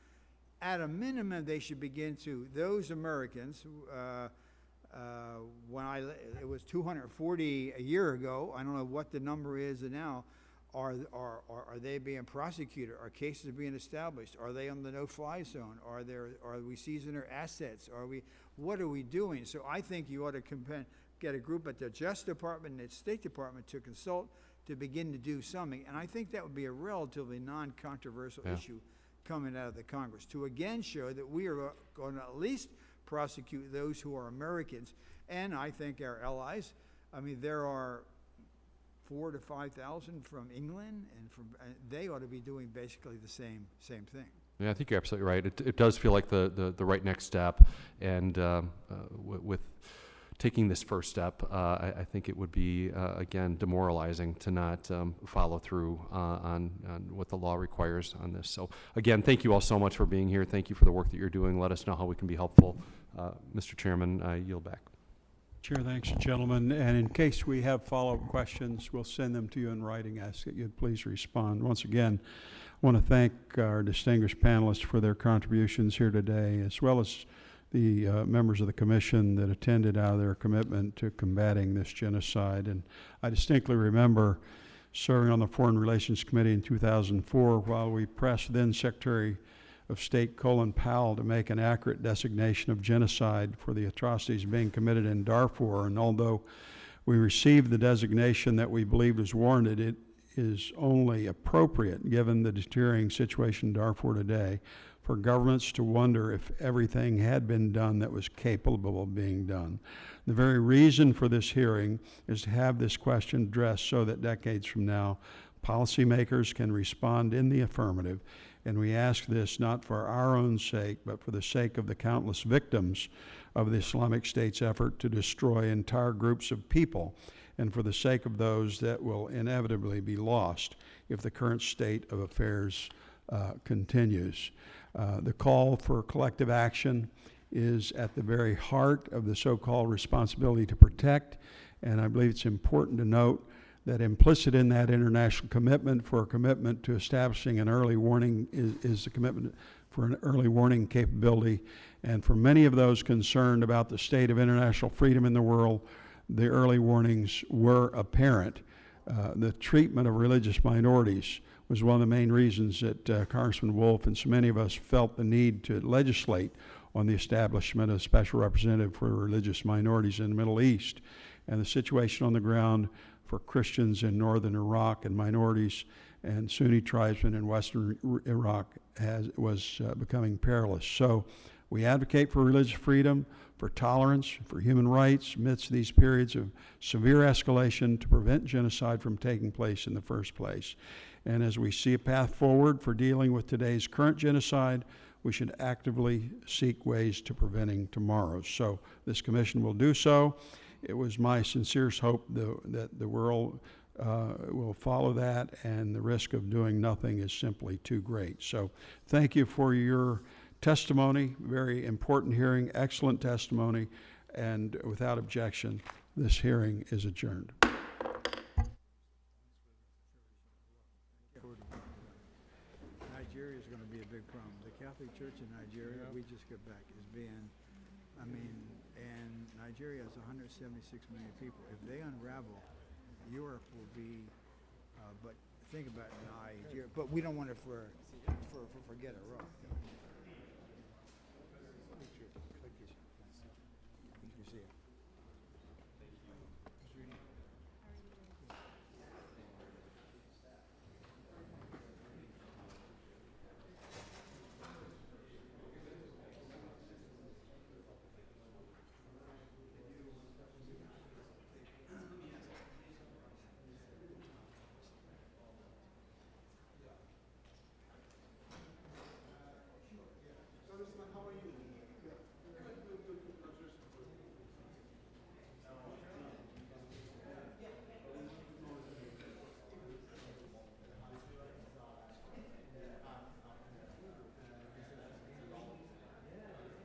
At a minimum, they should begin to, those Americans, it was 240 a year ago, I don't know what the number is now, are they being prosecuted? Are cases being established? Are they on the no-fly zone? Are we seizing their assets? What are we doing? So I think you ought to get a group at the Justice Department and the State Department to consult to begin to do something. And I think that would be a relatively non-controversial issue coming out of the Congress, to again show that we are going to at least prosecute those who are Americans, and I think our allies. I mean, there are 4,000 to 5,000 from England, and they ought to be doing basically the same thing. Yeah, I think you're absolutely right. It does feel like the right next step, and with taking this first step, I think it would be, again, demoralizing to not follow through on what the law requires on this. So, again, thank you all so much for being here. Thank you for the work that you're doing. Let us know how we can be helpful. Mr. Chairman, I yield back. Chair, thanks, gentlemen. And in case we have follow-up questions, we'll send them to you in writing. Ask that you'd please respond. Once again, I want to thank our distinguished panelists for their contributions here today, as well as the members of the commission that attended out of their commitment to combating this genocide. And I distinctly remember serving on the Foreign Relations Committee in 2004 while we pressed then Secretary of State Colin Powell to make an accurate designation of genocide for the atrocities being committed in Darfur. And although we received the designation that we believed was warranted, it is only appropriate, given the deteriorating situation in Darfur today, for governments to wonder if everything had been done that was capable of being done. The very reason for this hearing is to have this question addressed so that decades from now, policymakers can respond in the affirmative. And we ask this not for our own sake, but for the sake of the countless victims of the Islamic State's effort to destroy entire groups of people, and for the sake of those that will inevitably be lost if the current state of affairs continues. The call for collective action is at the very heart of the so-called responsibility to protect, and I believe it's important to note that implicit in that international commitment for a commitment to establishing an early warning is the commitment for an early warning capability. And for many of those concerned about the state of international freedom in the world, the early warnings were apparent. The treatment of religious minorities was one of the main reasons that Congressman Wolf and so many of us felt the need to legislate on the establishment of a special representative for religious minorities in the Middle East. And the situation on the ground for Christians in northern Iraq and minorities and Sunni tribesmen in western Iraq was becoming perilous. So we advocate for religious freedom, for tolerance, for human rights amidst these periods of severe escalation to prevent genocide from taking place in the first place. And as we see a path forward for dealing with today's current genocide, we should actively seek ways to preventing tomorrow's. So this commission will do so. It was my sincerest hope that the world will follow that, and the risk of doing nothing is simply too great. So thank you for your testimony, very important hearing, excellent testimony, And without objection, this hearing is adjourned. Nigeria is going to be a big problem. The Catholic Church in Nigeria, we just got back, is being, and Nigeria has 176 million people. If they unravel, Europe will be, but think about Nigeria, but we don't want to forget Iraq.